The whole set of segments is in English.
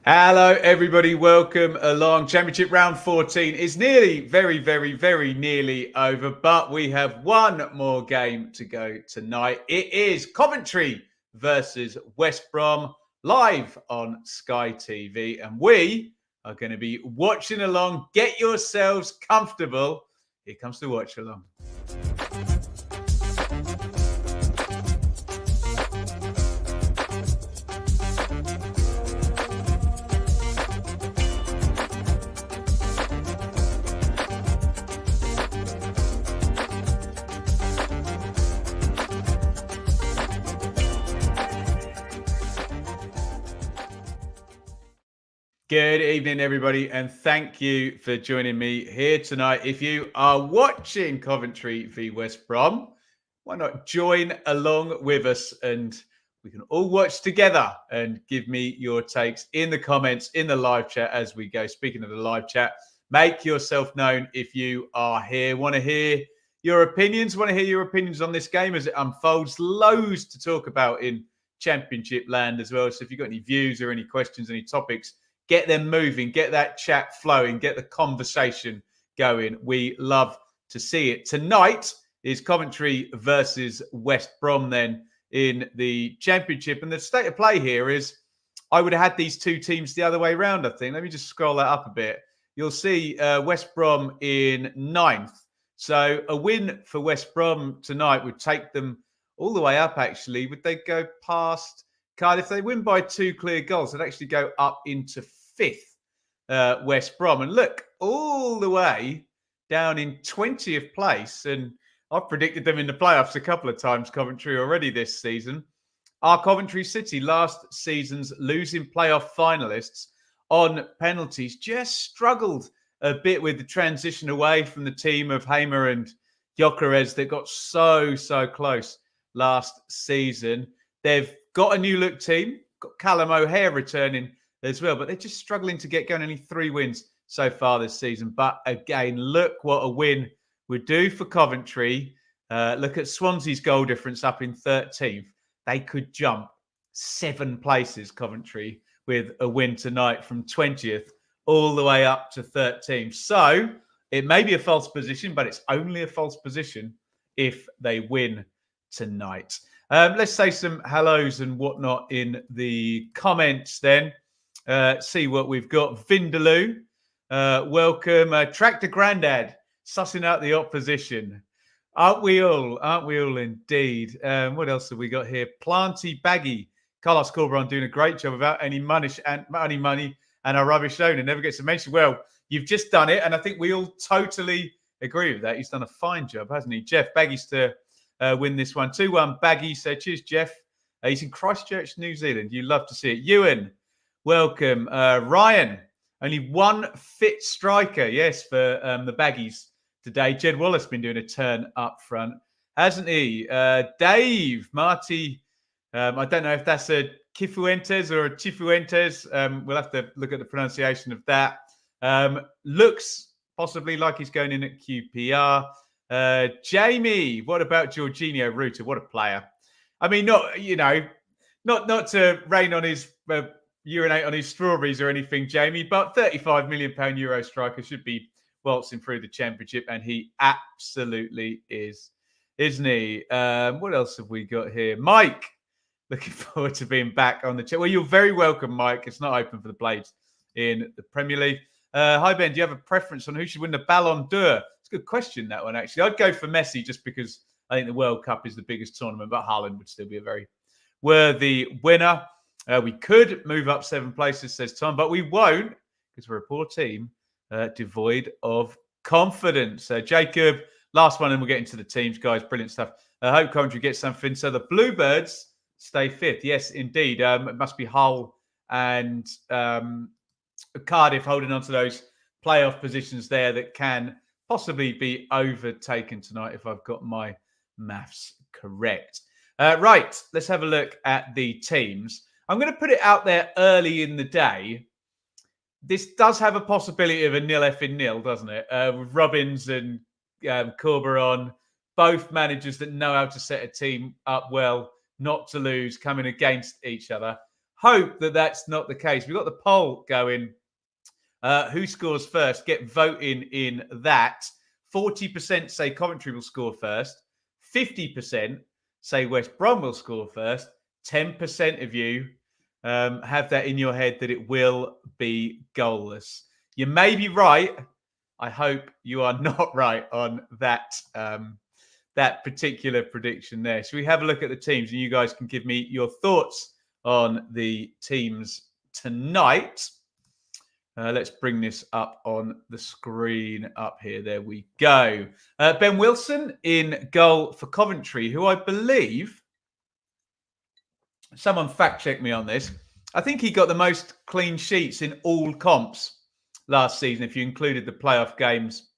Hello, everybody. Welcome along. Championship round 14 is nearly, very nearly over, but we have one more game to go tonight. It is Coventry versus West Brom live on Sky TV, and we are going to be watching along. Get yourselves comfortable. Here comes the watch along. Good evening, everybody, and thank you for joining me here tonight. If you are watching Coventry v West Brom, why not join along with us and we can all watch together and give me your takes in the comments, in the live chat as we go. Speaking of the live chat, make yourself known if you are here. Want to hear your opinions? Want to hear your opinions on this game as it unfolds? Loads to talk about in Championship land as well. So if you've got any views or any questions, any topics, get them moving, get that chat flowing, get the conversation going. We love to see it. Tonight is Coventry versus West Brom then in the Championship. And the state of play here is I would have had these two teams the other way around, I think. Let me just scroll that up a bit. You'll see West Brom in 9th. So a win for West Brom tonight would take them all the way up, actually. Would they go past Cardiff? If they win by 2 clear goals, they'd actually go up into 5th, West Brom. And look, all the way down in 20th place. And I've predicted them in the playoffs a couple of times, Coventry, already this season. Are Coventry City, last season's losing playoff finalists on penalties, just struggled a bit with the transition away from the team of Hamer and Gyökeres that got so close last season. They've got a new look team, got Callum O'Hare returning as well, but they're just struggling to get going. Only 3 wins so far this season. But again, look what a win would do for Coventry. Look at Swansea's goal difference up in 13th. They could jump 7 places, Coventry, with a win tonight from 20th all the way up to 13th. So it may be a false position, but it's only a false position if they win tonight. Let's say some hellos and whatnot in the comments then. See what we've got. Vindaloo, welcome. Tractor Grandad, sussing out the opposition. Aren't we all? Aren't we all indeed? What else have we got here? Planty Baggy. Carlos Corberon doing a great job without any money and our rubbish owner. Never gets a mention. Well, you've just done it, and I think we all totally agree with that. He's done a fine job, hasn't he? Jeff Baggies to win this one. 2-1 Baggies. So cheers, Jeff. He's in Christchurch, New Zealand. You love to see it. Ewan, welcome. Ryan, only one fit striker, yes, for the Baggies today. Jed Wallace been doing a turn up front, hasn't he? Dave, Marty, I don't know if that's a Kifuentes or a Chifuentes. We'll have to look at the pronunciation of that. Looks possibly like he's going in at QPR. Jamie, what about Jorginho Ruta? What a player. I mean, not to rain on his... urinate on his strawberries or anything, Jamie, but £35 million Euro striker should be waltzing through the Championship, and he absolutely is, isn't he? What else have we got here? Mike, looking forward to being back on the chat. Well, you're very welcome, Mike. It's not open for the Blades in the Premier League. Hi, Ben. Do you have a preference on who should win the Ballon d'Or? It's a good question, that one, actually. I'd go for Messi just because I think the World Cup is the biggest tournament, but Haaland would still be a very worthy winner. We could move up 7 places, says Tom, but we won't because we're a poor team devoid of confidence. Jacob, last one, and we'll get into the teams, guys. Brilliant stuff. I hope Coventry gets something. So the Bluebirds stay 5th. Yes, indeed. It must be Hull and Cardiff holding on to those playoff positions there that can possibly be overtaken tonight if I've got my maths correct. Right, let's have a look at the teams. I'm going to put it out there early in the day. This does have a possibility of a 0-0, doesn't it? With Robbins and Corberon, both managers that know how to set a team up well, not to lose, coming against each other. hope that that's not the case. We've got the poll going. Who scores first? Get voting in that. 40% say Coventry will score first. 50% say West Brom will score first. 10% of you have that in your head that it will be goalless. You may be right. I hope you are not right on that that particular prediction there. So we have a look at the teams, and you guys can give me your thoughts on the teams tonight. Let's bring this up on the screen up here. There we go. Ben Wilson in goal for Coventry, who I believe, someone fact check me on this, I think he got the most clean sheets in all comps last season, if you included the playoff games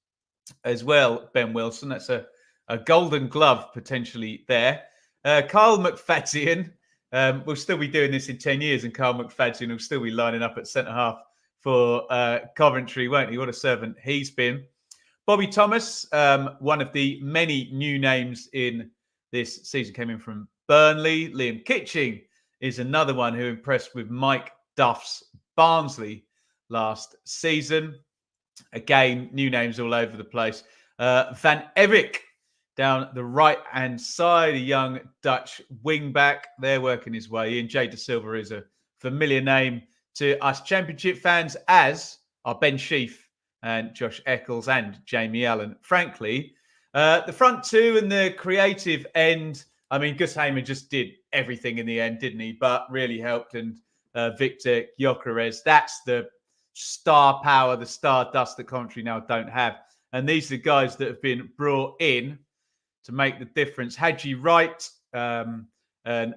as well, Ben Wilson. That's a golden glove potentially there. Kyle McFadzean, we'll still be doing this in 10 years, and Kyle McFadzean will still be lining up at centre-half for Coventry, won't he? What a servant he's been. Bobby Thomas, one of the many new names in this season, came in from Burnley. Liam Kitching is another one who impressed with Mike Duff's Barnsley last season. Again, new names all over the place. Van Evik down the right-hand side, a young Dutch wing-back. They're working his way in. Jay De Silva is a familiar name to us Championship fans, as are Ben Sheaf and Josh Eccles and Jamie Allen. Frankly, the front two and the creative end, I mean, Gus Hamer just did everything in the end, didn't he? But really helped. And Victor Gyökeres, that's the star power, the star dust that Coventry now don't have. And these are the guys that have been brought in to make the difference. Haji Wright, an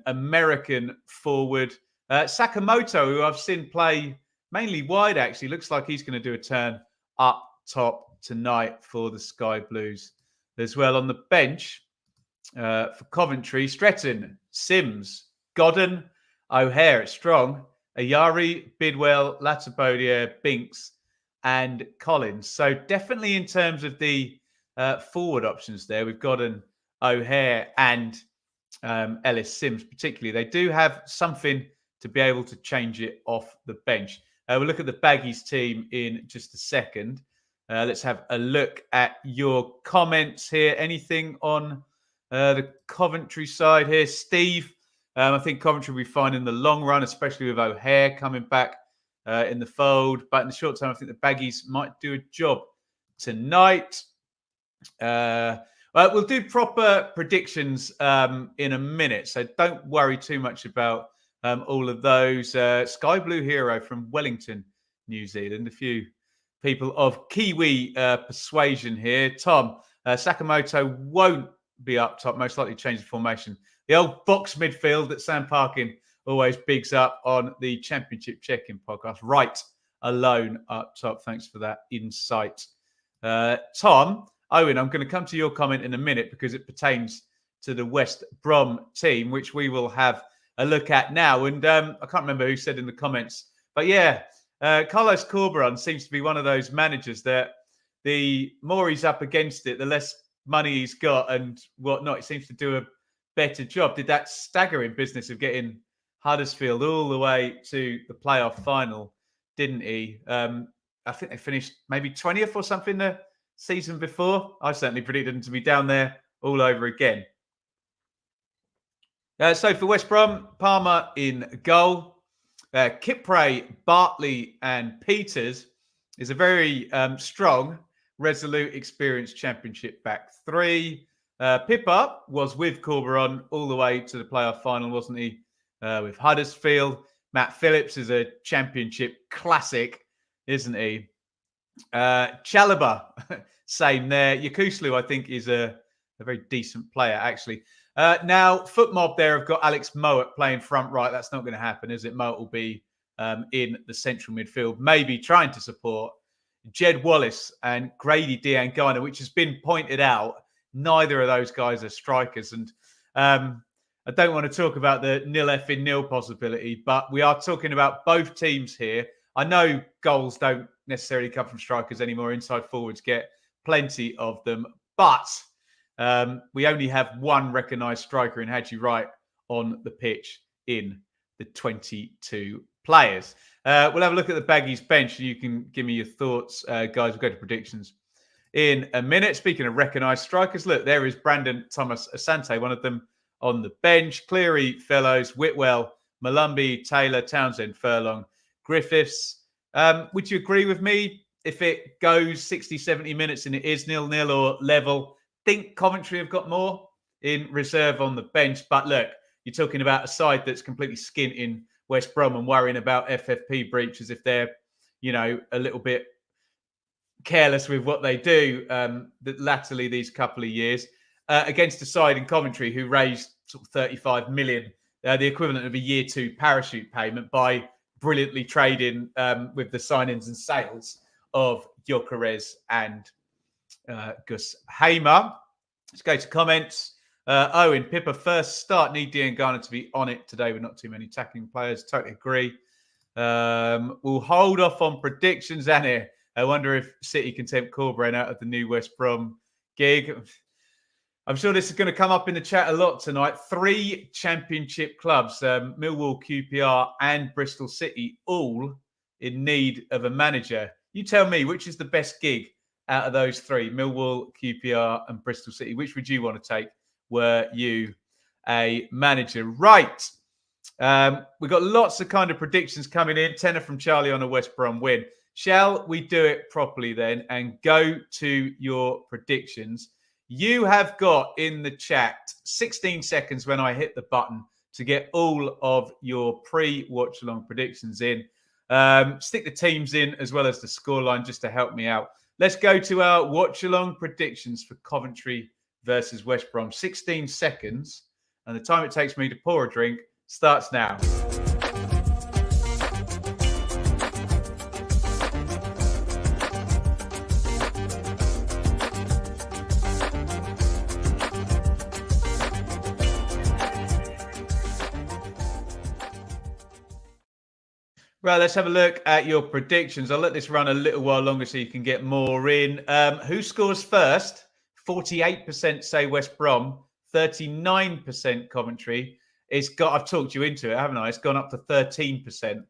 American forward. Sakamoto, who I've seen play mainly wide, actually, looks like he's going to do a turn up top tonight for the Sky Blues. As well on the bench for Coventry, Stretton, Sims, Godden, O'Hare at strong, Ayari, Bidwell, Latibodia, Binks, and Collins. So definitely in terms of the forward options there, we've got an O'Hare and Ellis Sims particularly. They do have something to be able to change it off the bench. We'll look at the Baggies team in just a second. Let's have a look at your comments here. Anything on the Coventry side here? Steve, I think Coventry will be fine in the long run, especially with O'Hare coming back in the fold. But in the short term, I think the Baggies might do a job tonight. We'll do proper predictions in a minute, so don't worry too much about all of those. Sky Blue Hero from Wellington, New Zealand. A few people of Kiwi persuasion here. Tom, Sakamoto won't be up top, most likely change the formation. The old box midfield that Sam Parkin always bigs up on the Championship Check-In podcast. Right alone up top. Thanks for that insight. Tom, Owen, I'm going to come to your comment in a minute because it pertains to the West Brom team, which we will have a look at now. And I can't remember who said in the comments, but yeah, Carlos Corberan seems to be one of those managers that the more he's up against it, the less money he's got and whatnot. He seems to do a better job. Did that staggering business of getting Huddersfield all the way to the playoff final, didn't he? I think they finished maybe 20th or something the season before. I certainly predicted them to be down there all over again. So for West Brom, Palmer in goal. Kipre, Bartley and Peters is a very strong, resolute, experienced Championship back three. Pippa was with Corberan all the way to the playoff final, wasn't he? With Huddersfield. Matt Phillips is a Championship classic, isn't he? Chalobah, same there. Yakuslu, I think, is a very decent player, actually. Now, Foot Mob there have got Alex Mowat playing front right. That's not going to happen, is it? Mowat will be in the central midfield, maybe trying to support Jed Wallace and Grady Diangana, which has been pointed out. Neither of those guys are strikers. And I don't want to talk about the nil possibility, but we are talking about both teams here. I know goals don't necessarily come from strikers anymore. Inside forwards get plenty of them. But we only have one recognised striker in Haji Wright on the pitch in the 22 players. We'll have a look at the Baggies bench, and you can give me your thoughts, guys. We'll go to predictions in a minute. Speaking of recognised strikers, look, there is Brandon Thomas Asante, one of them on the bench. Cleary, Fellows, Whitwell, Malumbi, Taylor, Townsend, Furlong, Griffiths. Would you agree with me if it goes 60, 70 minutes and it is 0-0 or level? Think Coventry have got more in reserve on the bench. But look, you're talking about a side that's completely skint in West Brom and worrying about FFP breaches if they're, a little bit careless with what they do latterly these couple of years, against a side in Coventry who raised sort of 35 million, the equivalent of a year 2 parachute payment, by brilliantly trading with the signings and sales of Gyökeres and Gus Hamer. Let's go to comments. Owen, Pippa, first start. Need Diangana to be on it today with not too many tackling players. Totally agree. We'll hold off on predictions, Annie. I wonder if City can tempt Corberán out of the new West Brom gig. I'm sure this is going to come up in the chat a lot tonight. 3 championship clubs, Millwall, QPR and Bristol City, all in need of a manager. You tell me, which is the best gig out of those 3, Millwall, QPR and Bristol City? Which would you want to take were you a manager? Right. We've got lots of kind of predictions coming in. Tenner from Charlie on a West Brom win. Shall we do it properly then and go to your predictions? You have got in the chat 16 seconds when I hit the button to get all of your pre-watch along predictions in. Stick the teams in as well as the scoreline just to help me out. Let's go to our watch along predictions for Coventry versus West Brom. 16 seconds, and the time it takes me to pour a drink starts now. Right, let's have a look at your predictions. I'll let this run a little while longer so you can get more in. Who scores first? 48% say West Brom, 39% Coventry. I've talked you into it, haven't I? It's gone up to 13%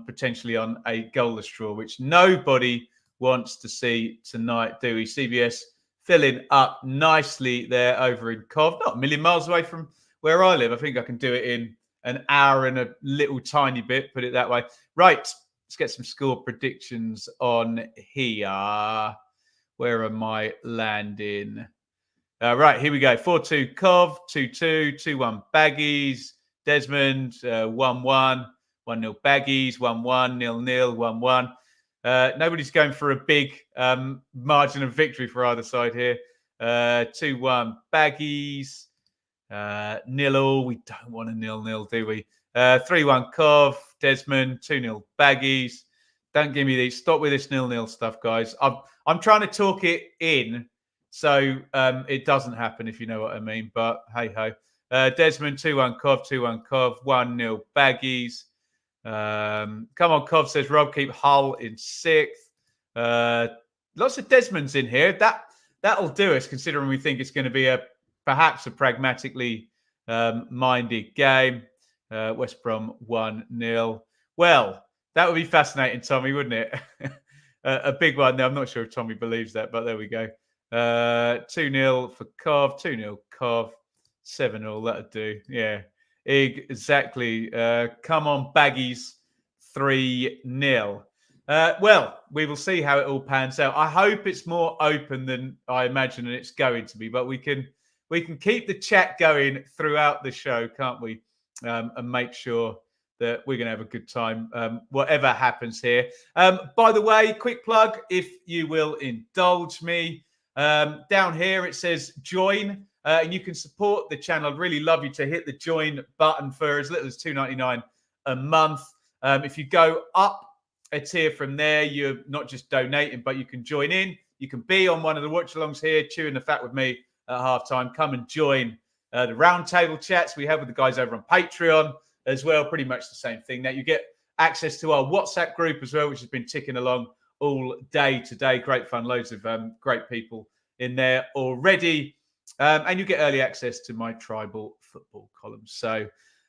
potentially on a goalless draw, which nobody wants to see tonight, do we? CBS filling up nicely there over in Cov. Not a million miles away from where I live. I think I can do it in an hour and a little tiny bit, put it that way. Right, let's get some score predictions on here. Where am I landing? Right, here we go. 4-2 Cov, 2-2, 2-1 Baggies, Desmond, 1-1, 1-0 Baggies, 1-1, 0-0, 1-1. Nobody's going for a big margin of victory for either side here. 2-1 Baggies, 0-0. We don't want a 0-0, do we? 3-1 Cov, Desmond, 2-0 Baggies. Don't give me these. Stop with this 0-0 stuff, guys. I'm trying to talk it in so it doesn't happen, if you know what I mean. But hey-ho. Desmond, 2-1 Cov, 2-1 Cov, 1-0 Baggies. Come on, Cov, says Rob. Keep Hull in 6th. Lots of Desmonds in here. That'll do us, considering we think it's going to be perhaps a pragmatically minded game. West Brom 1-0. Well, that would be fascinating, Tommy, wouldn't it? A big one there. I'm not sure if Tommy believes that, but there we go. 2-0 for Cov, 2-0 Cov, 7-0. That'll do. Yeah, exactly. Come on, Baggies, 3-0. Well, we will see how it all pans out. I hope it's more open than I imagine it's going to be, but we can keep the chat going throughout the show, can't we? And make sure that we're going to have a good time, whatever happens here. By the way, quick plug, if you will indulge me. Down here, it says join, and you can support the channel. I'd really love you to hit the join button for as little as $2.99 a month. If you go up a tier from there, you're not just donating, but you can join in. You can be on one of the watch-alongs here, chewing the fat with me at halftime. Come and join the roundtable chats we have with the guys over on Patreon as well. Pretty much the same thing. Now you get access to our WhatsApp group as well, which has been ticking along all day today. Great fun. Loads of great people in there already. And you get early access to my tribal football column. So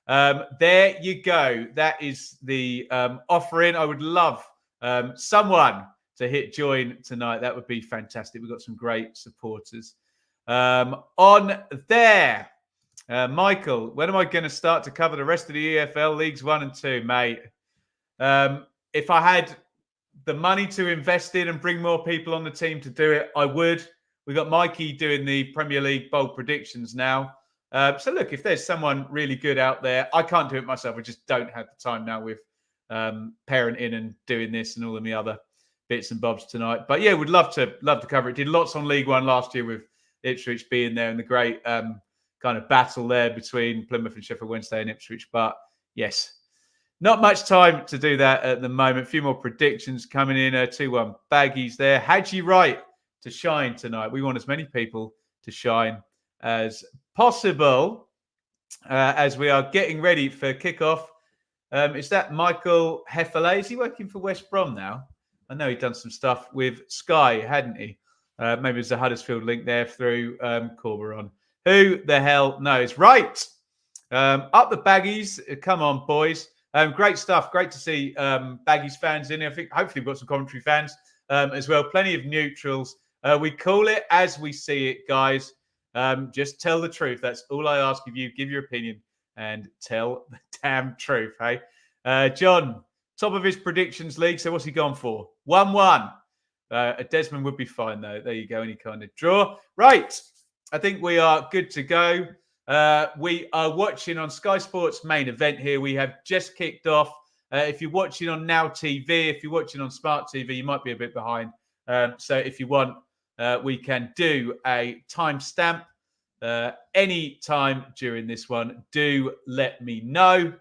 There you go. That is the offering. I would love someone to hit join tonight. That would be fantastic. We've got some great supporters on there. Michael, when am I going to start to cover the rest of the EFL Leagues 1 and 2, mate? If I had the money to invest in and bring more people on the team to do it, I would. We've got Mikey doing the Premier League bold predictions now. So look, if there's someone really good out there, I can't do it myself. I just don't have the time now with parenting and doing this and all of the other bits and bobs tonight. But yeah, we'd love to cover it. Did lots on League One last year with Ipswich being there and the great kind of battle there between Plymouth and Sheffield Wednesday and Ipswich. But yes, not much time to do that at the moment. A few more predictions coming in. 2-1 Baggies there. Hadji Wright to shine tonight. We want as many people to shine as possible as we are getting ready for kickoff. Is that Michael Hefele? Is he working for West Brom now? I know he'd done some stuff with Sky, hadn't he? Maybe there's a Huddersfield link there through Corberon. Who the hell knows? Right. Up the Baggies. Come on, boys. Great stuff. Great to see Baggies fans in here. I think hopefully we've got some Coventry fans as well. Plenty of neutrals. We call it as we see it, guys. Just tell the truth. That's all I ask of you. Give your opinion and tell the damn truth, hey? John, top of his predictions league. So what's he gone for? 1-1. A Desmond would be fine, though. There you go. Any kind of draw. Right. I think we are good to go. We are watching on Sky Sports main event here. We have just kicked off. If you're watching on Now TV, if you're watching on Smart TV, you might be a bit behind. So if you want, we can do a timestamp any time during this one. Do let me know.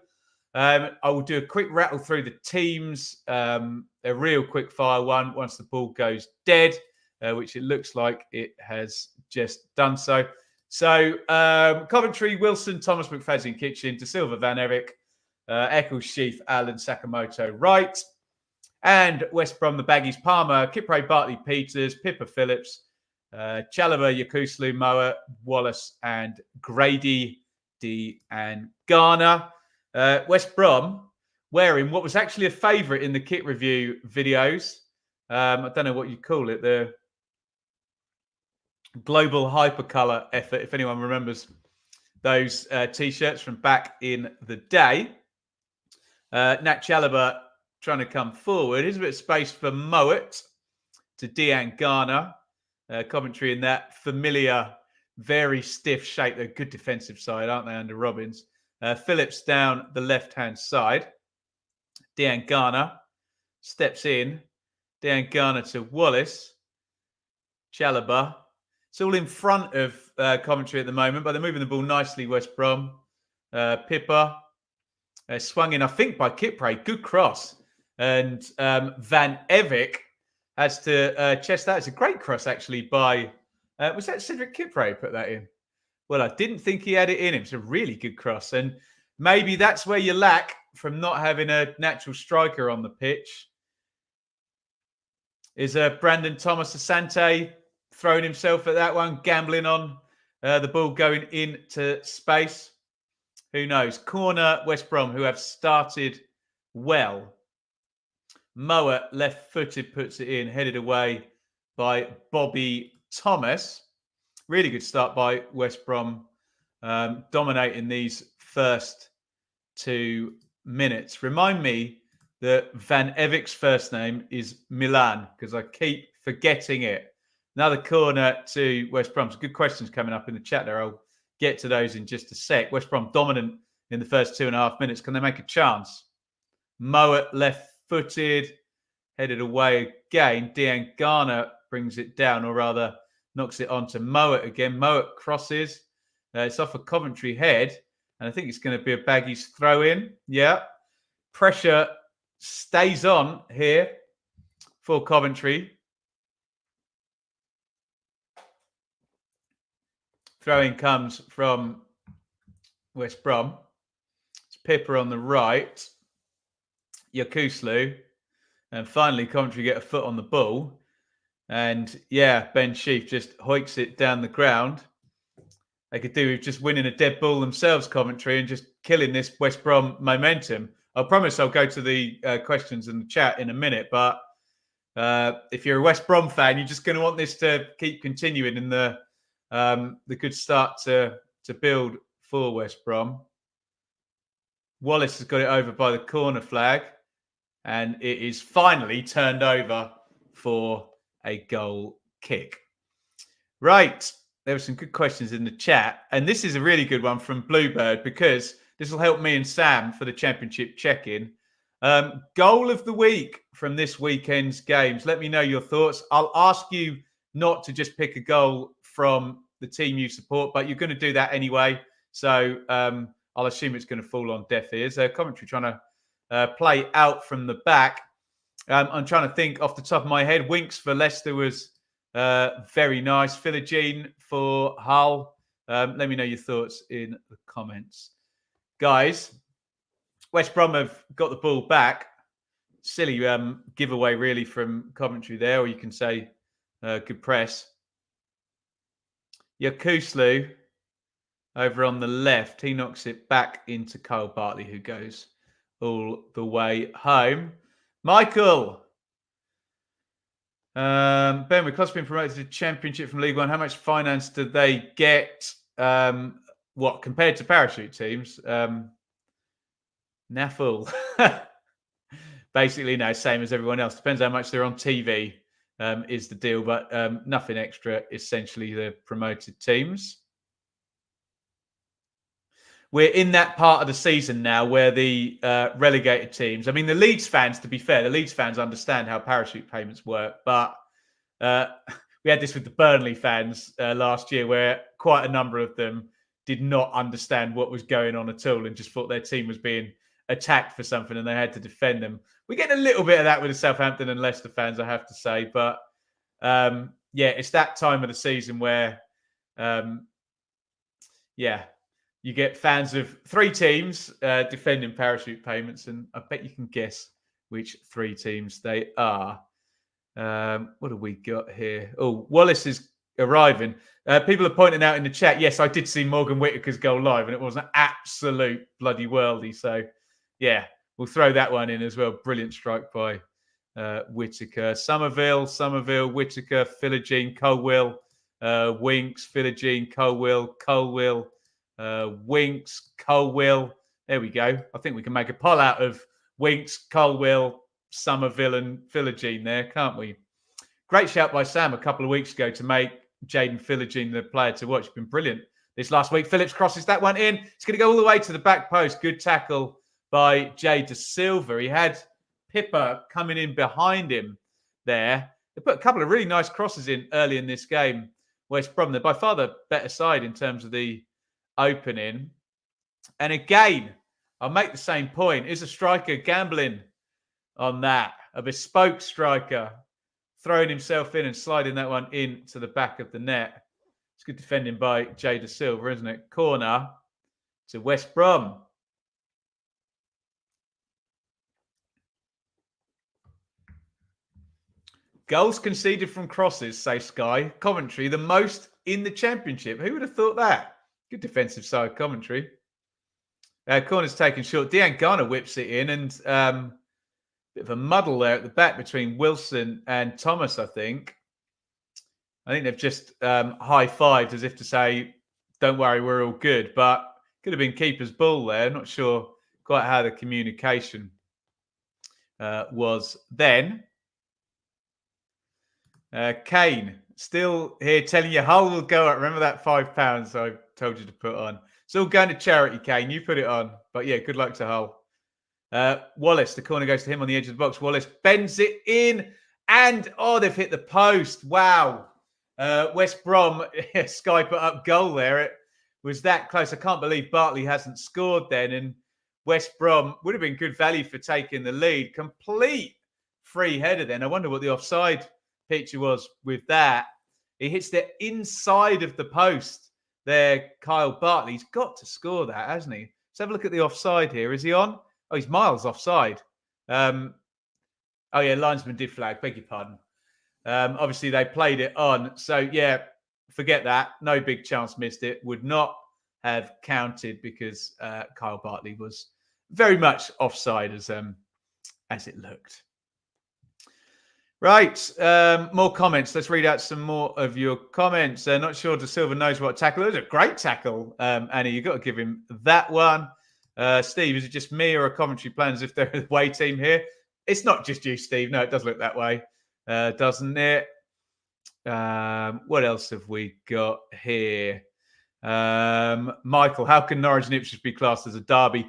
I will do a quick rattle through the teams, a real quick fire one once the ball goes dead, which it looks like it has just done so. So Coventry, Wilson, Thomas, McFadden, Kitchen, De Silva, Van Erich, Eccles, Sheaf, Allen, Sakamoto, Wright. And West Brom, the Baggies, Palmer, Kipre, Bartley, Peters, Pippa, Phillips, Chalobah, Yakuslu, Moa, Wallace, and Grady, D, and Garner. West Brom wearing what was actually a favourite in the kit review videos. I don't know what you call it, the global hypercolour effort, if anyone remembers those T-shirts from back in the day. Nat Chalobah trying to come forward. There's a bit of space for Mowat to Dean Garner. Coventry in that familiar, very stiff shape. They're a good defensive side, aren't they, under Robbins? Phillips down the left-hand side. Dean Garner steps in. Dean Garner to Wallace. Chalobah. It's all in front of Coventry at the moment, but they're moving the ball nicely, West Brom. Pippa swung in, I think, by Kipre. Good cross. And Van Evik has to chest that. It's a great cross, actually, by... was that Cedric Kipre put that in? Well, I didn't think he had it in him. It's a really good cross. And maybe that's where you lack from not having a natural striker on the pitch. Is Brandon Thomas Asante throwing himself at that one, gambling on the ball going into space? Who knows? Corner, West Brom, who have started well. Moa, left-footed, puts it in, headed away by Bobby Thomas. Really good start by West Brom, dominating these first 2 minutes. Remind me that Van Evik's first name is Milan, because I keep forgetting it. Another corner to West Brom. Some good questions coming up in the chat there. I'll get to those in just a sec. West Brom dominant in the first 2.5 minutes. Can they make a chance? Mowat left-footed, headed away again. Dean Garner brings it down, or rather knocks it on to Mowat again. Mowat crosses. It's off a Coventry head, and I think it's going to be a Baggies throw-in. Yeah. Pressure stays on here for Coventry. Throw-in comes from West Brom. It's Pippa on the right. Yakuslu. And finally, Coventry get a foot on the ball. And yeah, Ben Sheaf just hoiks it down the ground. They could do with just winning a dead ball themselves, Coventry, and just killing this West Brom momentum. I promise I'll go to the questions in the chat in a minute, but if you're a West Brom fan, you're just going to want this to keep continuing in the good start to build for West Brom. Wallace has got it over by the corner flag, and it is finally turned over for a goal kick. Right, there were some good questions in the chat, and this is a really good one from Bluebird because this will help me and Sam for the Championship check-in. Goal of the week from this weekend's games. Let me know your thoughts. I'll ask you not to just pick a goal from the team you support, but you're going to do that anyway. So I'll assume it's going to fall on deaf ears. Coventry trying to play out from the back. I'm trying to think off the top of my head. Winks for Leicester was very nice. Philogene for Hull. Let me know your thoughts in the comments. Guys, West Brom have got the ball back. Silly giveaway, really, from Coventry there, or you can say good press. Yakuslu over on the left. He knocks it back into Cole Bartley, who goes all the way home. Michael. Burnley Club's been promoted to the Championship from League One. How much finance do they get? What, compared to parachute teams? Naffle. Basically, no, same as everyone else. Depends how much they're on TV is the deal, but nothing extra, essentially, the promoted teams. We're in that part of the season now where the relegated teams, I mean, the Leeds fans, to be fair, the Leeds fans understand how parachute payments work, but we had this with the Burnley fans last year where quite a number of them did not understand what was going on at all and just thought their team was being attacked for something and they had to defend them. We get a little bit of that with the Southampton and Leicester fans, I have to say. But yeah, it's that time of the season where, you get fans of three teams defending parachute payments. And I bet you can guess which three teams they are. What have we got here? Oh, Wallace is arriving. People are pointing out in the chat, yes, I did see Morgan Whittaker's goal live, and it was an absolute bloody worldie. So, yeah, we'll throw that one in as well. Brilliant strike by Whittaker. Somerville, Whittaker, Philogene, Colwill, Winks, Philogene, Colwill, Winks, Colwill. There we go. I think we can make a poll out of Winks, Colwill, Somerville and Philogene there, can't we? Great shout by Sam a couple of weeks ago to make Jaden Philogene the player to watch. Been brilliant this last week. Phillips crosses that one in. It's going to go all the way to the back post. Good tackle by Jay De Silva. He had Pippa coming in behind him there. They put a couple of really nice crosses in early in this game. West Brom, they're by far the better side in terms of the opening. And again, I'll make the same point. Is a striker gambling on that? A bespoke striker throwing himself in and sliding that one into the back of the net. It's good defending by Jay De Silva, isn't it? Corner to West Brom. Goals conceded from crosses, say Sky. Coventry, the most in the Championship. Who would have thought that? Good defensive side, Coventry. Corner's taken short. Dean Garner whips it in, and bit of a muddle there at the back between Wilson and Thomas, I think. I think they've just high-fived as if to say, don't worry, we're all good. But could have been keeper's ball there. Not sure quite how the communication was then. Kane, still here telling you Hull will go up. Remember that £5 I told you to put on? It's all going to charity, Kane. You put it on. But yeah, good luck to Hull. Wallace, the corner goes to him on the edge of the box. Wallace bends it in. And, oh, they've hit the post. Wow. West Brom, Sky put up goal there. It was that close. I can't believe Bartley hasn't scored then. And West Brom would have been good value for taking the lead. Complete free header then. I wonder what the offside picture was with that. He hits the inside of the post there, Kyle Bartley. He's got to score that, hasn't he? Let's have a look at the offside here. Is he on? Oh, he's miles offside. Oh, yeah, linesman did flag. Beg your pardon. Obviously, they played it on. So, yeah, forget that. No big chance missed it. Would not have counted because Kyle Bartley was very much offside as it looked. Right, more comments. Let's read out some more of your comments. Not sure De Silva knows what tackle. It was a great tackle, Annie. You've got to give him that one. Steve, is it just me or a Coventry playing as if they're a away team here? It's not just you, Steve. No, it does look that way, doesn't it? What else have we got here? Michael, how can Norwich and Ipswich be classed as a derby?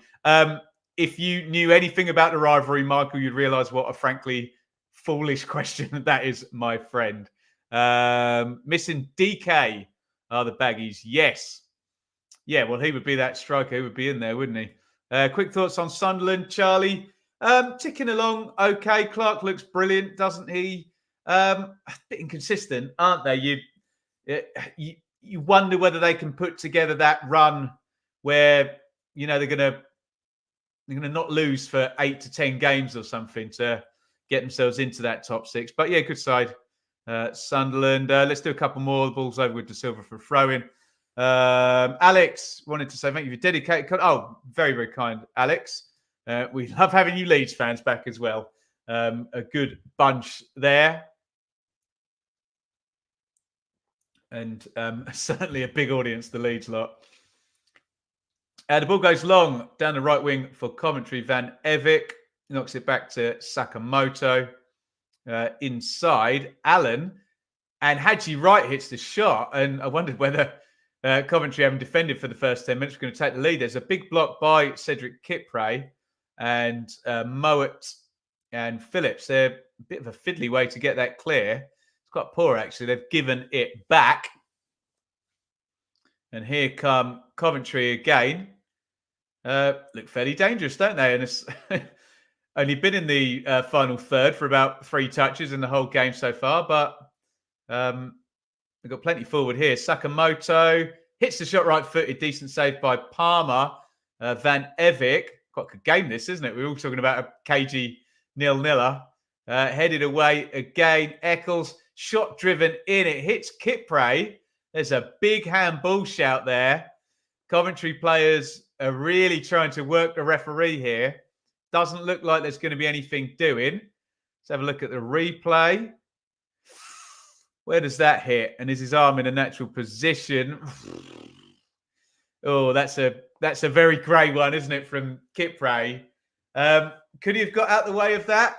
If you knew anything about the rivalry, Michael, you'd realise what a frankly foolish question that is, my friend. Missing DK are the Baggies. Yes. Yeah, well, he would be that striker. He would be in there, wouldn't he? Quick thoughts on Sunderland, Charlie. Ticking along okay. Clark looks brilliant, doesn't he? A bit inconsistent, aren't they? You wonder whether they can put together that run where they're gonna not lose for 8 to 10 games or something to get themselves into that top 6. But yeah, good side. Sunderland. Let's do a couple more. The ball's over with De Silva for throwing. Alex wanted to say thank you for dedicated. Oh, very, very kind, Alex. We love having you Leeds fans back as well. A good bunch there. And certainly a big audience, the Leeds lot. The ball goes long down the right wing for Coventry. Van Evik knocks it back to Sakamoto. Inside, Allen. And Hadji Wright hits the shot. And I wondered whether Coventry, having defended for the first 10 minutes, were going to take the lead. There's a big block by Cedric Kipre and Mowat and Phillips. They're a bit of a fiddly way to get that clear. It's quite poor, actually. They've given it back. And here come Coventry again. Look fairly dangerous, don't they? And it's only been in the final third for about 3 touches in the whole game so far. But they've got plenty forward here. Sakamoto hits the shot right-footed. Decent save by Palmer. Van Evik. Quite a good game this, isn't it? We're all talking about a cagey 0-0. Headed away again. Eccles. Shot driven in. It hits Kipre. There's a big handball shout there. Coventry players are really trying to work the referee here. Doesn't look like there's going to be anything doing. Let's have a look at the replay. Where does that hit? And is his arm in a natural position? Oh, that's a very grey one, isn't it, from Kipre? Could he have got out the way of that?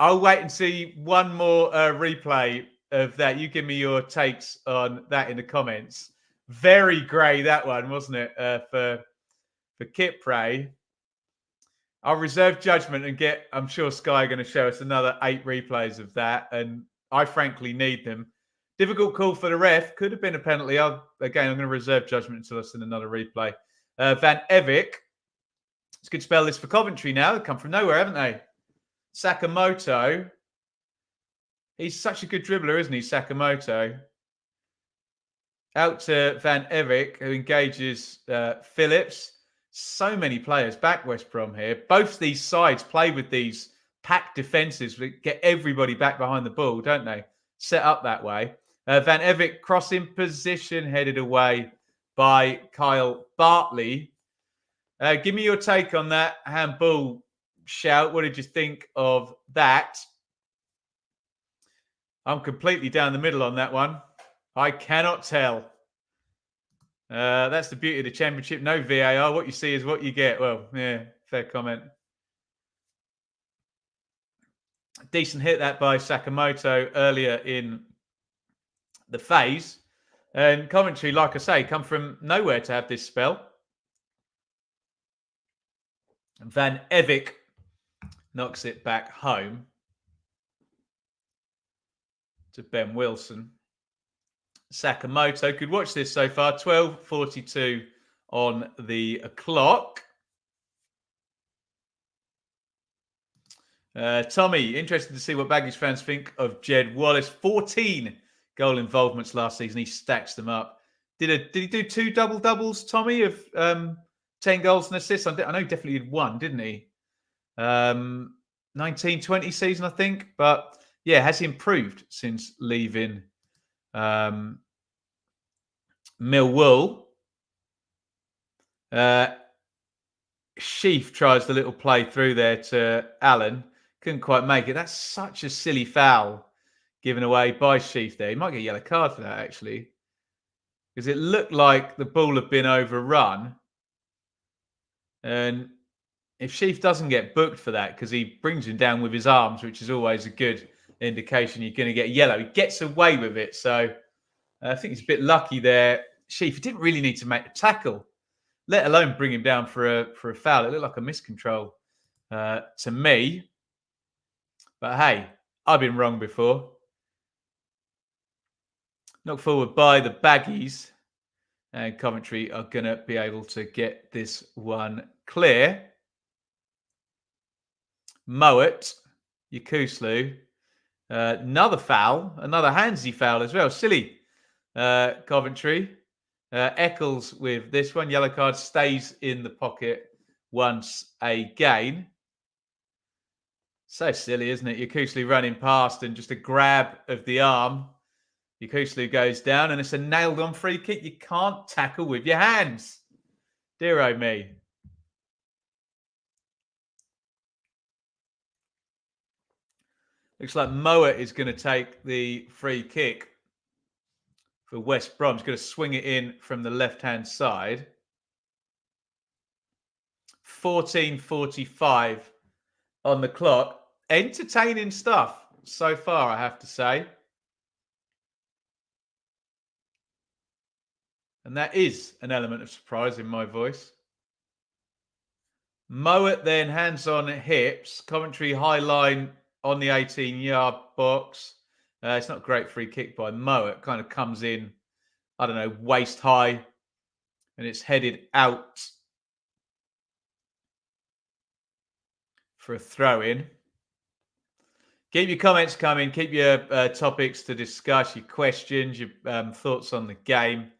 I'll wait and see one more replay of that. You give me your takes on that in the comments. Very grey, that one, wasn't it, for Kipre? I'll reserve judgment and I'm sure Sky are going to show us another 8 replays of that, and I frankly need them. Difficult call for the ref. Could have been a penalty. I'm going to reserve judgment until I've seen another replay. Van Evik. It's a good spell this for Coventry now. They've come from nowhere, haven't they? Sakamoto. He's such a good dribbler, isn't he, Sakamoto? Out to Van Evik, who engages Phillips. So many players back West Brom here. Both these sides play with these packed defences. Get everybody back behind the ball, don't they? Set up that way. Van Evik crossing position, headed away by Kyle Bartley. Give me your take on that handball shout. What did you think of that? I'm completely down the middle on that one. I cannot tell. That's the beauty of the Championship. No VAR. What you see is what you get. Well, yeah, fair comment. Decent hit that by Sakamoto earlier in the phase. And Coventry, like I say, come from nowhere to have this spell. Van Evik knocks it back home to Ben Wilson. Sakamoto could watch this so far. 12:42 on the clock. Tommy, interested to see what Baggies fans think of Jed Wallace. 14 goal involvements last season. He stacks them up. Did he do 2 double-doubles, Tommy, of 10 goals and assists? I know he definitely did 1, didn't he? 19-20 season, I think. But, yeah, has he improved since leaving Millwall. Sheaf tries the little play through there to Allen. Couldn't quite make it. That's such a silly foul given away by Sheaf there. He might get a yellow card for that, actually. Because it looked like the ball had been overrun. And if Sheaf doesn't get booked for that, because he brings him down with his arms, which is always a good indication you're going to get a yellow, he gets away with it. So I think he's a bit lucky there. Sheaf, he didn't really need to make the tackle, let alone bring him down for a foul. It looked like a miscontrol to me. But hey, I've been wrong before. Knocked forward by the Baggies. And Coventry are going to be able to get this one clear. Mowat, Yakuslu. Another foul, another handsy foul as well. Silly Coventry. Eccles with this one. Yellow card, stays in the pocket once again. So silly, isn't it? Yakuslu running past and just a grab of the arm. Yakuslu goes down and it's a nailed-on free kick. You can't tackle with your hands. Dear oh me. Looks like Mowat is going to take the free kick for West Brom. He's going to swing it in from the left-hand side. 14:45 on the clock. Entertaining stuff so far, I have to say. And that is an element of surprise in my voice. Mowat then hands on hips. Coventry high line on the 18-yard box. It's not a great free kick by Mowat. Kind of comes in, I don't know, waist high. And it's headed out for a throw-in. Keep your comments coming. Keep your topics to discuss, your questions, your thoughts on the game.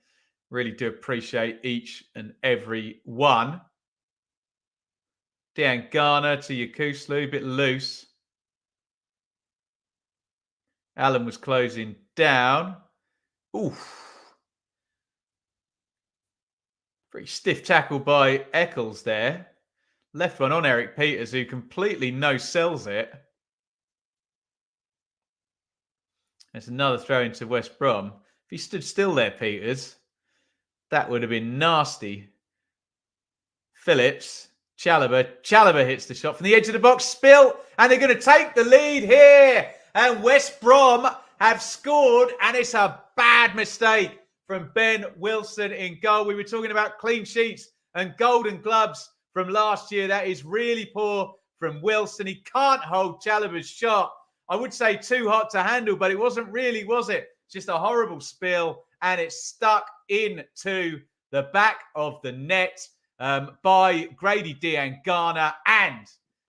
Really do appreciate each and every one. Dean Garner to Yakuslu, a bit loose. Allen was closing down. Oof. Pretty stiff tackle by Eccles there. Left one on Eric Peters, who completely no-sells it. There's another throw into West Brom. If he stood still there, Peters, that would have been nasty. Phillips, Chalobah hits the shot from the edge of the box. Spill, and they're going to take the lead here. And West Brom have scored, and it's a bad mistake from Ben Wilson in goal. We were talking about clean sheets and golden gloves from last year. That is really poor from Wilson. He can't hold Chalobah's shot. I would say too hot to handle, but it wasn't really, was it? Just a horrible spill, and it's stuck into the back of the net by Grady Dean Garner, and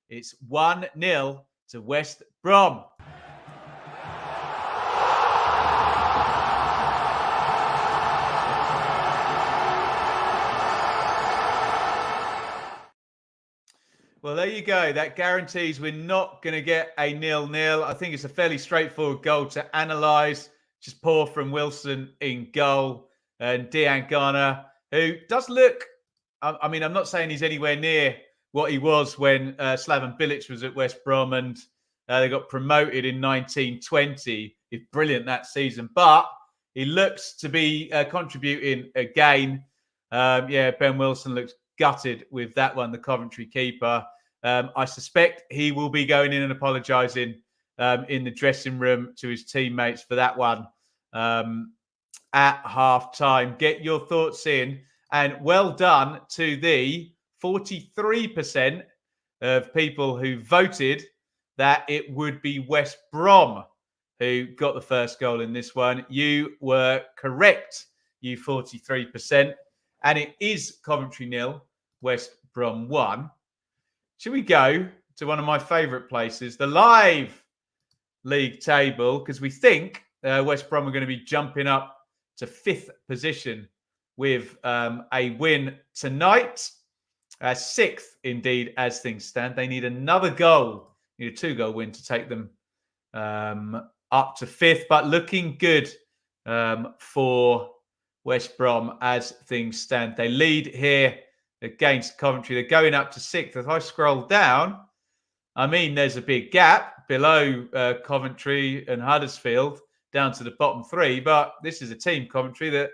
it's 1-0 to West Brom. Well, there you go. That guarantees we're not going to get a 0-0. I think it's a fairly straightforward goal to analyse. Just poor from Wilson in goal. And Dean Garner, who does look, I mean, I'm not saying he's anywhere near what he was when Slaven Bilic was at West Brom and they got promoted in 1920. He's brilliant that season. But he looks to be contributing again. Ben Wilson looks gutted with that one, the Coventry keeper. I suspect he will be going in and apologising in the dressing room to his teammates for that one at half-time. Get your thoughts in. And well done to the 43% of people who voted that it would be West Brom who got the first goal in this one. You were correct, you 43%. And it is Coventry 0, West Brom 1. Should we go to one of my favourite places, the live league table, because we think West Brom are going to be jumping up to 5th position with a win tonight. 6th, indeed, as things stand. They need another goal. Need a 2-goal win to take them up to 5th, but looking good for West Brom as things stand. They lead here against Coventry. They're going up to 6th. If I scroll down, I mean, there's a big gap below Coventry and Huddersfield down to the bottom 3. But this is a team, Coventry, that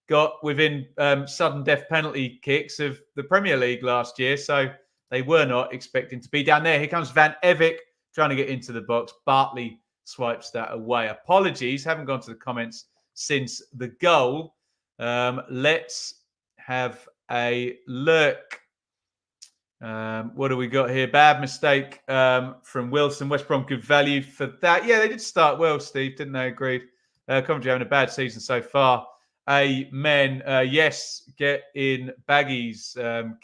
got within sudden death penalty kicks of the Premier League last year. So they were not expecting to be down there. Here comes Van Evik trying to get into the box. Bartley swipes that away. Apologies, haven't gone to the comments since the goal. Let's have a look. What do we got here? Bad mistake from Wilson. West Brom, good value for that. Yeah, they did start well, Steve, didn't they? Agreed. Coventry having a bad season so far. Amen. Yes, get in Baggies.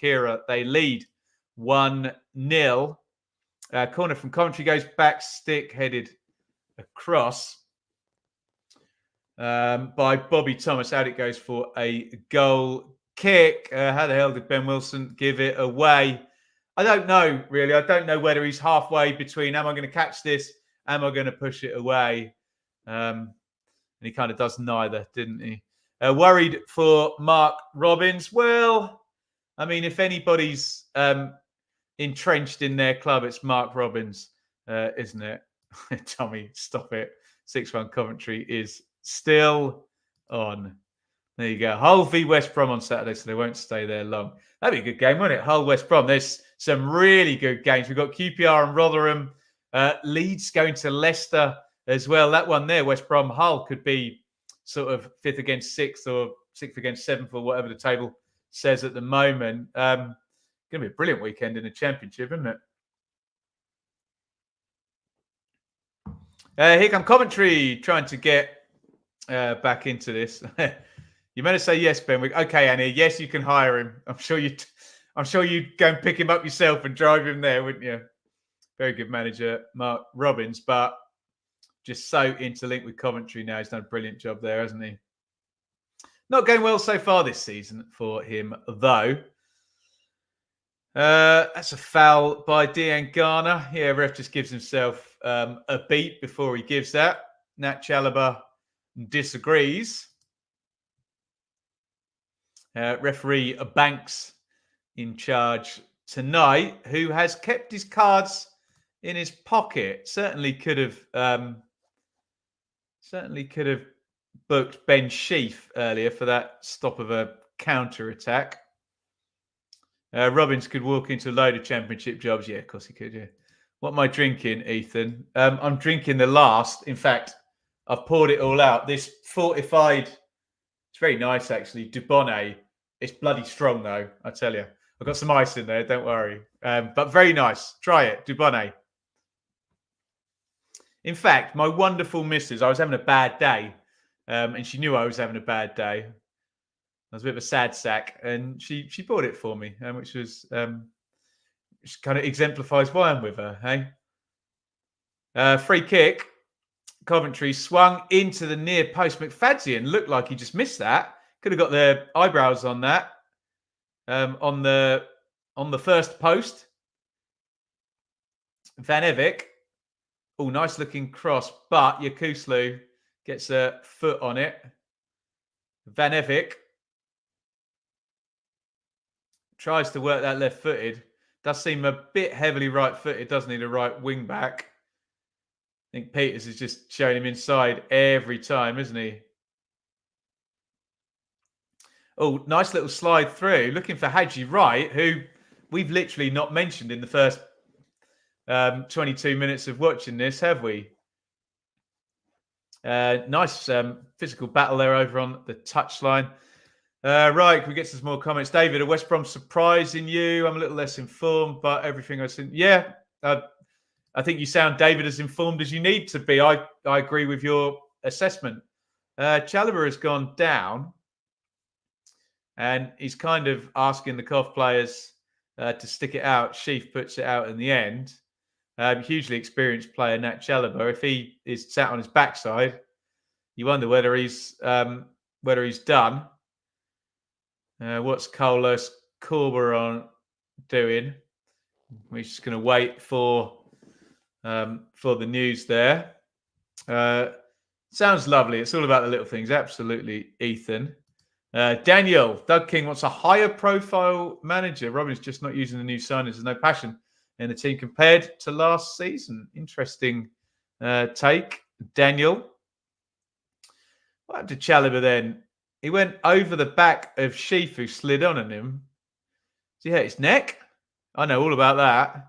Kira, they lead 1-0. Corner from Coventry goes back, stick headed across by Bobby Thomas. Out it goes for a goal kick. How the hell did Ben Wilson give it away? I don't know, really. I don't know whether he's halfway between, am I going to catch this? Am I going to push it away? And he kind of does neither, didn't he? Worried for Mark Robbins. Well, I mean, if anybody's entrenched in their club, it's Mark Robbins, isn't it? Tommy, stop it. 6-1 Coventry is still on. There you go. Hull v West Brom on Saturday, so they won't stay there long. That'd be a good game, wouldn't it? Hull West Brom. There's some really good games. We've got QPR and Rotherham. Leeds going to Leicester as well. That one there, West Brom Hull, could be sort of 5th against 6th or 6th against 7th or whatever the table says at the moment. Going to be a brilliant weekend in the Championship, isn't it? Here come Coventry trying to get back into this. You better say yes, Ben. Okay, Annie. Yes, you can hire him. I'm sure you'd go and pick him up yourself and drive him there, wouldn't you? Very good manager, Mark Robbins, but just so interlinked with Coventry now. He's done a brilliant job there, hasn't he? Not going well so far this season for him, though. That's a foul by Dean Garner. Yeah, ref just gives himself a beat before he gives that. Nat Chalobah disagrees. Referee Banks in charge tonight, who has kept his cards in his pocket. Certainly could have booked Ben Sheaf earlier for that stop of a counter attack. Robbins could walk into a load of Championship jobs. Yeah, of course he could. Yeah. What am I drinking, Ethan? I'm drinking the last. In fact, I've poured it all out. This fortified. It's very nice, actually. Dubonnet. It's bloody strong, though, I tell you. I've got some ice in there, don't worry. But very nice. Try it, Dubonnet. In fact, my wonderful missus, I was having a bad day, and she knew I was having a bad day. I was a bit of a sad sack, and she bought it for me, which was which kind of exemplifies why I'm with her, hey? Free kick. Coventry swung into the near post. McFadzean looked like he just missed that. Could have got their eyebrows on that. On the first post. Van Evik. Oh, nice looking cross, but Yakuslu gets a foot on it. Van Evik tries to work that left-footed. Does seem a bit heavily right-footed, doesn't he, the right wing back? I think Peters is just showing him inside every time, isn't he? Oh, nice little slide through. Looking for Hadji Wright, who we've literally not mentioned in the first 22 minutes of watching this, have we? Nice physical battle there over on the touchline. Right, can we get some more comments? David, are West Brom surprising you? I'm a little less informed, but everything I've seen. Yeah, I think you sound, David, as informed as you need to be. I agree with your assessment. Chalobah has gone down, and he's kind of asking the Cov players to stick it out. Sheaf puts it out in the end. Hugely experienced player, Nat Chalobah. If he is sat on his backside, you wonder whether he's done. What's Carlos Corberon doing? We're just going to wait for the news there. Sounds lovely. It's all about the little things. Absolutely, Ethan. Daniel, Doug King wants a higher profile manager. Robin's just not using the new signings. There's no passion in the team compared to last season. Interesting take, Daniel. What happened to Chalobah then? He went over the back of Sheaf, who slid on him. Did he hurt his neck? I know all about that.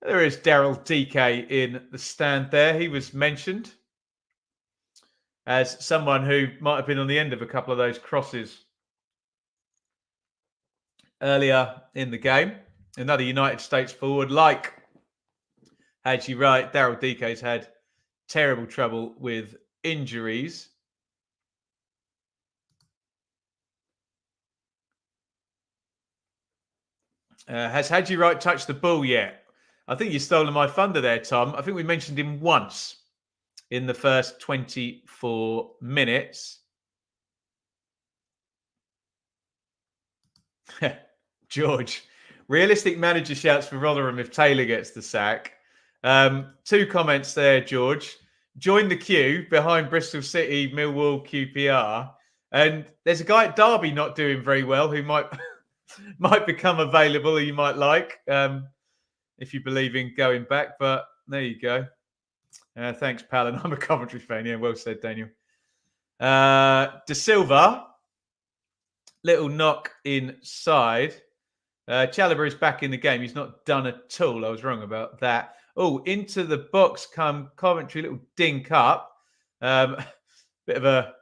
There is Daryl DK in the stand there. He was mentioned as someone who might have been on the end of a couple of those crosses earlier in the game. Another United States forward like Hadji Wright. Daryl DK's had terrible trouble with injuries. Has Hadji Wright touched the ball yet? I think you've stolen my thunder there, Tom. I think we mentioned him once in the first 24 minutes. George, realistic manager shouts for Rotherham if Taylor gets the sack. 2 comments there, George. Join the queue behind Bristol City, Millwall, QPR. And there's a guy at Derby not doing very well who might become available, or you might like, if you believe in going back. But there you go. Thanks, pal. And I'm a Coventry fan. Yeah, well said, Daniel. De Silva, little knock inside. Chalobah is back in the game. He's not done at all. I was wrong about that. Oh, into the box come Coventry. Little dink up. Bit of a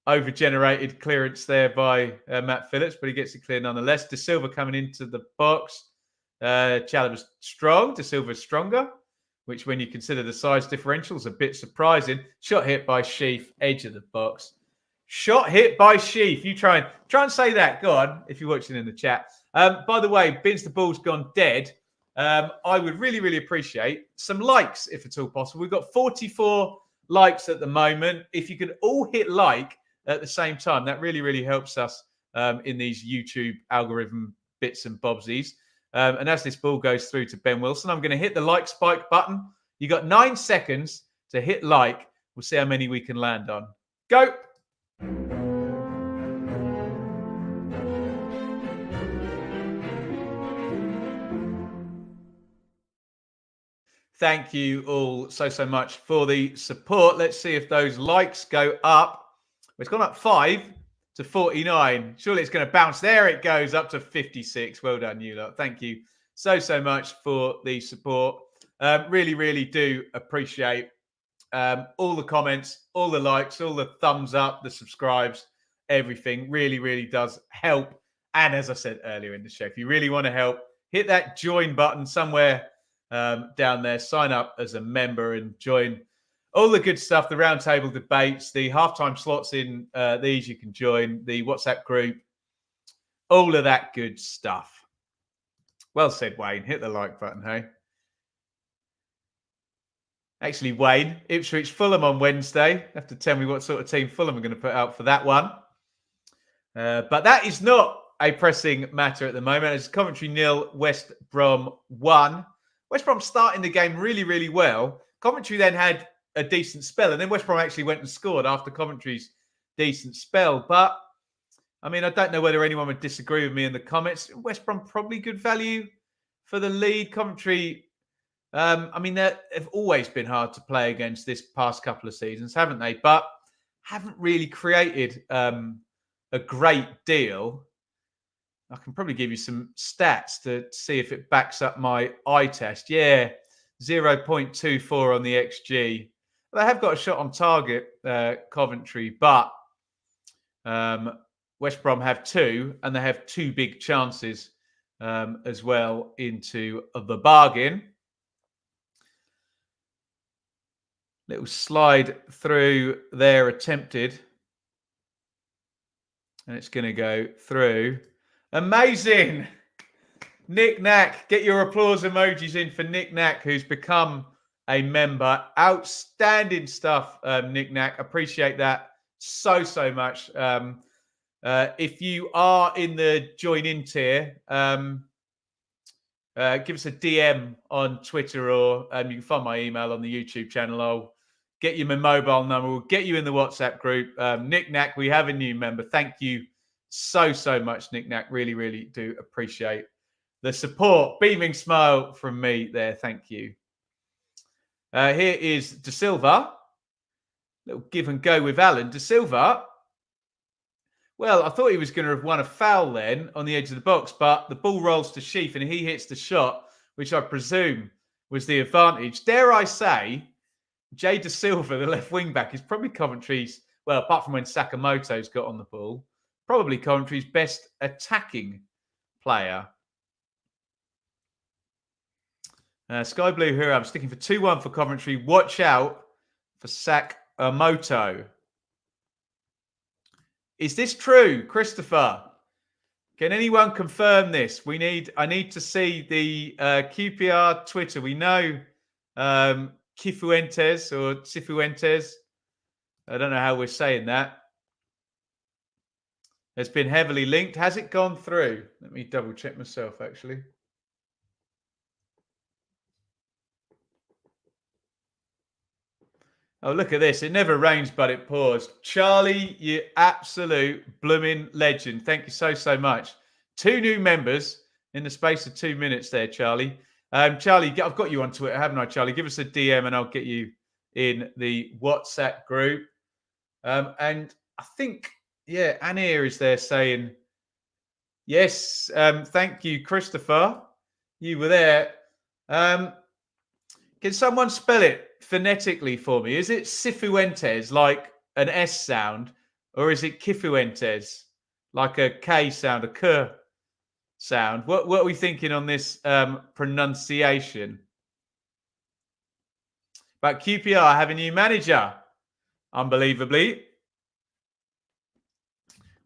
over-generated clearance there by Matt Phillips, but he gets it clear nonetheless. De Silva coming into the box. Chalobah's strong. De Silva's stronger, which when you consider the size differential is a bit surprising. Shot hit by Sheaf, edge of the box. Shot hit by Sheaf. You try and say that. Go on, if you're watching in the chat. By the way, Bins the Ball's gone dead. I would really, really appreciate some likes, if at all possible. We've got 44 likes at the moment. If you could all hit like at the same time, that really, really helps us in these YouTube algorithm bits and bobsies. And as this ball goes through to Ben Wilson, I'm going to hit the like spike button. You got 9 seconds to hit like. We'll see how many we can land on. Go. Thank you all so much for the support. Let's see if those likes go up. It's gone up 5 to 49. Surely it's going to bounce. There it goes, up to 56. Well done, you lot. Thank you so much for the support. Really, really do appreciate all the comments, all the likes, all the thumbs up, the subscribes, everything. Really, really does help. And as I said earlier in the show, if you really want to help, hit that join button somewhere down there. Sign up as a member and join all the good stuff, the roundtable debates, the halftime slots in these you can join, the WhatsApp group, all of that good stuff. Well said, Wayne. Hit the like button, hey? Actually, Wayne, Ipswich Fulham on Wednesday. Have to tell me what sort of team Fulham are going to put out for that one. But that is not a pressing matter at the moment. It's Coventry 0, West Brom 1. West Brom starting the game really, really well. Coventry then had a decent spell, and then West Brom actually went and scored after Coventry's decent spell. But, I mean, I don't know whether anyone would disagree with me in the comments. West Brom probably good value for the lead. Coventry, I mean, they've always been hard to play against this past couple of seasons, haven't they? But haven't really created a great deal. I can probably give you some stats to see if it backs up my eye test. Yeah, 0.24 on the XG. They have got a shot on target, Coventry, but West Brom have 2, and they have 2 big chances as well into the bargain. Little slide through there attempted. And it's going to go through. Amazing. Nick Knack. Get your applause emojis in for Nick Knack, who's become a member. Outstanding stuff, Nick Knack. Appreciate that so much. If you are in the join in tier, give us a DM on Twitter, or you can find my email on the YouTube channel. I'll get you my mobile number. We'll get you in the WhatsApp group. Nick Knack, we have a new member. Thank you so much, Nick Knack. Really, really do appreciate the support. Beaming smile from me there. Thank you. Here is De Silva. Little give and go with Alan. De Silva. Well, I thought he was going to have won a foul then on the edge of the box, but the ball rolls to Sheaf and he hits the shot, which I presume was the advantage. Dare I say, Jay De Silva, the left wing back, is probably Coventry's, well, apart from when Sakamoto's got on the ball, probably Coventry's best attacking player. Sky Blue Hero, I'm sticking for 2-1 for Coventry. Watch out for Sakamoto. Is this true, Christopher? Can anyone confirm this? I need to see the QPR Twitter. We know Cifuentes or Cifuentes. I don't know how we're saying that. It's been heavily linked. Has it gone through? Let me double check myself, actually. Oh, look at this. It never rains, but it pours. Charlie, you absolute blooming legend. Thank you so much. 2 new members in the space of 2 minutes there, Charlie. Charlie, I've got you on Twitter, haven't I, Charlie? Give us a DM and I'll get you in the WhatsApp group. And I think, yeah, Anir is there saying, yes, thank you, Christopher. You were there. Can someone spell it phonetically for me? Is it Cifuentes, like an S sound, or is it Cifuentes, like a K sound, a K sound? What are we thinking on this pronunciation? But QPR have a new manager, unbelievably.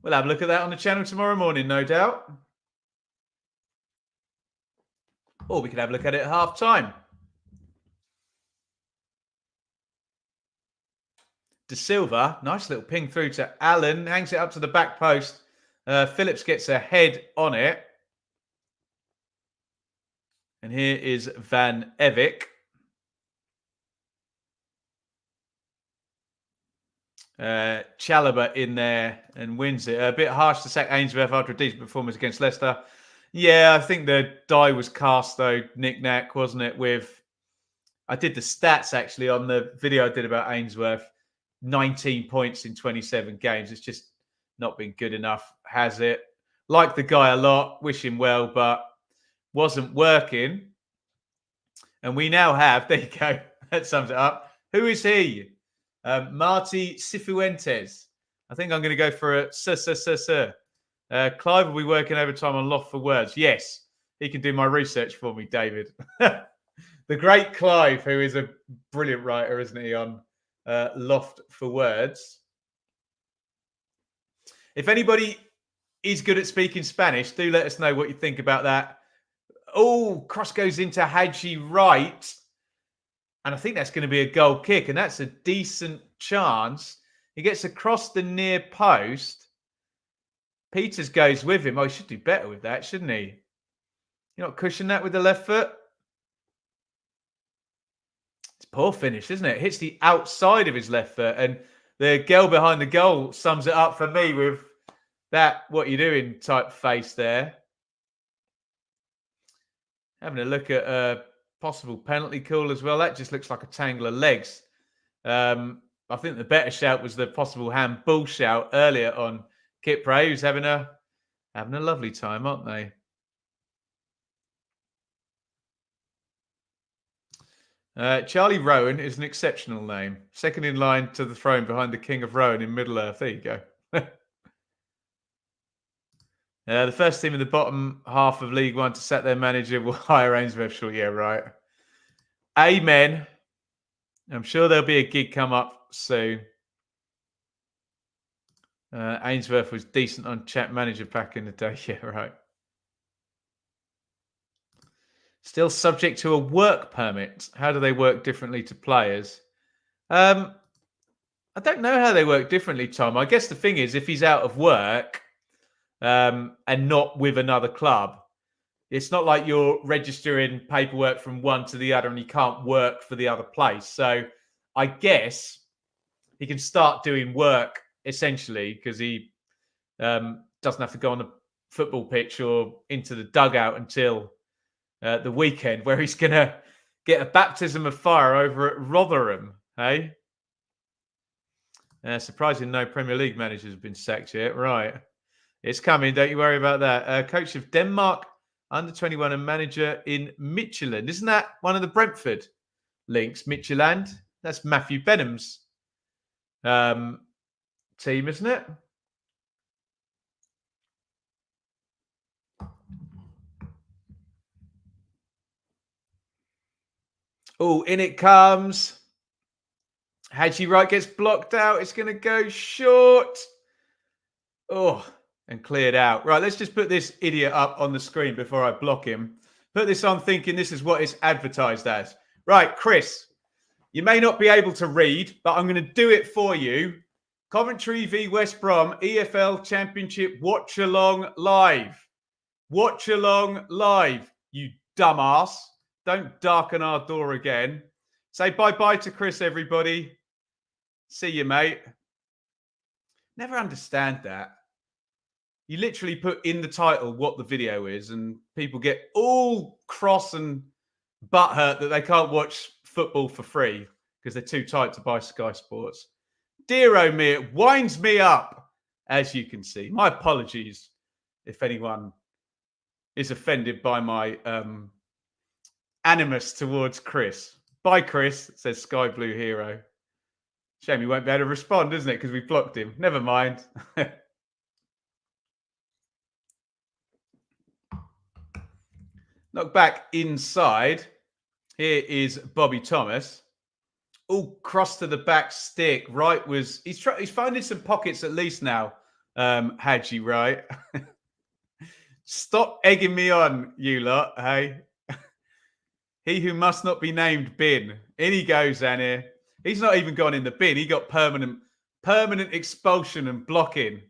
We'll have a look at that on the channel tomorrow morning, no doubt. Or we could have a look at it at half-time. De Silva, nice little ping through to Allen, hangs it up to the back post. Phillips gets a head on it. And here is Van Evik. Chalobah in there and wins it. A bit harsh to sack Ainsworth after a decent performance against Leicester. Yeah, I think the die was cast, though, Nick Knack, wasn't it? I did the stats, actually, on the video I did about Ainsworth. 19 points in 27 games. It's just not been good enough, has it? Like the guy a lot, wish him well, but wasn't working. And we now have, there you go, that sums it up. Who is he? Marty Cifuentes. I think I'm going to go for a sir. Clive will be working overtime on Loft for Words. Yes, he can do my research for me, David. The great Clive, who is a brilliant writer, isn't he, on Loft for Words. If anybody is good at speaking Spanish, do let us know what you think about that. Oh, cross goes into Hadji right. And I think that's going to be a goal kick. And that's a decent chance. He gets across the near post. Peters goes with him. Oh, he should do better with that, shouldn't he? You're not cushioning that with the left foot? It's poor finish, isn't it? Hits the outside of his left foot. And the girl behind the goal sums it up for me with that what you doing type face there. Having a look at a possible penalty call as well. That just looks like a tangle of legs. I think the better shout was the possible handball shout earlier on Kipre, who's having a lovely time, aren't they? Charlie Rowan is an exceptional name. Second in line to the throne behind the King of Rowan in Middle Earth. There you go. The first team in the bottom half of League One to set their manager will hire Ainsworth. Sure, yeah, right. Amen. I'm sure there'll be a gig come up soon. Ainsworth was decent on chat manager back in the day. Yeah, right. Still subject to a work permit. How do they work differently to players? I don't know how they work differently, Tom. I guess the thing is, if he's out of work and not with another club, it's not like you're registering paperwork from one to the other and you can't work for the other place. So I guess he can start doing work essentially because he doesn't have to go on the football pitch or into the dugout until the weekend, where he's going to get a baptism of fire over at Rotherham. Hey, surprising no Premier League managers have been sacked yet. Right, it's coming. Don't you worry about that. Coach of Denmark under 21 and manager in Midtjylland. Isn't that one of the Brentford links? Midtjylland. That's Matthew Benham's team, isn't it? Oh, in it comes. Hadji Wright gets blocked out. It's going to go short. Oh, and cleared out. Right, let's just put this idiot up on the screen before I block him. Put this on thinking this is what it's advertised as. Right, Chris, you may not be able to read, but I'm going to do it for you. Coventry v West Brom, EFL Championship watch along live. Watch along live, you dumbass. Don't darken our door again. Say bye-bye to Chris, everybody. See you, mate. Never understand that. You literally put in the title what the video is, and people get all cross and butthurt that they can't watch football for free because they're too tight to buy Sky Sports. Dear oh me, it winds me up, as you can see. My apologies if anyone is offended by my animus towards Chris. Bye, Chris, says Sky Blue Hero. Shame he won't be able to respond, isn't it? Because we blocked him. Never mind. Knock back inside. Here is Bobby Thomas. Oh, cross to the back stick. Wright was... He's finding some pockets at least now, Hadji Wright. Stop egging me on, you lot, hey? He who must not be named bin. In he goes, Annie. He's not even gone in the bin. He got permanent expulsion and blocking.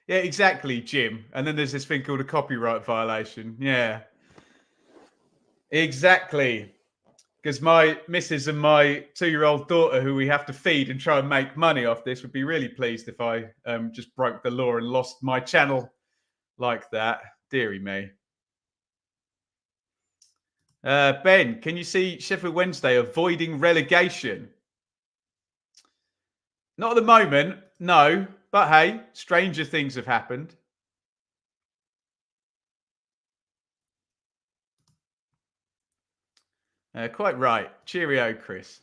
Yeah, exactly, Jim. And then there's this thing called a copyright violation. Yeah. Exactly. Because my missus and my 2-year-old daughter, who we have to feed and try and make money off this, would be really pleased if I just broke the law and lost my channel like that. Deary me. Ben, can you see Sheffield Wednesday avoiding relegation? Not at the moment, no. But hey, stranger things have happened. Quite right. Cheerio, Chris.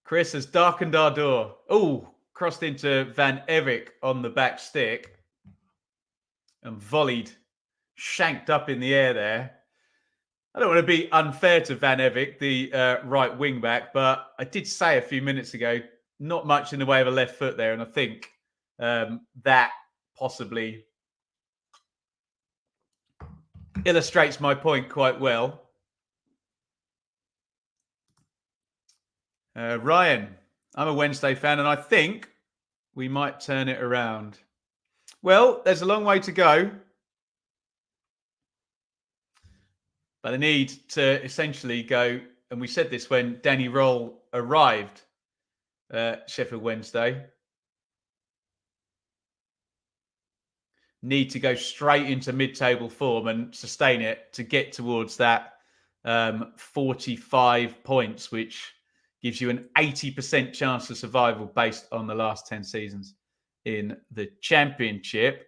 Chris has darkened our door. Oh, crossed into Van Evik on the back stick and volleyed, shanked up in the air there. I don't want to be unfair to Van Evik, the right wing back, but I did say a few minutes ago, not much in the way of a left foot there. And I think that possibly illustrates my point quite well. Ryan, I'm a Wednesday fan, and I think we might turn it around. Well, there's a long way to go. But they need to essentially go, and we said this when Danny Roll arrived at Sheffield Wednesday, need to go straight into mid-table form and sustain it to get towards that 45 points, which gives you an 80% chance of survival based on the last 10 seasons in the Championship.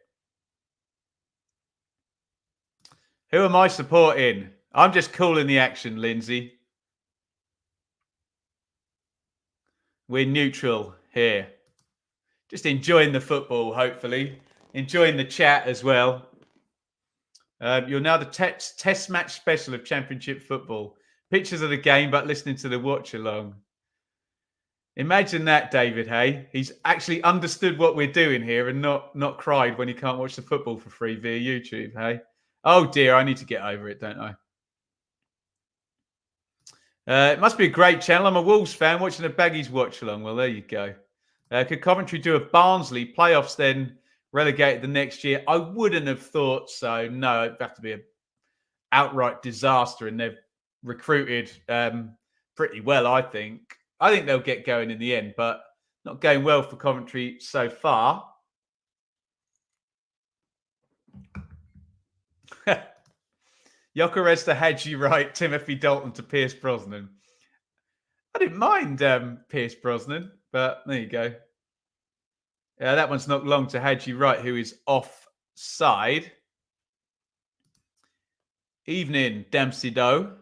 Who am I supporting? I'm just calling the action, Lindsay. We're neutral here. Just enjoying the football, hopefully. Enjoying the chat as well. You're now the test match special of Championship football. Pictures of the game, but listening to the watch along. Imagine that, David, hey? He's actually understood what we're doing here and not cried when he can't watch the football for free via YouTube, hey? Oh, dear, I need to get over it, don't I? It must be a great channel. I'm a Wolves fan watching a Baggies watch along. Well, there you go. Could Coventry do a Barnsley playoffs then relegated the next year? I wouldn't have thought so. No, it'd have to be an outright disaster, and they've recruited pretty well, I think. I think they'll get going in the end, but not going well for Coventry so far. Yokeresta Hadji Wright, Timothy Dalton to Pierce Brosnan. I didn't mind Pierce Brosnan, but there you go. That one's not long to Hadji Wright, who is offside. Evening, Dempsey Doe.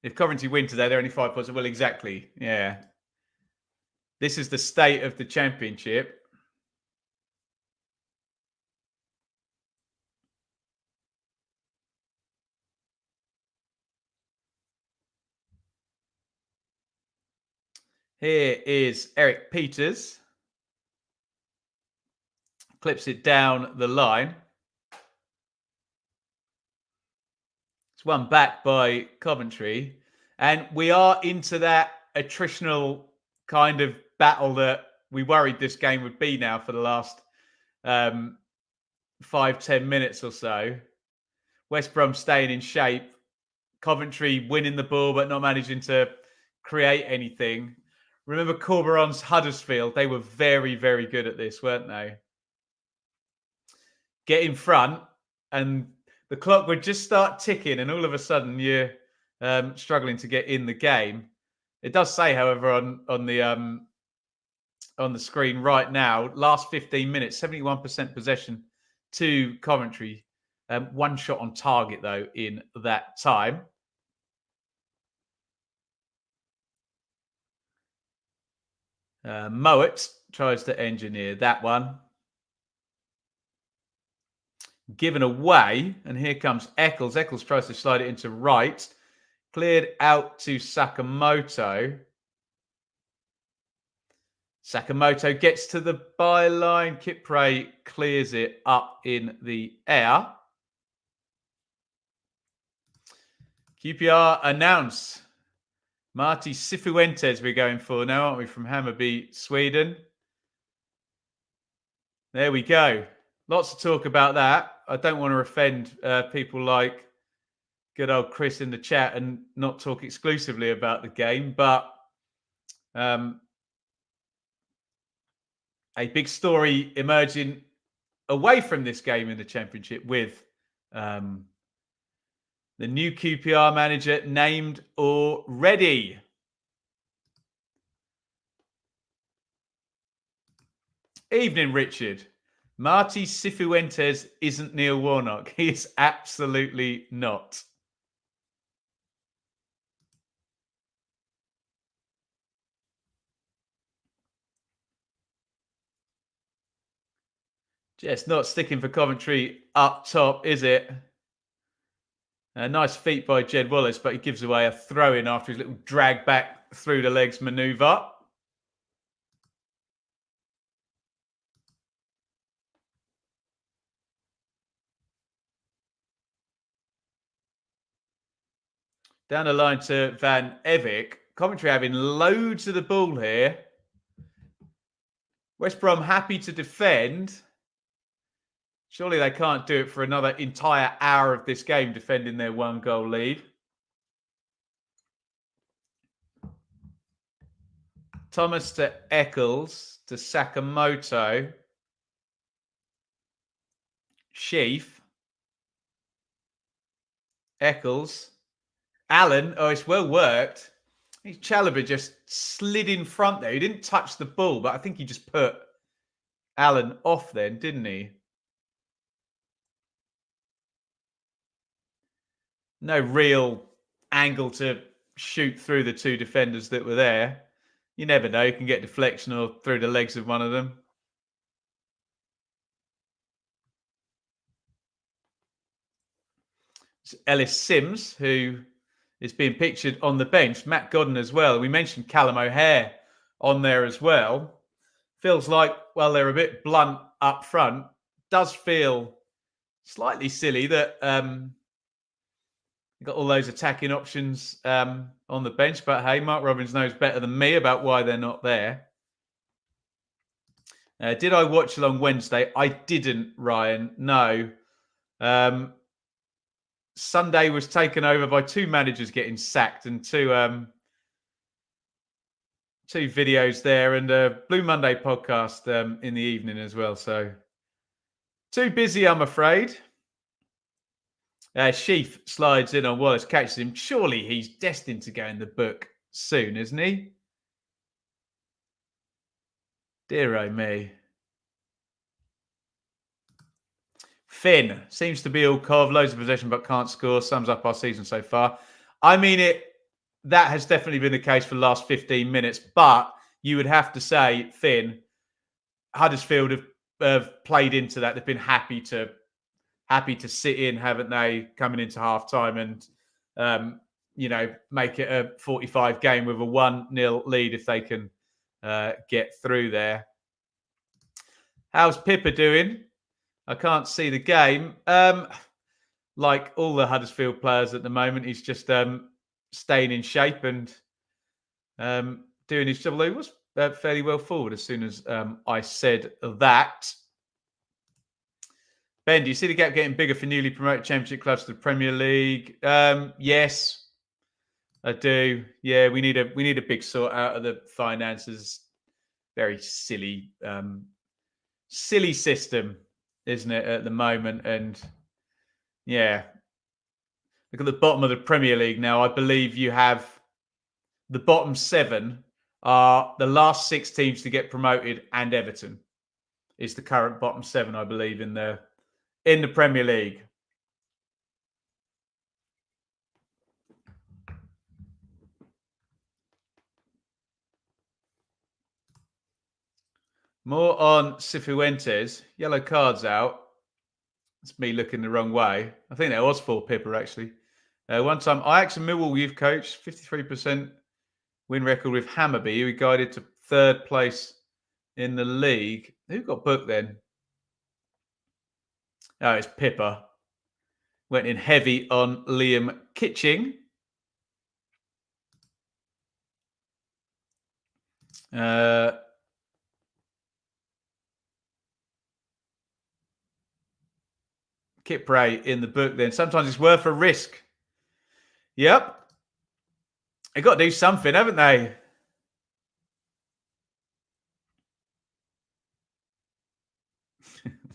If Coventry win today, they're only 5 points. Well, exactly. Yeah. This is the state of the Championship. Here is Eric Peters. Clips it down the line. It's one back by Coventry. And we are into that attritional kind of battle that we worried this game would be now for the last 5-10 minutes or so. West Brom staying in shape. Coventry winning the ball but not managing to create anything. Remember Corberon's Huddersfield? They were very, very good at this, weren't they? Get in front and the clock would just start ticking and all of a sudden you're struggling to get in the game. It does say, however, on the screen right now, last 15 minutes, 71% possession to Coventry. One shot on target, though, in that time. Mowat tries to engineer that one. Given away, and here comes Eccles. Eccles tries to slide it into right. Cleared out to Sakamoto. Sakamoto gets to the byline. Kipre clears it up in the air. QPR announce Marti Cifuentes we're going for now, aren't we, from Hammarby, Sweden. There we go. Lots of talk about that. I don't want to offend people like good old Chris in the chat and not talk exclusively about the game, but a big story emerging away from this game in the Championship with the new QPR manager named already. Evening, Richard. Marti Cifuentes isn't Neil Warnock. He is absolutely not. Just not sticking for Coventry up top, is it? A nice feat by Jed Wallace, but he gives away a throw-in after his little drag back through the legs manoeuvre. Down the line to Van Evik. Coventry having loads of the ball here. West Brom happy to defend. Surely they can't do it for another entire hour of this game, defending their 1-goal lead. Thomas to Eccles to Sakamoto. Sheaf. Eccles. Allen. Oh, it's well worked. Chalobah just slid in front there. He didn't touch the ball, but I think he just put Allen off then, didn't he? No real angle to shoot through the two defenders that were there. You never know. You can get deflection or through the legs of one of them. It's Ellis Sims, who is being pictured on the bench. Matt Godden as well. We mentioned Callum O'Hare on there as well. Feels like, well, they're a bit blunt up front. Does feel slightly silly that you've got all those attacking options on the bench. But hey, Mark Robbins knows better than me about why they're not there. Did I watch along Wednesday? I didn't, Ryan. No. Sunday was taken over by two managers getting sacked and two videos there and a Blue Monday podcast in the evening as well. So too busy, I'm afraid. Sheaf slides in on Wallace, catches him. Surely he's destined to go in the book soon, isn't he? Dear oh me. Finn seems to be all Cov, loads of possession but can't score. Sums up our season so far. I mean, that has definitely been the case for the last 15 minutes. But you would have to say, Finn, Huddersfield have played into that. They've been happy to sit in, haven't they, coming into half time and make it a 45 game with a 1-0 lead if they can get through there. How's Pippa doing? I can't see the game. Like all the Huddersfield players at the moment, he's just staying in shape and doing his job. He was fairly well forward as soon as I said that. Ben, do you see the gap getting bigger for newly promoted Championship clubs to the Premier League? Yes, I do. Yeah, we need a big sort out of the finances. Very silly system, isn't it, at the moment? And yeah, look at the bottom of the Premier League now. I believe you have the bottom 7 are the last 6 teams to get promoted, and Everton is the current bottom 7, I believe, in the Premier League. More on Cifuentes. Yellow cards out. It's me looking the wrong way. I think that was for Pippa, actually. One time, Ajax and Millwall youth coach, 53% win record with Hammarby, who guided to 3rd place in the league. Who got booked then? Oh, it's Pippa. Went in heavy on Liam Kitching. Kipray in the book then. Sometimes it's worth a risk. Yep. They've got to do something, haven't they?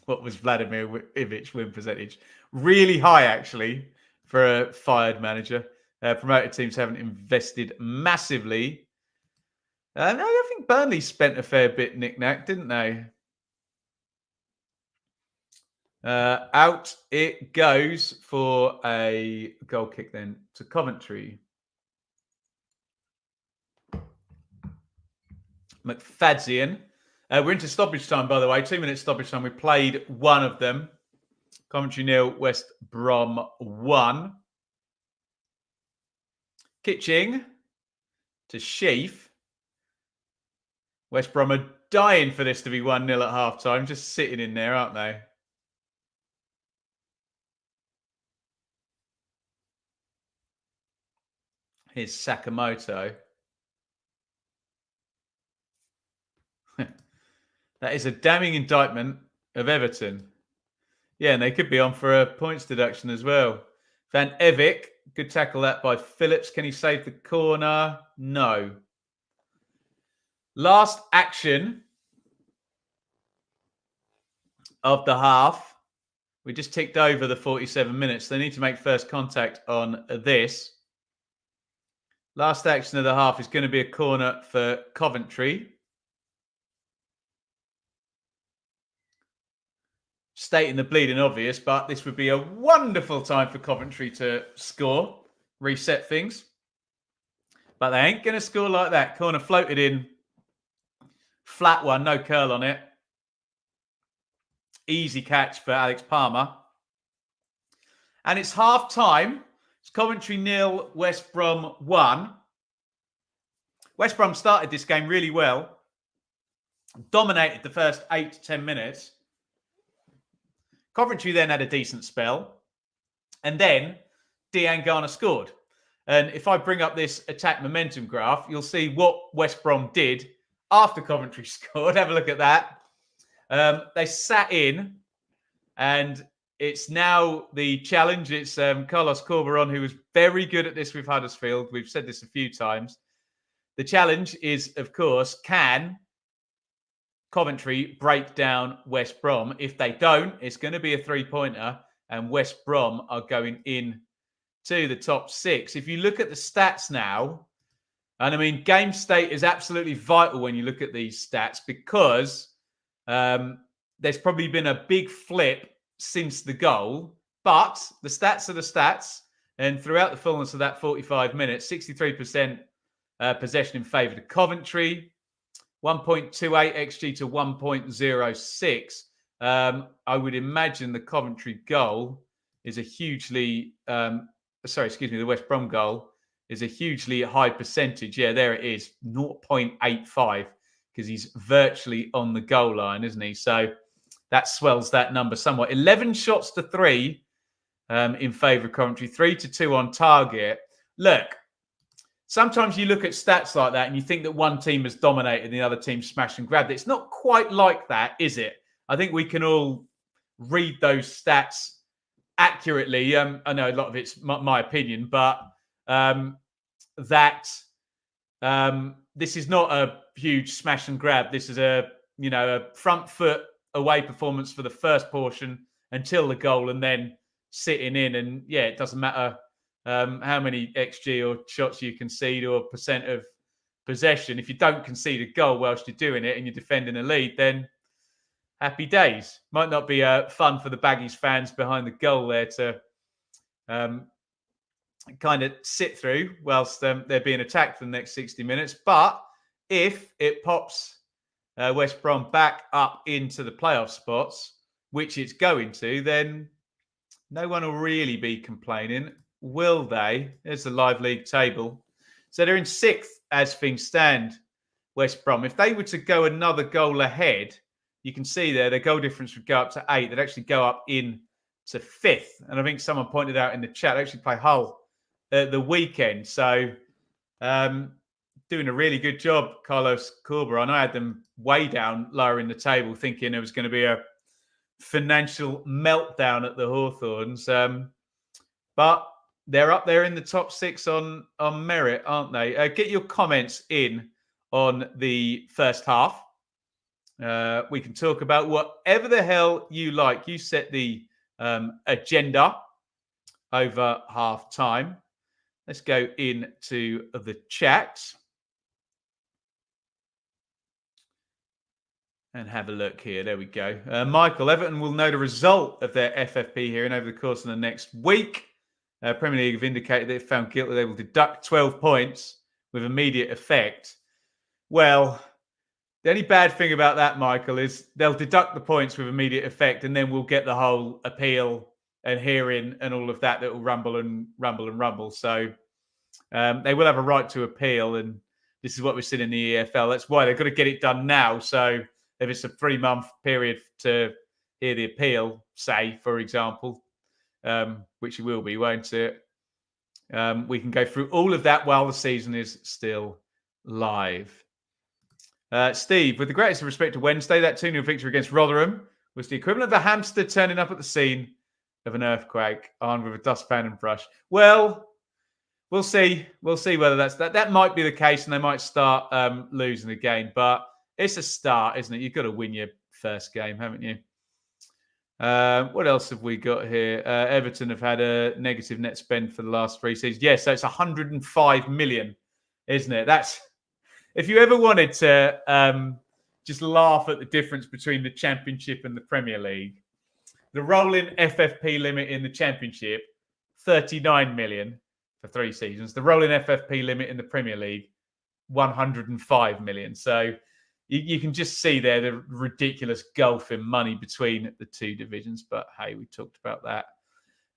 What was Vladimir Ivic win percentage? Really high, actually, for a fired manager. Promoted teams haven't invested massively. I think Burnley spent a fair bit knick-knack, didn't they? Out it goes for a goal kick then to Coventry. McFadzean. We're into stoppage time, by the way. 2-minute stoppage time. We played one of them. Coventry 0, West Brom 1. Kitching to Sheaf. West Brom are dying for this to be 1-0 at half-time. Just sitting in there, aren't they? Here's Sakamoto. That is a damning indictment of Everton. Yeah, and they could be on for a points deduction as well. Van Evik, good tackle that by Phillips. Can he save the corner? No. Last action of the half. We just ticked over the 47 minutes. They need to make first contact on this. Last action of the half is going to be a corner for Coventry. Stating the bleeding obvious, but this would be a wonderful time for Coventry to score, reset things. But they ain't going to score like that. Corner floated in. Flat one, no curl on it. Easy catch for Alex Palmer. And it's half time. It's Coventry 0, West Brom 1. West Brom started this game really well. Dominated the first 8 to 10 minutes. Coventry then had a decent spell. And then Dean Garner scored. And if I bring up this attack momentum graph, you'll see what West Brom did after Coventry scored. Have a look at that. They sat in and it's now the challenge. It's Carlos Corberon, who was very good at this with Huddersfield. We've said this a few times. The challenge is, of course, can Coventry break down West Brom? If they don't, it's going to be a 3-pointer, and West Brom are going in to the top 6. If you look at the stats now, and I mean, game state is absolutely vital when you look at these stats, because there's probably been a big flip since the goal, but the stats are the stats. And throughout the fullness of that 45 minutes, 63% possession in favour to Coventry, 1.28 XG to 1.06. I would imagine the Coventry goal is a hugely, the West Brom goal is a hugely high percentage. Yeah, there it is, 0.85, because he's virtually on the goal line, isn't he? So that swells that number somewhat. 11 shots to 3 in favour of Coventry, 3-2 on target. Look, sometimes you look at stats like that and you think that one team has dominated and the other team smashed and grabbed it. It's not quite like that, is it? I think we can all read those stats accurately. I know a lot of it's my opinion, but this is not a huge smash and grab. This is a front foot away performance for the first portion until the goal, and then sitting in. And yeah, it doesn't matter how many XG or shots you concede or percent of possession. If you don't concede a goal whilst you're doing it and you're defending a lead, then happy days. Might not be fun for the Baggies fans behind the goal there to kind of sit through whilst they're being attacked for the next 60 minutes. But if it pops West Brom back up into the playoff spots, which it's going to, then no one will really be complaining, will they? There's the live league table. So they're in 6th as things stand, West Brom. If they were to go another goal ahead, you can see there their goal difference would go up to 8. They'd actually go up in to 5th. And I think someone pointed out in the chat, they actually play Hull at the weekend. So doing a really good job, Carlos Corberon. I had them way down lower in the table, thinking there was going to be a financial meltdown at the Hawthorns. But they're up there in the top 6 on merit, aren't they? Get your comments in on the first half. We can talk about whatever the hell you like. You set the agenda over half time. Let's go into the chat and have a look here. There we go. Michael, Everton will know the result of their FFP hearing over the course of the next week. Premier League have indicated that if found guilty, they will deduct 12 points with immediate effect. Well, the only bad thing about that, Michael, is they'll deduct the points with immediate effect, and then we'll get the whole appeal and hearing and all of that will rumble and rumble and rumble. So they will have a right to appeal, and this is what we're seeing in the EFL. That's why they've got to get it done now. So if it's a 3-month period to hear the appeal, say, for example, which it will be, won't it? We can go through all of that while the season is still live. Steve, with the greatest of respect to Wednesday, that 2-0 victory against Rotherham was the equivalent of a hamster turning up at the scene of an earthquake, armed with a dustpan and brush. Well, we'll see. We'll see whether that's that. That might be the case, and they might start losing again. But it's a start, isn't it? You've got to win your first game, haven't you? What else have we got here? Everton have had a negative net spend for the last 3 seasons. Yes, so it's 105 million, isn't it? That's if you ever wanted to just laugh at the difference between the Championship and the Premier League. The rolling FFP limit in the Championship, 39 million for 3 seasons. The rolling FFP limit in the Premier League, 105 million. So you can just see there the ridiculous gulf in money between the 2 divisions. But hey, we talked about that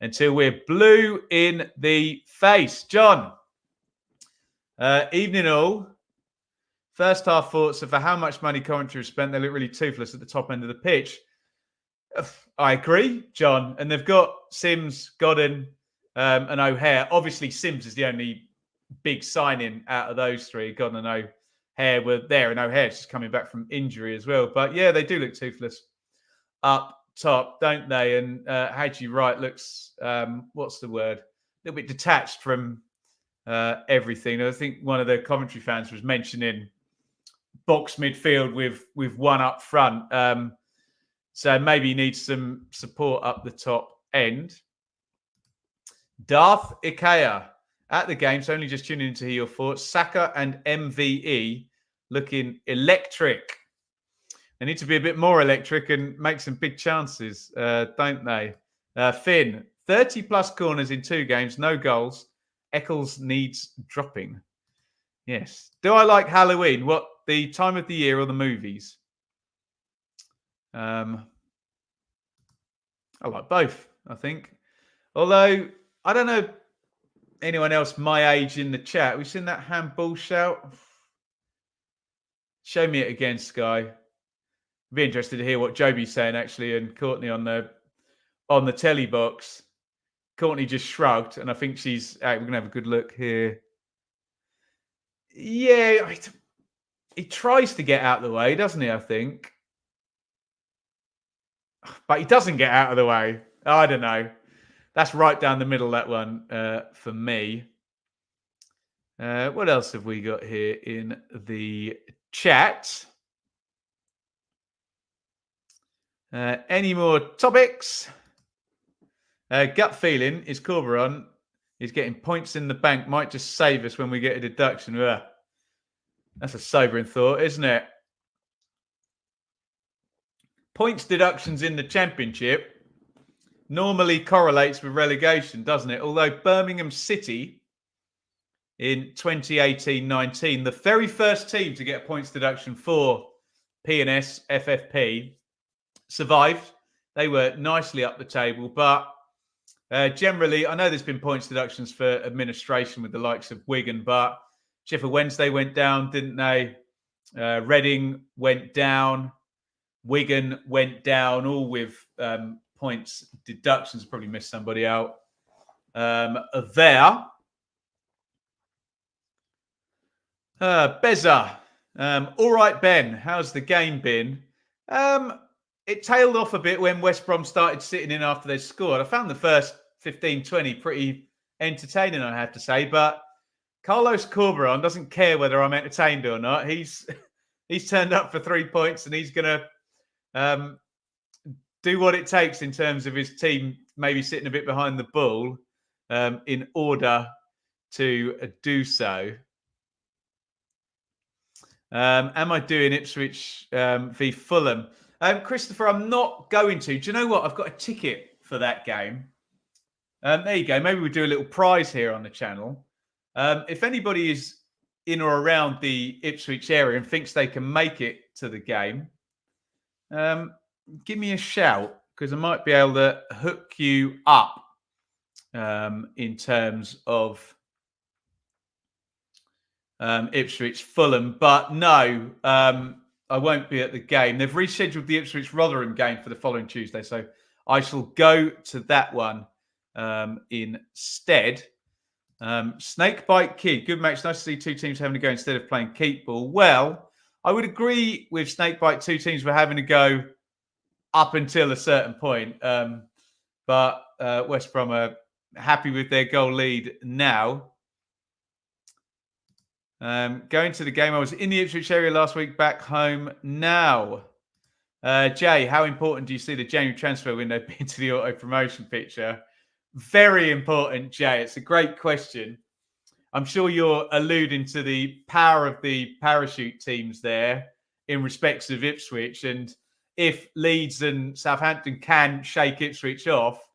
until we're blue in the face. John, evening all. First half thoughts of for how much money Coventry have spent. They look really toothless at the top end of the pitch. I agree, John. And they've got Sims, Godden, and O'Hare. Obviously, Sims is the only big signing out of those 3. Godden and O'Hare were there, and O'Hare's just coming back from injury as well. But yeah, they do look toothless up top, don't they? And Haji Wright looks, what's the word? A little bit detached from everything. I think one of the Coventry fans was mentioning box midfield with one up front. So maybe he needs some support up the top end. Darth Ikea at the game, so only just tuning in to hear your thoughts. Saka and MVE looking electric. They need to be a bit more electric and make some big chances, don't they? Finn, 30 plus corners in 2 games, no goals. Eccles needs dropping. Yes. Do I like Halloween? What, the time of the year or the movies? I like both, I think. Although, I don't know anyone else my age in the chat. We've seen that handball shout. Show me it again, Sky. Be interested to hear what Joby's saying, actually, and Courtney on the telly box. Courtney just shrugged, and I think she's... we're going to have a good look here. Yeah, he tries to get out of the way, doesn't he, I think? But he doesn't get out of the way. I don't know. That's right down the middle, that one, for me. What else have we got here in the chat? Any more topics? Gut feeling is Corberon is getting points in the bank. Might just save us when we get a deduction. Ugh. That's a sobering thought, isn't it? Points deductions in the Championship normally correlates with relegation, doesn't it? Although Birmingham City in 2018-19, the very first team to get a points deduction for P&S FFP, survived. They were nicely up the table, but generally, I know there's been points deductions for administration with the likes of Wigan, but Sheffield Wednesday went down, didn't they? Reading went down. Wigan went down, all with points deductions. Probably missed somebody out there. Beza. All right, Ben. How's the game been? It tailed off a bit when West Brom started sitting in after they scored. I found the first 15, 20 pretty entertaining, I have to say. But Carlos Corberon doesn't care whether I'm entertained or not. He's turned up for 3 points, and he's going to do what it takes in terms of his team maybe sitting a bit behind the ball in order to do so. Am I doing Ipswich v Fulham? Christopher, I'm not going to. Do you know what? I've got a ticket for that game. There you go. Maybe we'll do a little prize here on the channel. If anybody is in or around the Ipswich area and thinks they can make it to the game, give me a shout, because I might be able to hook you up in terms of Ipswich Fulham. But no, I won't be at the game. They've rescheduled the Ipswich Rotherham game for the following Tuesday, so I shall go to that one instead. Snakebite Kid, good match. Nice to see 2 teams having a go instead of playing keep ball. Well, I would agree with Snakebite. 2 teams were having a go up until a certain point. But West Brom are happy with their goal lead now. Going to the game, I was in the Ipswich area last week, back home now. Jay, how important do you see the January transfer window being to the auto promotion picture? Very important, Jay. It's a great question. I'm sure you're alluding to the power of the parachute teams there in respects of Ipswich. And if Leeds and Southampton can shake Ipswich off,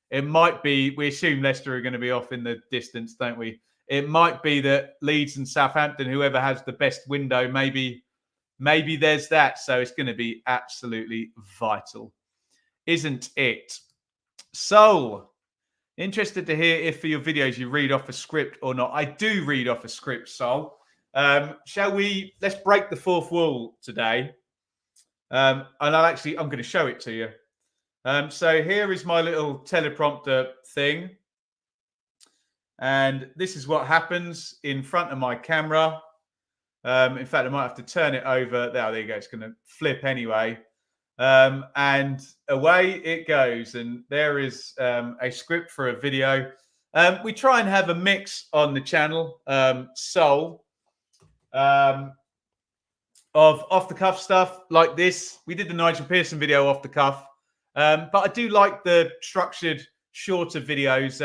it might be, we assume Leicester are going to be off in the distance, don't we? It might be that Leeds and Southampton, whoever has the best window, maybe there's that. So it's going to be absolutely vital, isn't it? So, interested to hear if for your videos you read off a script or not. I do read off a script, Sol. Let's break the fourth wall today. And I'm going to show it to you. So here is my little teleprompter thing. And this is what happens in front of my camera. In fact, I might have to turn it over. There you go. It's going to flip anyway. And away it goes. And there is a script for a video. We try and have a mix on the channel, of off-the-cuff stuff like this. We did the Nigel Pearson video off the cuff. But I do like the structured, shorter videos.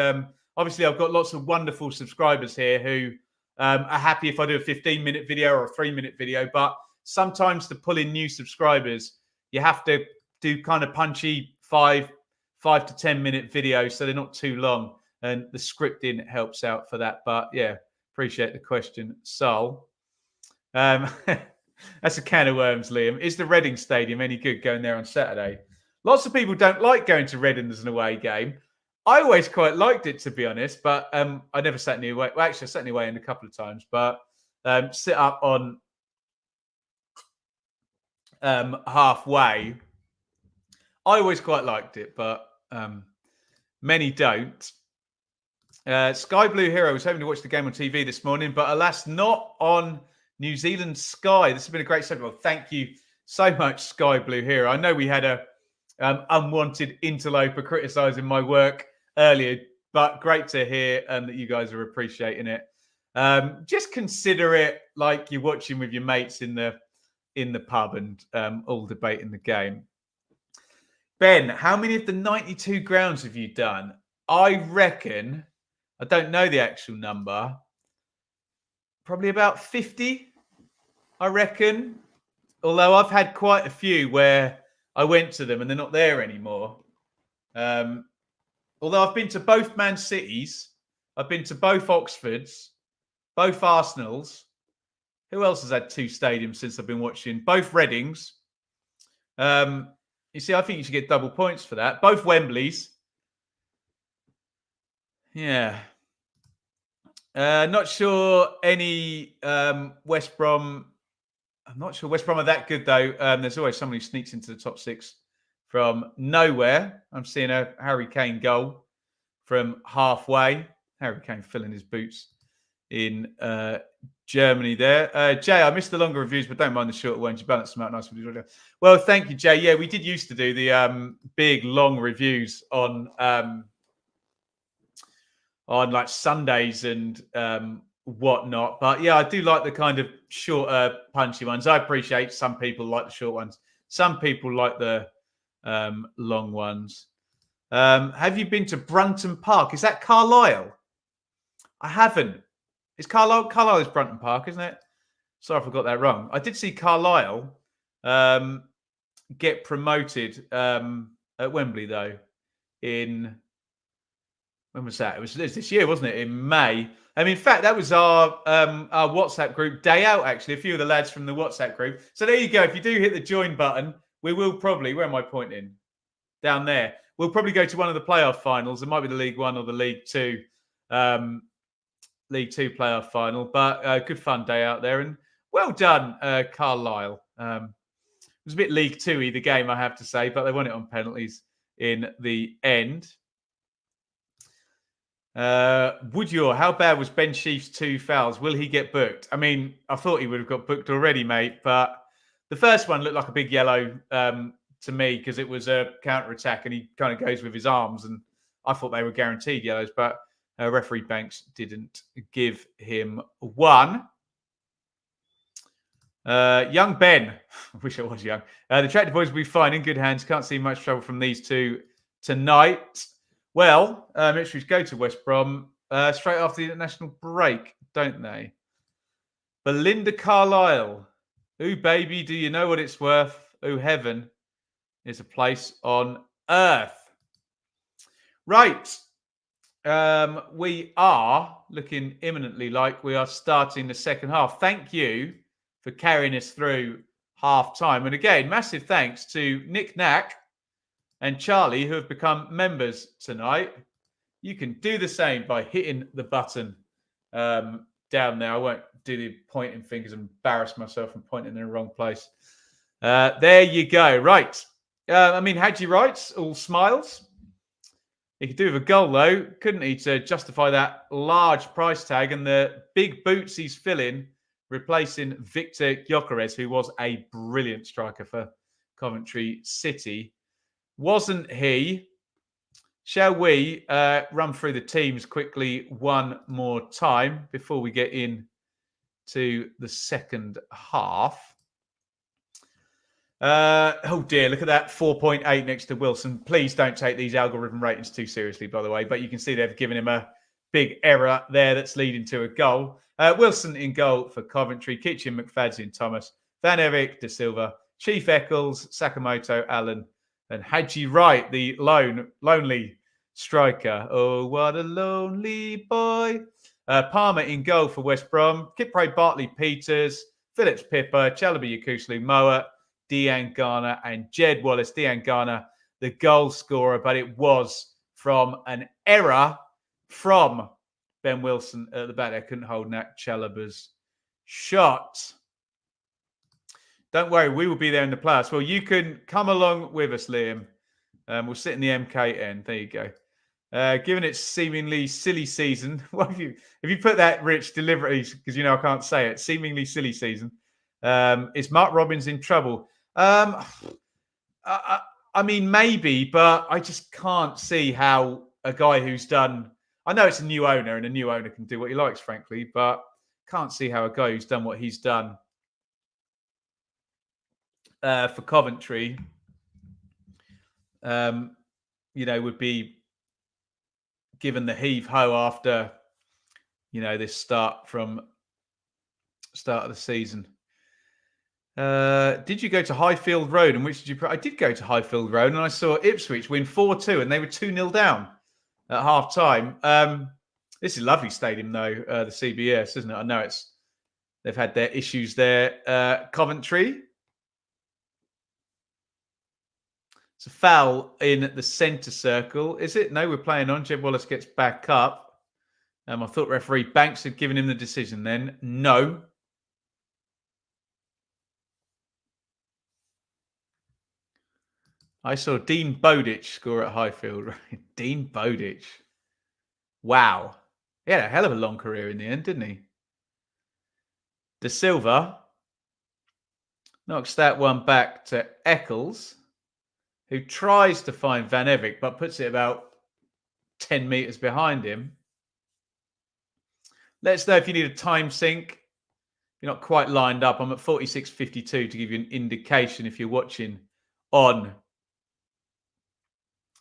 Obviously, I've got lots of wonderful subscribers here who are happy if I do a 15-minute video or a 3-minute video. But sometimes to pull in new subscribers, you have to do kind of punchy 5 to 10-minute videos so they're not too long. And the scripting helps out for that. But yeah, appreciate the question, Sol. That's a can of worms, Liam. Is the Reading Stadium any good going there on Saturday? Lots of people don't like going to Reading as an away game. I always quite liked it, to be honest, but I never sat in the away. Well, actually, I sat in the away end a couple of times, but sit up on halfway. I always quite liked it, but many don't. Sky Blue Hero was hoping to watch the game on TV this morning, but alas, not on New Zealand Sky. This has been a great segment. Well, thank you so much, Sky Blue Hero. I know we had a unwanted interloper criticising my work earlier, but great to hear that you guys are appreciating it. Just consider it like you're watching with your mates in the pub and all debating the game. Ben, how many of the 92 grounds have you done? I reckon, I don't know the actual number, probably about 50, I reckon. Although I've had quite a few where I went to them and they're not there anymore. Although I've been to both Man Cities, I've been to both Oxfords, both Arsenals. Who else has had 2 stadiums since I've been watching? Both Readings. You see, I think you should get double points for that. Both Wembleys. Yeah. Not sure any West Brom. I'm not sure West Brom are that good, though. There's always someone who sneaks into the top 6 from nowhere. I'm seeing a Harry Kane goal from halfway. Harry Kane filling his boots in Germany there. Jay, I missed the longer reviews, but don't mind the shorter ones. You balance them out nicely. Well, thank you, Jay. Yeah, we did used to do the big, long reviews on like Sundays and whatnot. But yeah, I do like the kind of shorter, punchy ones. I appreciate some people like the short ones. Some people like the long ones. Have you been to Brunton Park? Is that Carlisle? I haven't. It's Carlisle. Carlisle is Brunton Park, isn't it? Sorry if I got that wrong. I did see Carlisle get promoted at Wembley, though. When was that? It was this year, wasn't it? In May. I mean, in fact, that was our WhatsApp group day out, actually. A few of the lads from the WhatsApp group. So there you go. If you do hit the join button, we will probably, where am I pointing? Down there. We'll probably go to one of the playoff finals. It might be the League One or the League Two. League Two playoff final. But good fun day out there. And well done, Carlisle. It was a bit League Two-y, the game, I have to say. But they won it on penalties in the end. Woodyaw, how bad was Ben Sheaf's 2 fouls? Will he get booked? I mean, I thought he would have got booked already, mate. But the first one looked like a big yellow to me because it was a counter-attack and he kind of goes with his arms. And I thought they were guaranteed yellows. But referee Banks didn't give him one. Young Ben. I wish I was young. The Tractor Boys will be fine, in good hands. Can't see much trouble from these two tonight. Well, Ipswich go to West Brom straight after the international break, don't they? Belinda Carlisle. Ooh, baby, do you know what it's worth? Ooh, heaven is a place on earth. Right. We are looking imminently like we are starting the second half. Thank you for carrying us through half time. And again, massive thanks to Nick Knack and Charlie, who have become members tonight. You can do the same by hitting the button down there. I won't do the pointing fingers and embarrass myself from pointing in the wrong place. There you go. Right. I mean, Hadji writes, all smiles. He could do with a goal, though, couldn't he, to justify that large price tag and the big boots he's filling, replacing Victor Gyökeres, who was a brilliant striker for Coventry City. Wasn't he? Shall we run through the teams quickly one more time before we get in to the second half? Oh dear, look at that 4.8 next to Wilson. Please don't take these algorithm ratings too seriously, by the way, but you can see they've given him a big error there that's leading to a goal. Wilson in goal for Coventry, Kitchen, McFadzean, Thomas, Van Erik, De Silva, Chief Eccles, Sakamoto, Allen, and Hadji Wright, the lonely striker. Oh, what a lonely boy. Palmer in goal for West Brom, Kipre, Bartley, Peters, Phillips, Pippa, Chalabi, Yakuslu, Moa, Dean Garner, and Jed Wallace. Dean Garner, the goal scorer, but it was from an error from Ben Wilson at the back there. Couldn't hold Nat Chalaba's shot. Don't worry, we will be there in the playoffs. Well, you can come along with us, Liam. We'll sit in the MKN. There you go. Given its seemingly silly season, what have you put that, Rich, deliberately, because you know I can't say it, seemingly silly season, is Mark Robins in trouble? I mean, maybe, but I just can't see how a guy who's done, I know it's a new owner and a new owner can do what he likes, frankly, but can't see how a guy who's done what he's done for Coventry, would be given the heave-ho after, this start of the season. Did you go to Highfield Road? And which did you? I did go to Highfield Road, and I saw Ipswich win 4-2, and they were 2-0 down at half time. This is a lovely stadium, though, the CBS, isn't it? I know they've had their issues there. Coventry. It's a foul in the centre circle. Is it? No, we're playing on. Jed Wallace gets back up. I thought referee Banks had given him the decision then. No. I saw Dean Bowditch score at Highfield. Dean Bowditch. Wow. He had a hell of a long career in the end, didn't he? De Silva knocks that one back to Eccles, who tries to find Van Erik, but puts it about 10 metres behind him. Let us know if you need a time sync. You're not quite lined up. I'm at 46.52 to give you an indication if you're watching on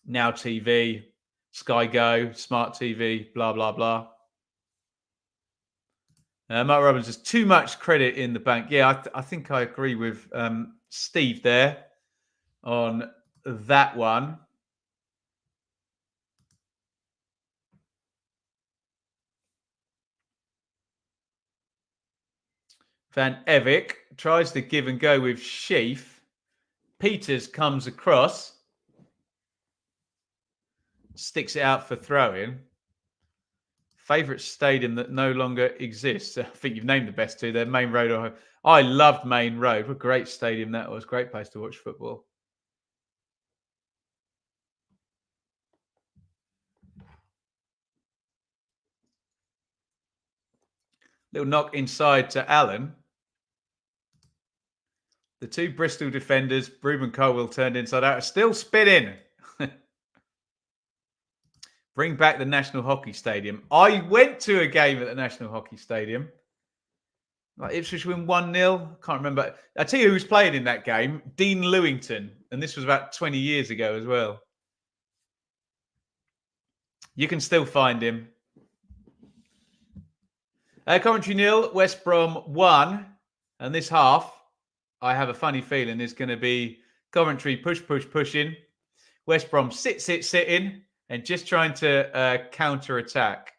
Now TV, Sky Go, Smart TV, blah, blah, blah. Mark Robbins has too much credit in the bank. Yeah, I think I agree with Steve there on that one. Van Erik tries to give and go with Sheaf. Peters comes across. Sticks it out for throw-in. Favourite stadium that no longer exists. I think you've named the best two there. Main Road. I loved Main Road. What a great stadium that was. Great place to watch football. Little knock inside to Allen. The two Bristol defenders, Ruben Colwell turned inside out, are still spinning. Bring back the National Hockey Stadium. I went to a game at the National Hockey Stadium. Like Ipswich win 1-0. Can't remember. I tell you who was playing in that game. Dean Lewington. And this was about 20 years ago as well. You can still find him. Coventry 0, West Brom 1. And this half, I have a funny feeling, is going to be Coventry pushing. West Brom sitting. And just trying to counter-attack.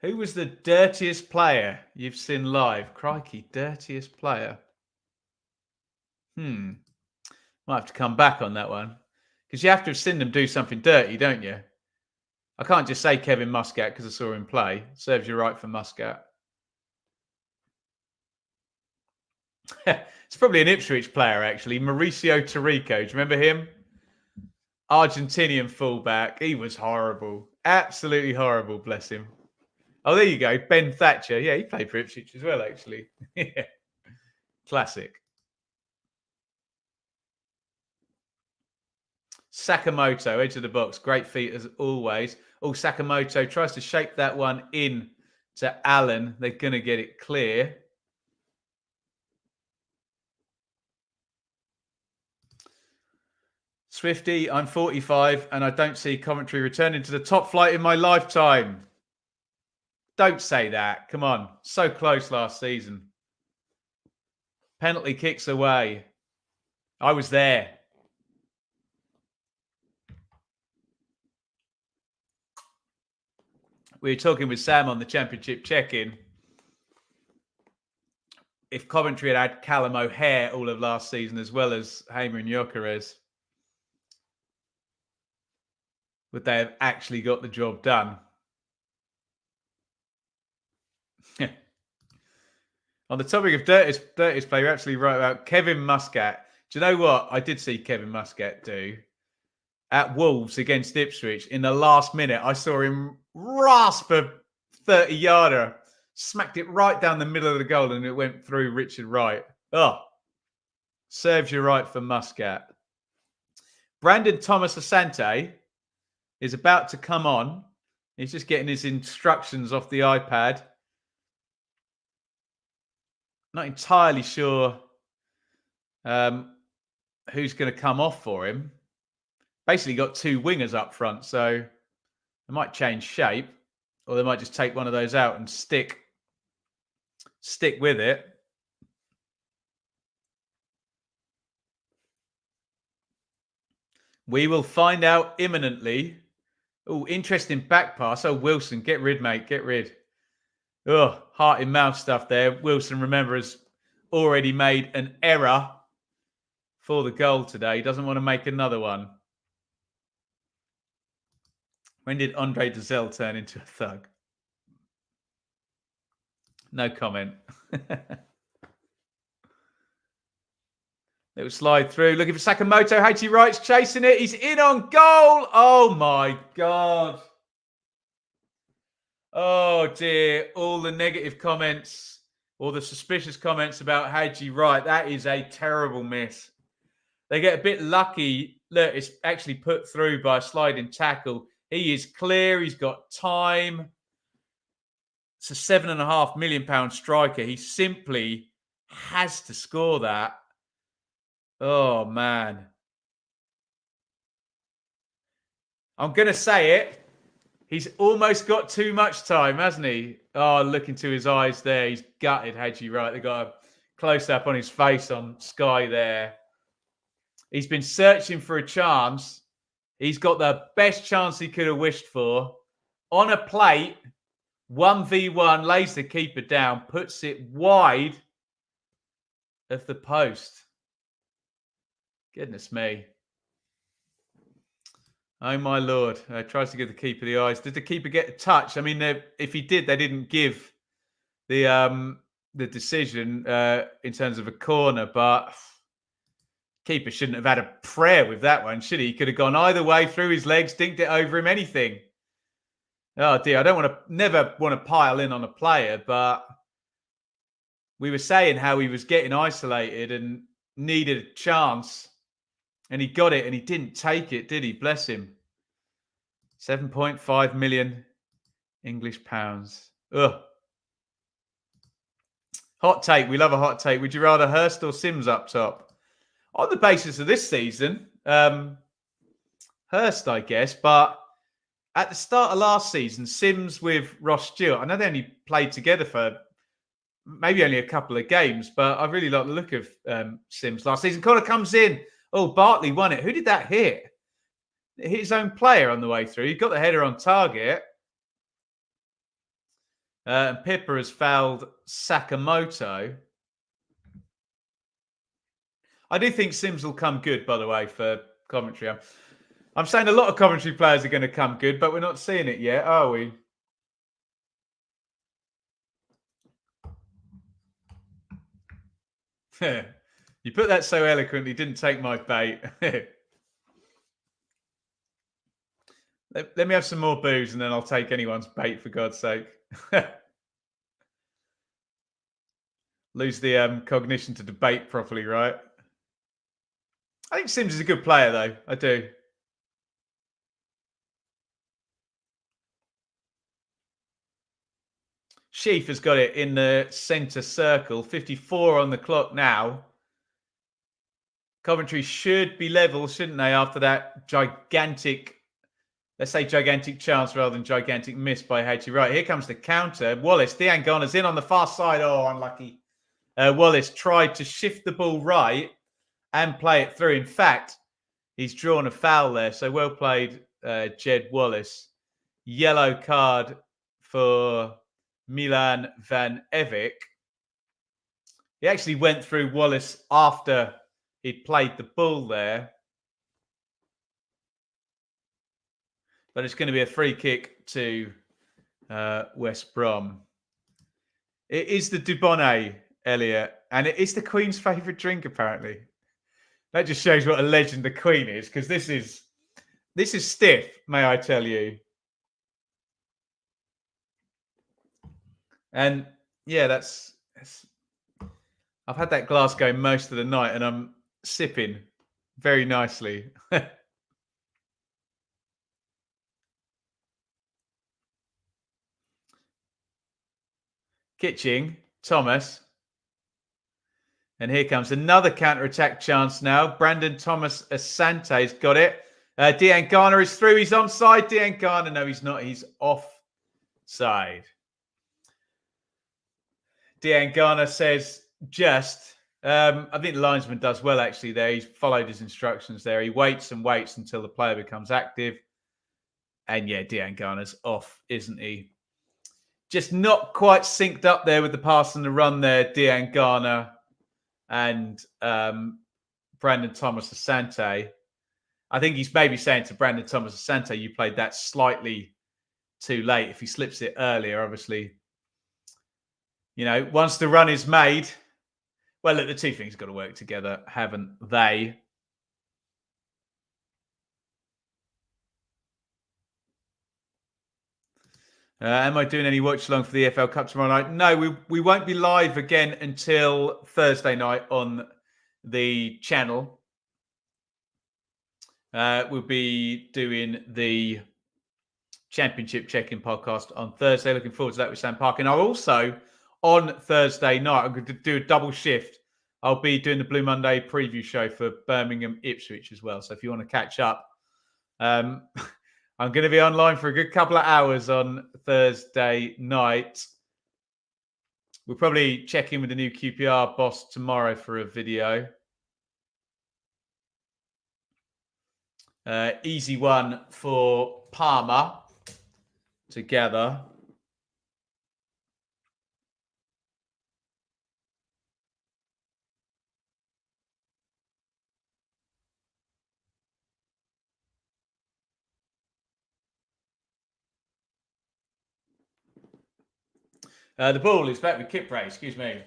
Who was the dirtiest player you've seen live? Crikey, dirtiest player. Might have to come back on that one. Because you have to have seen them do something dirty, don't you? I can't just say Kevin Muscat because I saw him play. Serves you right for Muscat. It's probably an Ipswich player, actually. Mauricio Tarrico. Do you remember him? Argentinian fullback. He was horrible. Absolutely horrible, bless him. Oh, there you go. Ben Thatcher. Yeah, he played for Ipswich as well, actually. Yeah. Classic. Sakamoto, edge of the box. Great feet as always. Oh, Sakamoto tries to shape that one in to Allen. They're going to get it clear. Swifty, I'm 45 and I don't see Coventry returning to the top flight in my lifetime. Don't say that. Come on. So close last season. Penalty kicks away. I was there. We were talking with Sam on the Championship check-in. If Coventry had Callum O'Hare all of last season as well as Hamer and Gyökeres, would they have actually got the job done? On the topic of dirtiest play, you're actually right about Kevin Muscat. Do you know what I did see Kevin Muscat do at Wolves against Ipswich in the last minute? I saw him rasp a 30-yarder, smacked it right down the middle of the goal, and it went through Richard Wright. Oh, serves you right for Muscat. Brandon Thomas Asante is about to come on. He's just getting his instructions off the iPad. Not entirely sure who's going to come off for him. Basically got two wingers up front, so they might change shape, or they might just take one of those out and stick with it. We will find out imminently. Oh, interesting back pass. Oh, Wilson, get rid, mate. Get rid. Oh, heart in mouth stuff there. Wilson, remember, has already made an error for the goal today. He doesn't want to make another one. When did Andre Dazelle turn into a thug? No comment. It will slide through. Looking for Sakamoto. Haiti Wright's chasing it. He's in on goal. Oh, my God. Oh, dear. All the negative comments, all the suspicious comments about Haji Wright. That is a terrible miss. They get a bit lucky. Look, it's actually put through by a sliding tackle. He is clear. He's got time. It's a £7.5 million striker. He simply has to score that. Oh, man. I'm going to say it. He's almost got too much time, hasn't he? Oh, look into his eyes there. He's gutted, Haji Wright. They got a close-up on his face on Sky there. He's been searching for a chance. He's got the best chance he could have wished for. On a plate, 1v1, lays the keeper down, puts it wide of the post. Goodness me. Oh, my Lord. Tries to give the keeper the eyes. Did the keeper get a touch? I mean, if he did, they didn't give the decision in terms of a corner, but keeper shouldn't have had a prayer with that one, should he? He could have gone either way, through his legs, dinked it over him, anything. Oh, dear. I don't never want to pile in on a player, but we were saying how he was getting isolated and needed a chance. And he got it and he didn't take it, did he? Bless him. 7.5 million English pounds. Ugh. Hot take. We love a hot take. Would you rather Hurst or Sims up top? On the basis of this season, Hurst, I guess. But at the start of last season, Sims with Ross Stewart, I know they only played together for maybe only a couple of games, but I really like the look of Sims last season. Connor comes in. Oh, Bartley won it. Who did that hit? It hit his own player on the way through. He got the header on target. And Pippa has fouled Sakamoto. I do think Sims will come good, by the way, for Coventry. I'm saying a lot of Coventry players are going to come good, but we're not seeing it yet, are we? You put that so eloquently, didn't take my bait. Let me have some more booze and then I'll take anyone's bait, for God's sake. Lose the cognition to debate properly, right? I think Sims is a good player, though. I do. Sheaf has got it in the centre circle. 54 on the clock now. Coventry should be level, shouldn't they, after that gigantic, let's say gigantic chance rather than gigantic miss by Haji. Right, here comes the counter. Wallace, Diangana's in on the far side. Oh, unlucky. Wallace tried to shift the ball right and play it through. In fact, he's drawn a foul there. So well played, Jed Wallace. Yellow card for Milan van Evik. He actually went through Wallace after he'd played the ball there. But it's going to be a free kick to West Brom. It is the Dubonnet, Elliot, and it is the Queen's favourite drink, apparently. That just shows what a legend the Queen is, because this is stiff, may I tell you. And yeah, that's I've had that glass going most of the night, and I'm sipping very nicely. Kitching, Thomas. And here comes another counter-attack chance now. Brandon Thomas Asante's got it. Diangana is through. He's onside. Diangana, no, he's not. He's offside. Diangana says just. I think the linesman does well, actually, there. He's followed his instructions there. He waits and waits until the player becomes active. And yeah, Diangana's off, isn't he? Just not quite synced up there with the pass and the run there, Diangana and Brandon Thomas Asante. I think he's maybe saying to Brandon Thomas Asante, you played that slightly too late. If he slips it earlier, obviously, you know, once the run is made, well, look, the two things got to work together, haven't they? Am I doing any watch along for the EFL Cup tomorrow night? No, we won't be live again until Thursday night on the channel. We'll be doing the Championship check-in podcast on Thursday. Looking forward to that with Sam Park. And I'll also, on Thursday night, I'm going to do a double shift. I'll be doing the Blue Monday preview show for Birmingham Ipswich as well. So if you want to catch up, I'm going to be online for a good couple of hours on Thursday night. We'll probably check in with the new QPR boss tomorrow for a video. Easy one for Parma together. The ball is back with Kipray, excuse me.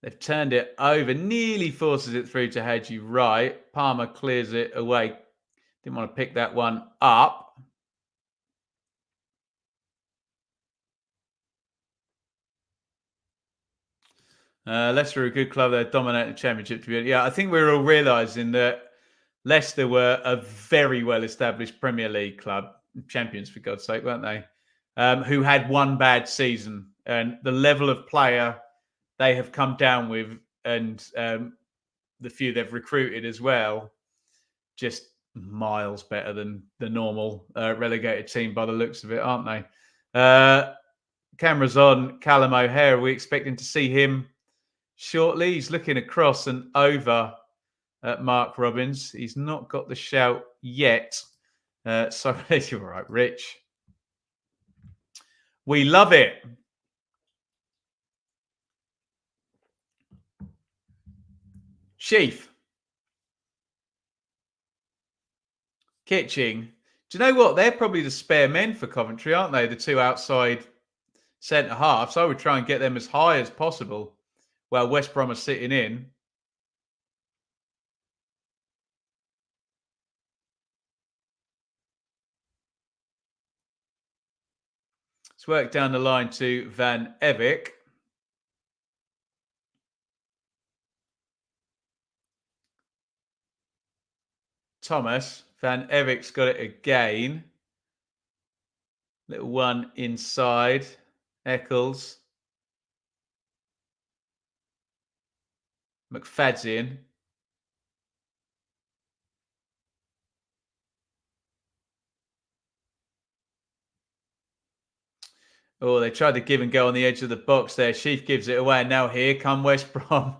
They've turned it over, nearly forces it through to Haji right. Palmer clears it away. Didn't want to pick that one up. Leicester are a good club. They're dominating the Championship. Yeah, I think we're all realising that Leicester were a very well-established Premier League club, champions for God's sake, weren't they? Who had one bad season, and the level of player they have come down with, and the few they've recruited as well, just miles better than the normal relegated team by the looks of it, aren't they? Cameras on Callum O'Hare. Are we expecting to see him shortly? He's looking across and over at Mark Robbins. He's not got the shout yet. Sorry, you're right, Rich. We love it. Sheaf. Kitching. Do you know what? They're probably the spare men for Coventry, aren't they? The two outside centre halves. I would try and get them as high as possible while West Brom are sitting in. work down the line to Van Evik. Thomas. Van Evik's got it again. Little one inside. Eccles. McFadzean. Oh, they tried to give and go on the edge of the box there. Sheaf gives it away. And now here come West Brom.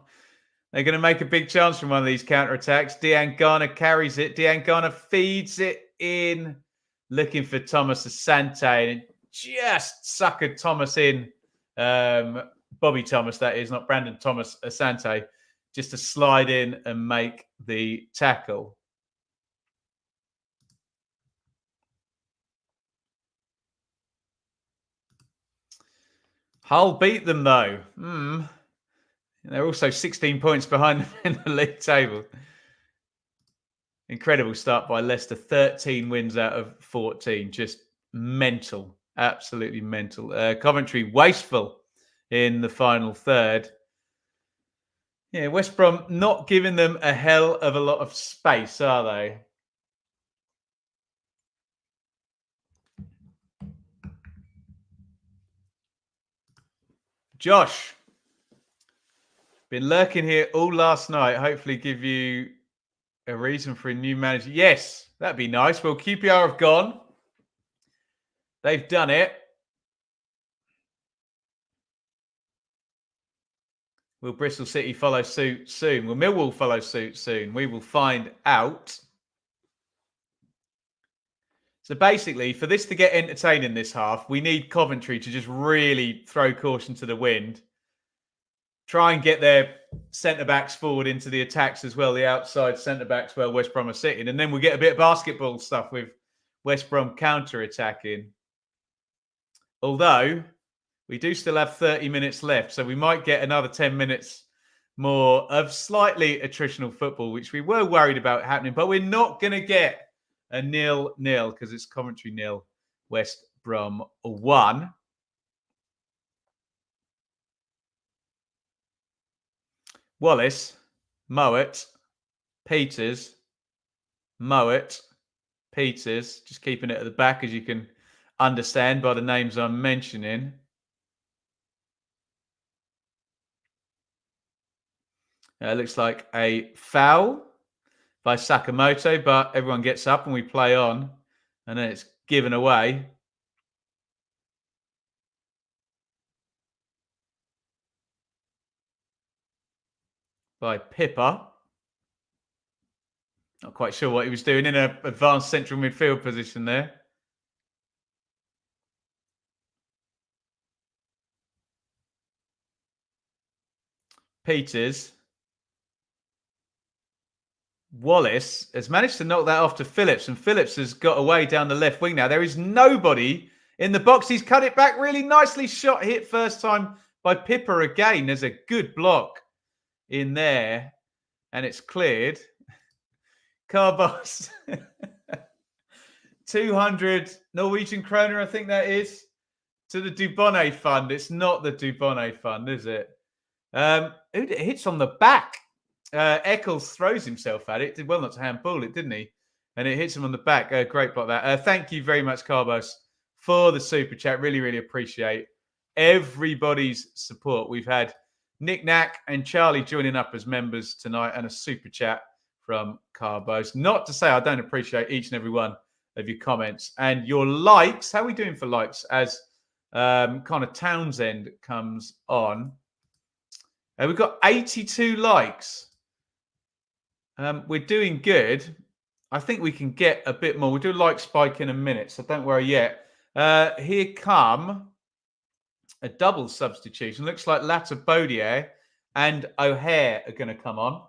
They're going to make a big chance from one of these counter-attacks. Dejan Garner carries it. Dejan Garner feeds it in. Looking for Thomas Asante. And just suckered Thomas in. Bobby Thomas, that is, not Brandon Thomas Asante. Just to slide in and make the tackle. Hull beat them, though. They're also 16 points behind them in the league table. Incredible start by Leicester. 13 wins out of 14. Just mental. Absolutely mental. Coventry wasteful in the final third. Yeah, West Brom not giving them a hell of a lot of space, are they? Josh, been lurking here all last night. Hopefully give you a reason for a new manager. Yes, that'd be nice. Well, QPR have gone. They've done it. Will Bristol City follow suit soon? Will Millwall follow suit soon? We will find out. So basically, for this to get entertaining this half, we need Coventry to just really throw caution to the wind. Try and get their centre-backs forward into the attacks as well, the outside centre-backs where West Brom are sitting. And then we'll get a bit of basketball stuff with West Brom counter-attacking. Although, we do still have 30 minutes left, so we might get another 10 minutes more of slightly attritional football, which we were worried about happening. But we're not going to get a 0-0 because it's Coventry 0, West Brom 1. Wallace, Mowat, Peters, Mowat, Peters. Just keeping it at the back, as you can understand by the names I'm mentioning. Looks like a foul by Sakamoto, but everyone gets up and we play on. And then it's given away. By Pippa. Not quite sure what he was doing in an advanced central midfield position there. Peters. Wallace has managed to knock that off to Phillips, and Phillips has got away down the left wing now. There is nobody in the box. He's cut it back really nicely. Shot hit first time by Pippa again. There's a good block in there, and it's cleared. Carbos. 200 Norwegian kroner, I think that is, to the Dubonnet Fund. It's not the Dubonnet Fund, is it? It hits on the back. Eccles throws himself at it. Did well not to handball it, didn't he? And it hits him on the back. Great block that. Thank you very much, Carbos, for the super chat. Really, really appreciate everybody's support. We've had Nick Knack and Charlie joining up as members tonight, and a super chat from Carbos. Not to say I don't appreciate each and every one of your comments and your likes. How are we doing for likes as Connor Townsend comes on? We've got 82 likes. We're doing good. I think we can get a bit more. We'll do a like spike in a minute, so don't worry yet. Here come a double substitution. Looks like Latabodier and O'Hare are going to come on.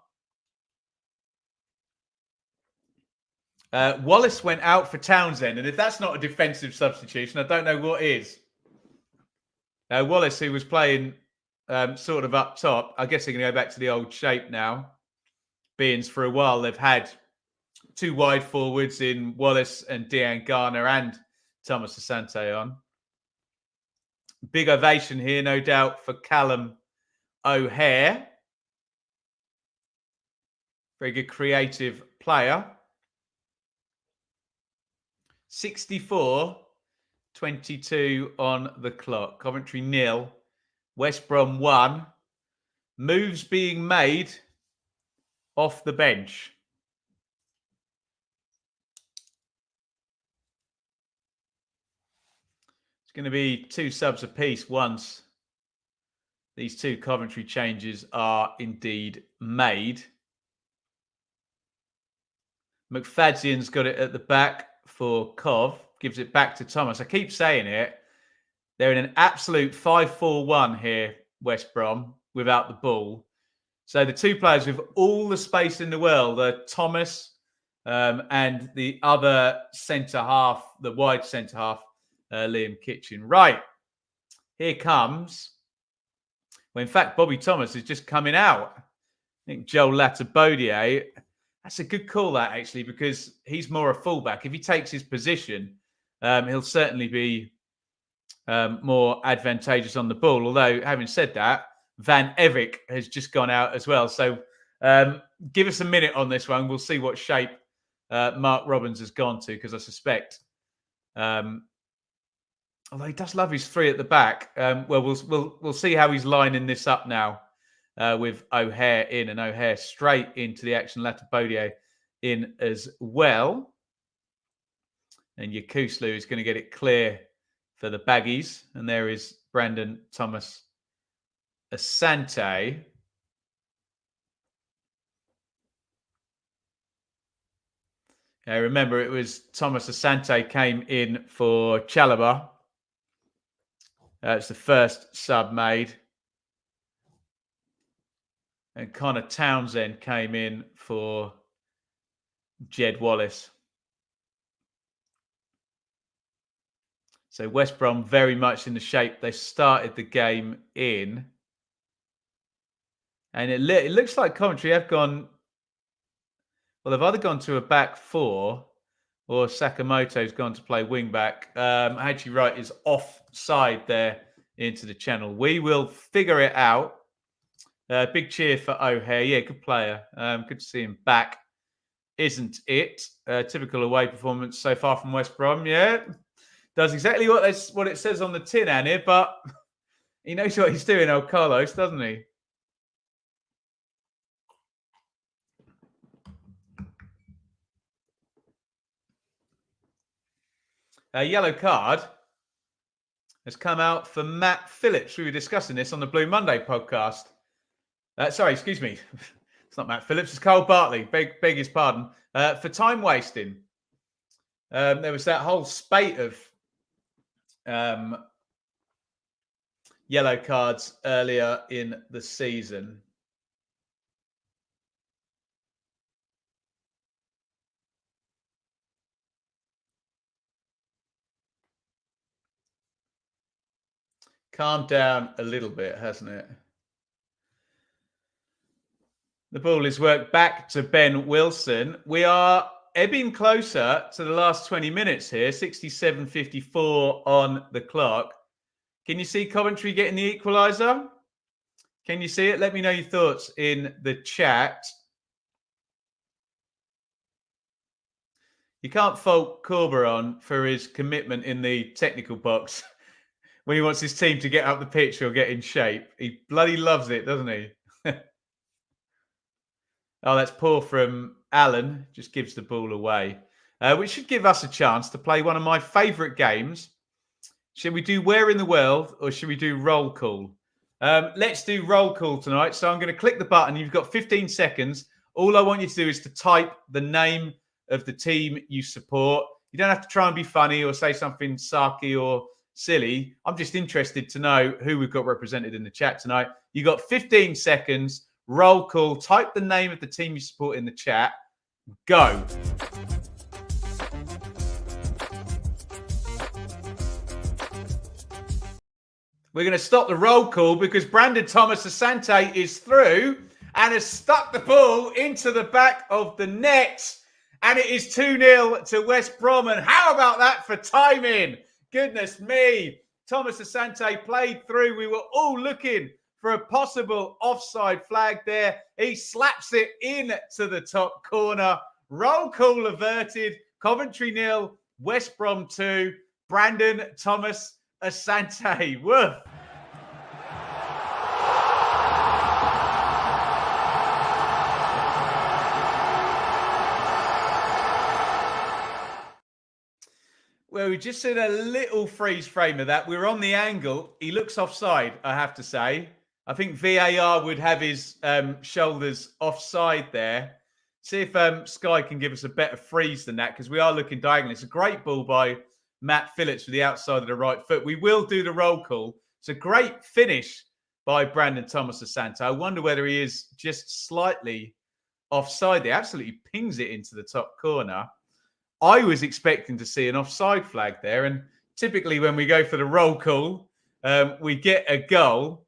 Wallace went out for Townsend, and if that's not a defensive substitution, I don't know what is. Wallace, who was playing sort of up top, I guess they're going to go back to the old shape now. Being for a while, they've had two wide forwards in Wallace and Dejan Garner and Thomas Asante on. Big ovation here, no doubt, for Callum O'Hare. Very good creative player. 64-22 on the clock. Coventry 0, West Brom 1. Moves being made off the bench. It's going to be 2 subs apiece once these 2 Coventry changes are indeed made. McFadzean's got it at the back for Cov. Gives it back to Thomas. I keep saying it. They're in an absolute 5-4-1 here, West Brom, without the ball. So the 2 players with all the space in the world are Thomas and the other centre-half, the wide centre-half, Liam Kitchen. Right. Here comes... Well, in fact, Bobby Thomas is just coming out. I think Joel Latabodier... That's a good call, that, actually, because he's more a fullback. If he takes his position, he'll certainly be more advantageous on the ball. Although, having said that, Van Evik has just gone out as well. So give us a minute on this one. We'll see what shape Mark Robbins has gone to, because I suspect, although he does love his 3 at the back, we'll see how he's lining this up now. With O'Hare in, and O'Hare straight into the action. Latabodier in as well. And Yakuslu is going to get it clear for the Baggies. And there is Brandon Thomas Asante. Remember, it was Thomas Asante came in for Chalobah. It's the first sub made. And Connor Townsend came in for Jed Wallace. So West Brom very much in the shape they started the game in. And it looks like Coventry have gone... Well, they've either gone to a back 4 or Sakamoto's gone to play wing back. Haji Wright is offside there into the channel. We will figure it out. Big cheer for O'Hare. Yeah, good player. Good to see him back, isn't it? Typical away performance so far from West Brom. Yeah, does exactly what it says on the tin, Annie, but he knows what he's doing, old Carlos, doesn't he? A yellow card has come out for Matt Phillips. We were discussing this on the Blue Monday podcast. Sorry, excuse me. It's not Matt Phillips. It's Cole Bartley. Beg his pardon. For time wasting. There was that whole spate of yellow cards earlier in the season. Calmed down a little bit, hasn't it? The ball is worked back to Ben Wilson. We are ebbing closer to the last 20 minutes here. 67:54 on the clock. Can you see Coventry getting the equaliser? Can you see it? Let me know your thoughts in the chat. You can't fault Corberon for his commitment in the technical box when he wants his team to get up the pitch or get in shape. He bloody loves it, doesn't he? Oh, that's poor from Alan. Just gives the ball away. Which should give us a chance to play one of my favourite games. Should we do Where in the World or should we do Roll Call? Let's do Roll Call tonight. So I'm going to click the button. You've got 15 seconds. All I want you to do is to type the name of the team you support. You don't have to try and be funny or say something sarky or silly. I'm just interested to know who we've got represented in the chat tonight. You got 15 seconds. Roll call. Type the name of the team you support in the chat. Go. We're going to stop the roll call because Brandon Thomas Asante is through and has stuck the ball into the back of the net. And it is 2-0 to West Brom. And how about that for timing? Goodness me. Thomas Asante played through. We were all looking for a possible offside flag there. He slaps it in to the top corner. Roll call averted. Coventry 0, West Brom 2. Brandon Thomas Asante. Woof. Well, we just seen a little freeze frame of that. We're on the angle. He looks offside, I have to say. I think VAR would have his shoulders offside there. See if Sky can give us a better freeze than that, because we are looking diagonal. It's a great ball by Matt Phillips with the outside of the right foot. We will do the roll call. It's a great finish by Brandon Thomas Asante. I wonder whether he is just slightly offside there. Absolutely pings it into the top corner. I was expecting to see an offside flag there. And typically when we go for the roll call, we get a goal.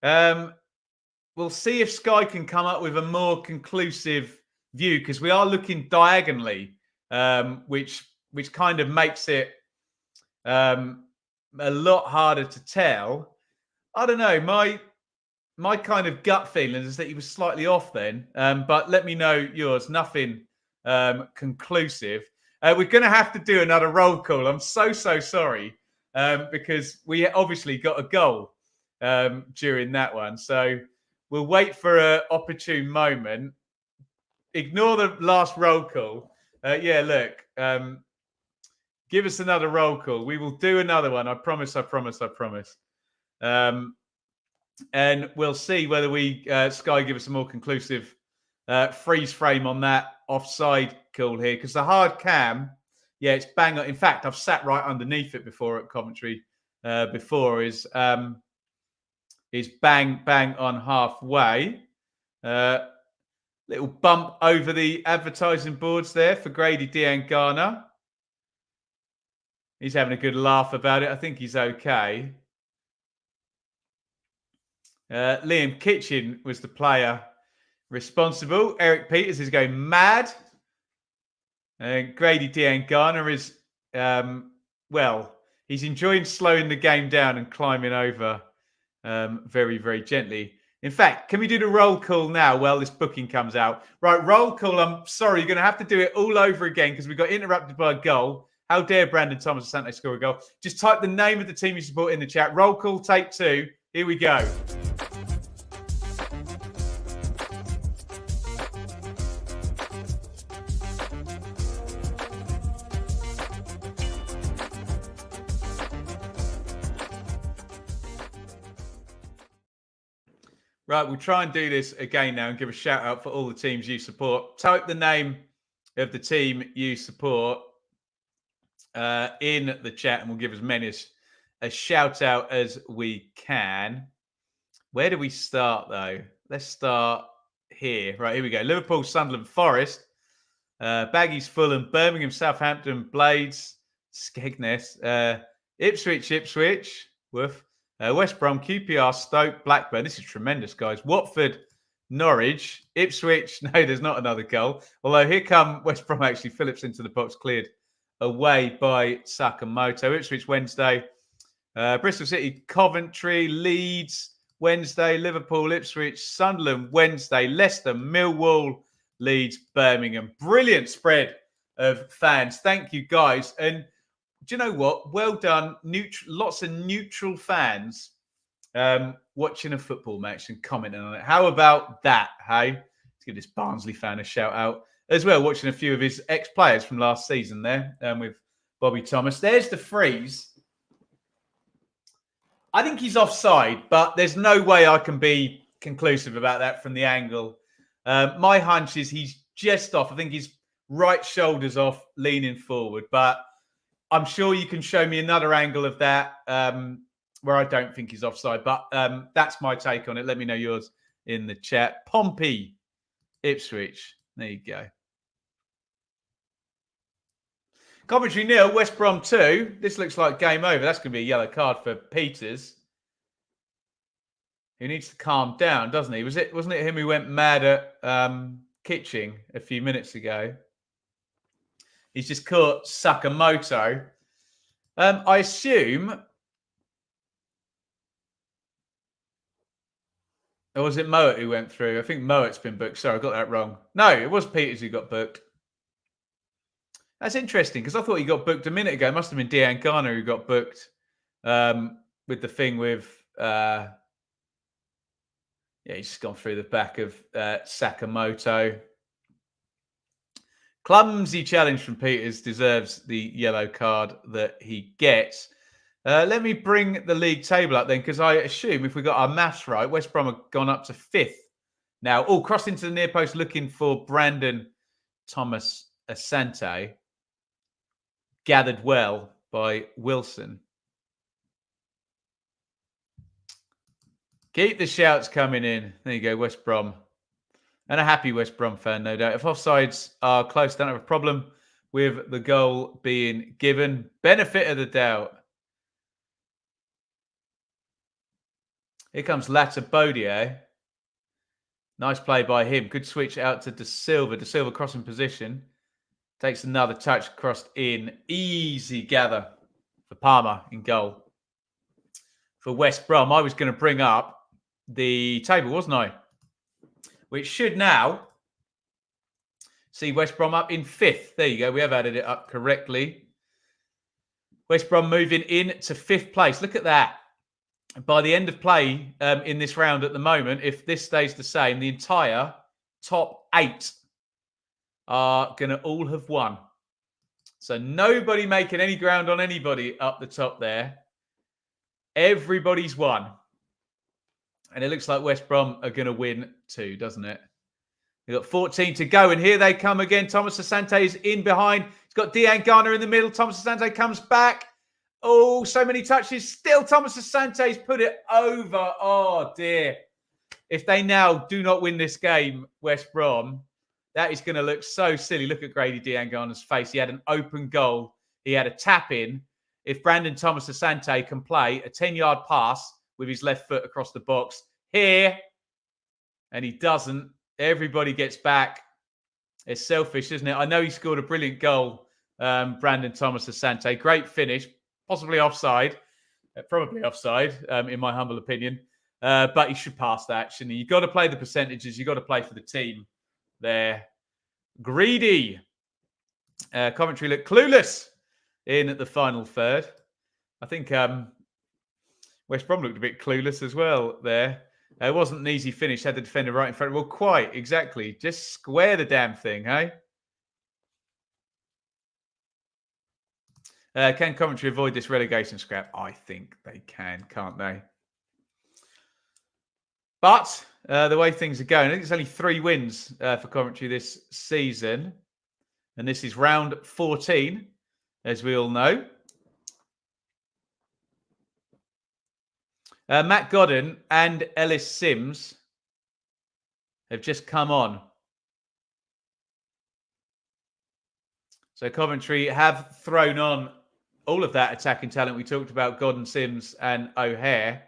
We'll see if Sky can come up with a more conclusive view, because we are looking diagonally, which kind of makes it a lot harder to tell. I don't know. My kind of gut feeling is that he was slightly off then. But let me know yours. Nothing conclusive. We're going to have to do another roll call. I'm so sorry, because we obviously got a goal during that one. So we'll wait for an opportune moment. Ignore the last roll call. Yeah, look, give us another roll call. We will do another one. I promise. And we'll see whether Sky give us a more conclusive freeze frame on that offside call here, because the hard cam, yeah, it's bang on. In fact, I've sat right underneath it before at Coventry. Is bang on halfway. Little bump over the advertising boards there for Grady Diangana. He's having a good laugh about it. I think he's okay. Liam Kitchen was the player responsible. Eric Peters is going mad. And Grady Diangana is, he's enjoying slowing the game down and climbing over very, very gently. In fact, can we do the roll call now while this booking comes out? Right, roll call. I'm sorry, you're going to have to do it all over again because we got interrupted by a goal. How dare Brandon Thomas Asante score a goal? Just type the name of the team you support in the chat. Roll call, take 2. Here we go. Right, we'll try and do this again now and give a shout out for all the teams you support. Type the name of the team you support in the chat and we'll give as many as a shout out as we can. Where do we start though? Let's start here. Right, here we go. Liverpool, Sunderland, Forest, Baggies, Fulham, Birmingham, Southampton, Blades, Skegness, Ipswich, woof. West Brom, QPR, Stoke, Blackburn. This is tremendous, guys. Watford, Norwich, Ipswich. No, there's not another goal. Although here come West Brom, actually. Phillips into the box, cleared away by Sakamoto. Ipswich, Wednesday. Bristol City, Coventry, Leeds, Wednesday. Liverpool, Ipswich, Sunderland, Wednesday. Leicester, Millwall, Leeds, Birmingham. Brilliant spread of fans. Thank you, guys. And do you know what? Well done. Lots of neutral fans watching a football match and commenting on it. How about that, hey? Let's give this Barnsley fan a shout out as well, watching a few of his ex-players from last season there with Bobby Thomas. There's the freeze. I think he's offside, but there's no way I can be conclusive about that from the angle. My hunch is he's just off. I think his right shoulder's off, leaning forward, but I'm sure you can show me another angle of that where I don't think he's offside. But that's my take on it. Let me know yours in the chat. Pompey, Ipswich. There you go. Coventry 0, West Brom 2. This looks like game over. That's going to be a yellow card for Peters. He needs to calm down, doesn't he? Wasn't it him who went mad at Kitching a few minutes ago? He's just caught Sakamoto. I assume Or was it Moet who went through? I think Moet's been booked. Sorry, I got that wrong. No, it was Peters who got booked. That's interesting because I thought he got booked a minute ago. It must have been Dejan Garner who got booked with the thing with... yeah, he's just gone through the back of Sakamoto. Clumsy challenge from Peters, deserves the yellow card that he gets. Let me bring the league table up then, because I assume if we got our maths right, West Brom have gone up to 5th. Now, crossed into the near post looking for Brandon Thomas Asante. Gathered well by Wilson. Keep the shouts coming in. There you go, West Brom. And a happy West Brom fan, no doubt. If offsides are close, don't have a problem with the goal being given. Benefit of the doubt. Here comes Latabodier. Nice play by him. Good switch out to De Silva. De Silva crossing position. Takes another touch, crossed in. Easy gather for Palmer in goal. For West Brom, I was going to bring up the table, wasn't I? Which should now see West Brom up in 5th. There you go. We have added it up correctly. West Brom moving in to 5th place. Look at that. By the end of play in this round at the moment, if this stays the same, the entire top 8 are going to all have won. So nobody making any ground on anybody up the top there. Everybody's won. And it looks like West Brom are going to win too, doesn't it? They've got 14 to go. And here they come again. Thomas Asante is in behind. He's got Dejan Garner in the middle. Thomas Asante comes back. Oh, so many touches. Still Thomas Asante's put it over. Oh, dear. If they now do not win this game, West Brom, that is going to look so silly. Look at Grady Dejan Garner's face. He had an open goal. He had a tap in. If Brandon Thomas Asante can play a 10-yard pass with his left foot across the box here, and he doesn't, everybody gets back. It's selfish, isn't it? I know he scored a brilliant goal, Brandon Thomas Asante. Great finish, possibly offside, probably offside, in my humble opinion. But he should pass that, shouldn't he? You've got to play the percentages. You've got to play for the team there. Greedy. Coventry look clueless in the final third. I think West Brom looked a bit clueless as well there. It wasn't an easy finish. Had the defender right in front. Well, quite exactly. Just square the damn thing, hey? Can Coventry avoid this relegation scrap? I think they can, can't they? But the way things are going, I think it's only 3 wins for Coventry this season. And this is round 14, as we all know. Matt Godden and Ellis Sims have just come on. So Coventry have thrown on all of that attacking talent we talked about, Godden, Sims and O'Hare,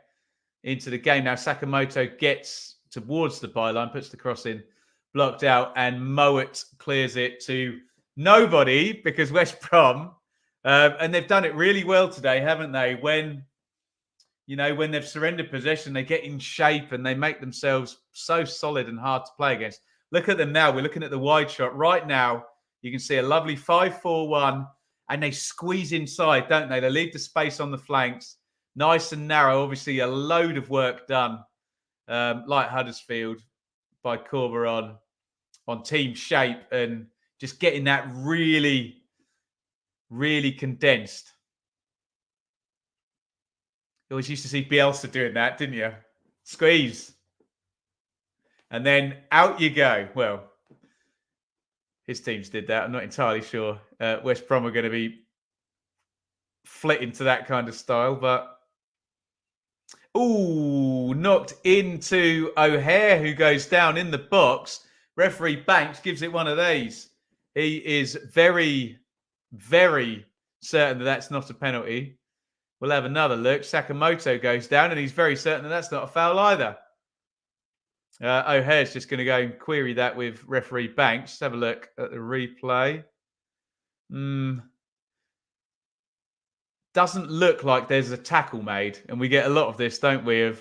into the game. Now Sakamoto gets towards the byline, puts the cross in, blocked out, and Moet clears it to nobody because West Brom, and they've done it really well today, haven't they? When they've surrendered possession, they get in shape and they make themselves so solid and hard to play against. Look at them now. We're looking at the wide shot right now. You can see a lovely 5-4-1, and they squeeze inside, don't they? They leave the space on the flanks, nice and narrow. Obviously, a load of work done, like Huddersfield, by Corber on team shape and just getting that really, really condensed. You always used to see Bielsa doing that, didn't you? Squeeze. And then out you go. Well, his teams did that. I'm not entirely sure West Brom are going to be flitting to that kind of style, but knocked into O'Hare, who goes down in the box. Referee Banks gives it one of these. He is very, very certain that that's not a penalty. We'll have another look. Sakamoto goes down, and he's very certain that that's not a foul either. O'Hare's just going to go and query that with referee Banks. Let's have a look at the replay. Doesn't look like there's a tackle made. And we get a lot of this, don't we, of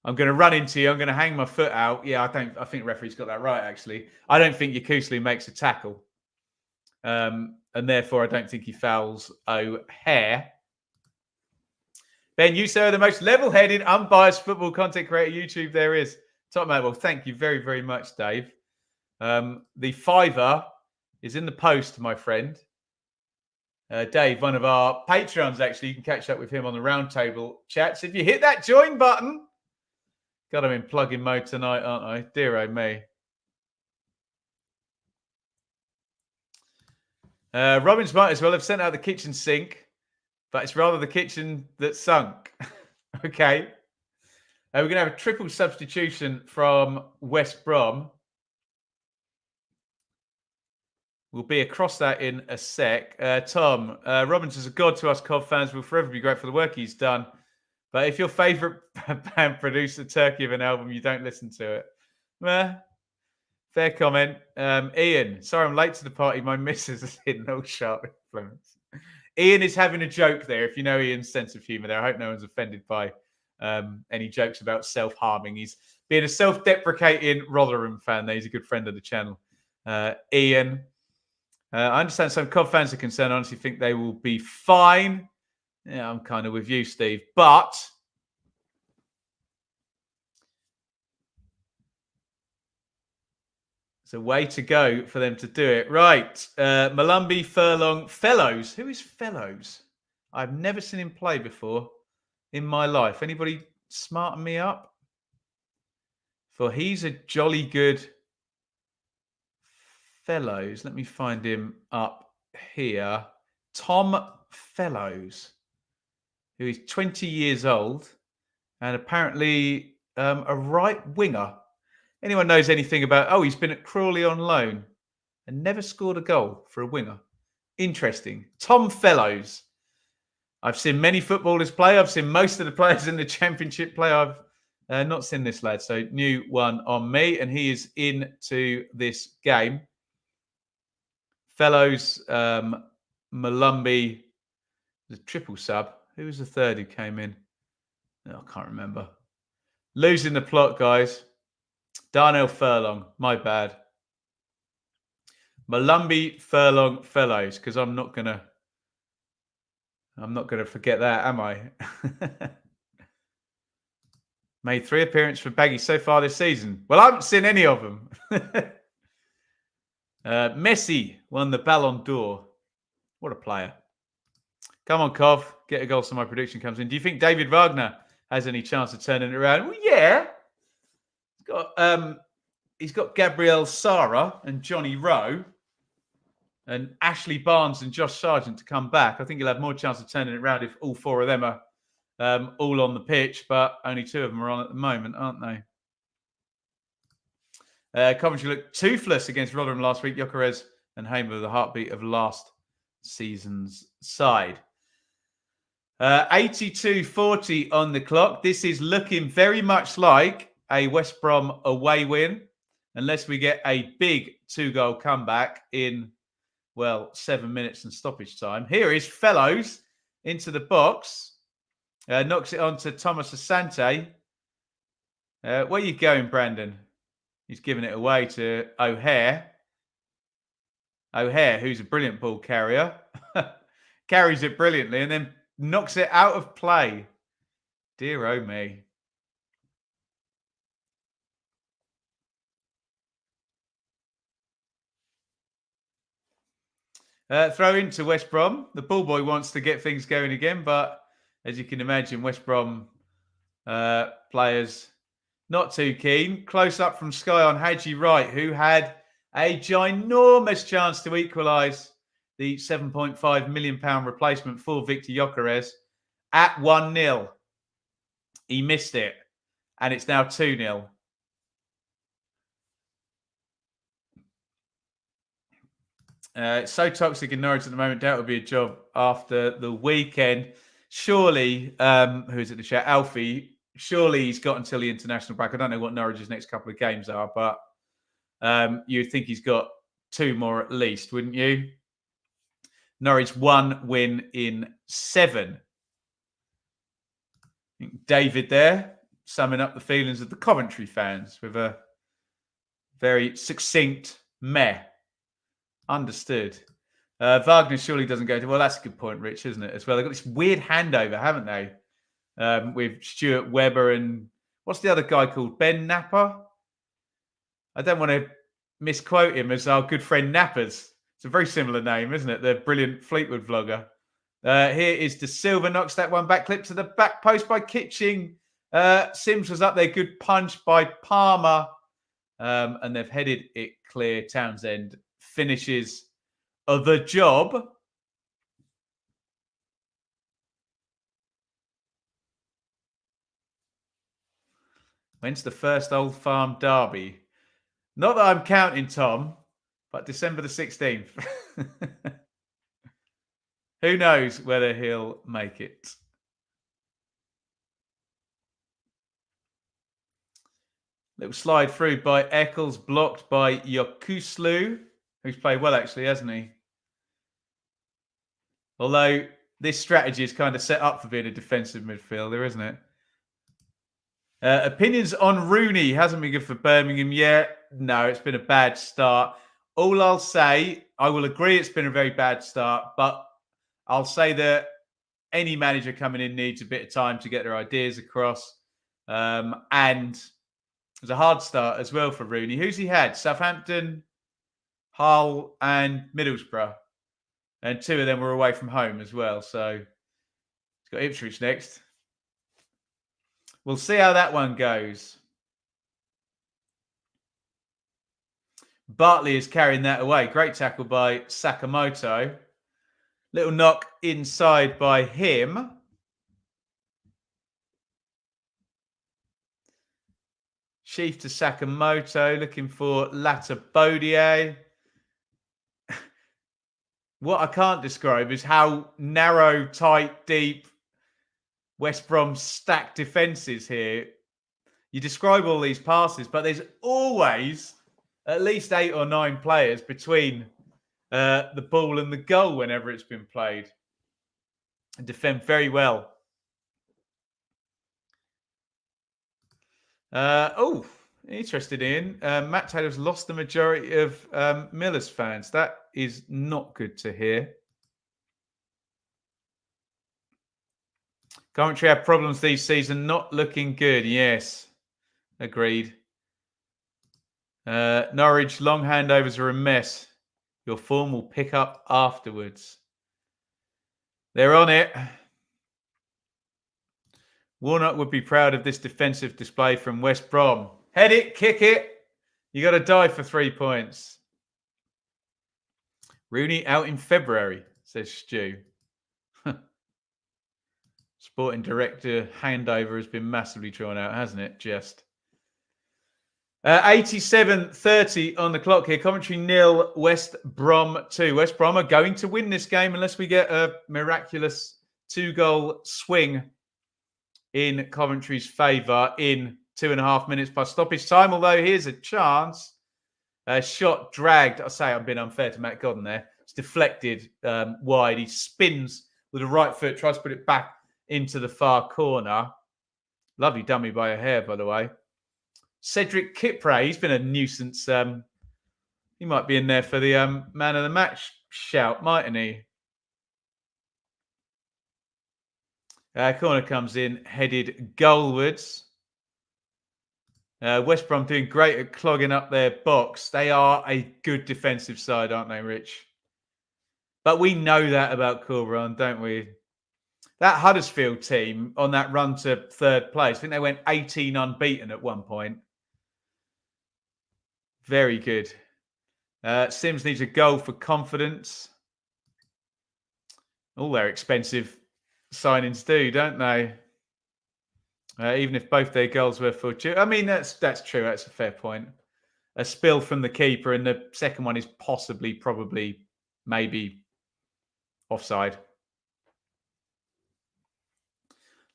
I'm going to run into you. I'm going to hang my foot out. Yeah, I think referee's got that right, actually. I don't think Yakusli makes a tackle. And therefore, I don't think he fouls O'Hare. Ben, you, sir, are the most level-headed, unbiased football content creator YouTube there is. Top man. Well, thank you very, very much, Dave. The fiver is in the post, my friend. Dave, one of our Patreons, actually. You can catch up with him on the roundtable chats. If you hit that join button, God, I'm in plug-in mode tonight, aren't I? Dear oh me. Robbins might as well have sent out the kitchen sink, but it's rather the kitchen that sunk. Okay. We're going to have a triple substitution from West Brom. We'll be across that in a sec. Tom, Robbins is a god to us Cov fans. Will forever be grateful for the work he's done. But if your favourite band produced a turkey of an album, you don't listen to it. Fair comment. Ian, sorry I'm late to the party. My missus has hidden all sharp influence. Ian is having a joke there. If you know Ian's sense of humour there, I hope no one's offended by any jokes about self-harming. He's being a self-deprecating Rotherham fan there. He's a good friend of the channel. Ian, I understand some Cov fans are concerned. I honestly think they will be fine. Yeah, I'm kind of with you, Steve. But it's a way to go for them to do it. Right. Malumbi, Furlong, Fellows. Who is Fellows? I've never seen him play before in my life. Anybody smarten me up? For he's a jolly good Fellows. Let me find him up here. Tom Fellows, who is 20 years old and apparently a right winger. Anyone knows anything about... Oh, he's been at Crawley on loan and never scored a goal for a winger. Interesting. Tom Fellows. I've seen many footballers play. I've seen most of the players in the Championship play. I've not seen this lad, so new one on me. And he is into this game. Fellows, Malumbi, the triple sub. Who was the third who came in? Oh, I can't remember. Losing the plot, guys. Darnell Furlong, my bad. Malumbi, Furlong, Fellows, because I'm not gonna forget that, am I? Made 3 appearances for Baggies so far this season. Well, I haven't seen any of them. Messi won the Ballon d'Or. What a player. Come on, Cov. Get a goal so my prediction comes in. Do you think David Wagner has any chance of turning it around? Well, yeah. He's got Gabriel Sara and Johnny Rowe and Ashley Barnes and Josh Sargent to come back. I think he'll have more chance of turning it around if all 4 of them are all on the pitch, but only 2 of them are on at the moment, aren't they? Coventry looked toothless against Rotherham last week. Gyökeres and Hamer were the heartbeat of last season's side. 82-40 on the clock. This is looking very much like a West Brom away win, unless we get a big 2-goal comeback in, well, 7 minutes and stoppage time. Here is Fellows into the box. Knocks it on to Thomas Asante. Where are you going, Brandon? He's giving it away to O'Hare. O'Hare, who's a brilliant ball carrier, carries it brilliantly and then knocks it out of play. Dear oh me. Throw into West Brom. The ball boy wants to get things going again, but as you can imagine, West Brom players not too keen. Close up from Sky on Hadji Wright, who had a ginormous chance to equalise the £7.5 million replacement for Victor Gyökeres at 1-0. He missed it, and it's now 2-0. It's so toxic in Norwich at the moment. Doubt it will be a job after the weekend. Surely, who is it, the chat? Alfie, surely he's got until the international break. I don't know what Norwich's next couple of games are, but you'd think he's got 2 more at least, wouldn't you? Norwich 1 win in 7. David there summing up the feelings of the Coventry fans with a very succinct meh. Understood. Wagner surely doesn't go to... Well, that's a good point, Rich, isn't it, as well? They've got this weird handover, haven't they? With Stuart Webber and... What's the other guy called? Ben Napper? I don't want to misquote him as our good friend Nappers. It's a very similar name, isn't it? The brilliant Fleetwood vlogger. Here is De Silva, knocks that one back, clip to the back post by Kitching. Sims was up there, good punch by Palmer. And they've headed it clear. Townsend finishes the job. When's the first Old Farm derby? Not that I'm counting, Tom, but December the 16th. Who knows whether he'll make it? Little slide through by Eccles, blocked by Yokuslu, who's played well, actually, hasn't he? Although this strategy is kind of set up for being a defensive midfielder, isn't it? Opinions on Rooney. Hasn't been good for Birmingham yet. No, it's been a bad start. All I'll say, I will agree it's been a very bad start, but I'll say that any manager coming in needs a bit of time to get their ideas across. And it was a hard start as well for Rooney. Who's he had? Southampton, Hull, and Middlesbrough. And two of them were away from home as well. So he's got Ipswich next. We'll see how that one goes. Bartley is carrying that away. Great tackle by Sakamoto. Little knock inside by him. Sheaf to Sakamoto, looking for Latabodier. What I can't describe is how narrow, tight, deep West Brom stacked defences here. You describe all these passes, but there's always at least 8 or 9 players between the ball and the goal whenever it's been played. And defend very well. Interested in. Matt Taylor's lost the majority of Miller's fans. That is not good to hear. Coventry have problems this season, not looking good. Yes, agreed. Norwich, long handovers are a mess. Your form will pick up afterwards. They're on it. Warnock would be proud of this defensive display from West Brom. Head it, kick it. You got to die for 3 points. Rooney out in February, says Stu. Sporting director handover has been massively drawn out, hasn't it? Just 87:30 on the clock here. Coventry 0, West Brom 2. West Brom are going to win this game unless we get a miraculous 2-goal swing in Coventry's favour in 2.5 minutes by stoppage time. Although here's a chance. Shot dragged. I say I'm being unfair to Matt Godden there. It's deflected wide. He spins with the right foot, tries to put it back into the far corner. Lovely dummy by a hair, by the way. Cedric Kipre, he's been a nuisance. He might be in there for the man of the match shout, mightn't he? Corner comes in, headed goalwards. West Brom doing great at clogging up their box. They are a good defensive side, aren't they, Rich? But we know that about Corberan, don't we? That Huddersfield team on that run to third place, I think they went 18 unbeaten at one point. Very good. Sims needs a goal for confidence. All their expensive signings do, don't they? Even if both their goals were for... I mean, that's true. That's a fair point. A spill from the keeper, and the second one is possibly, probably, maybe offside.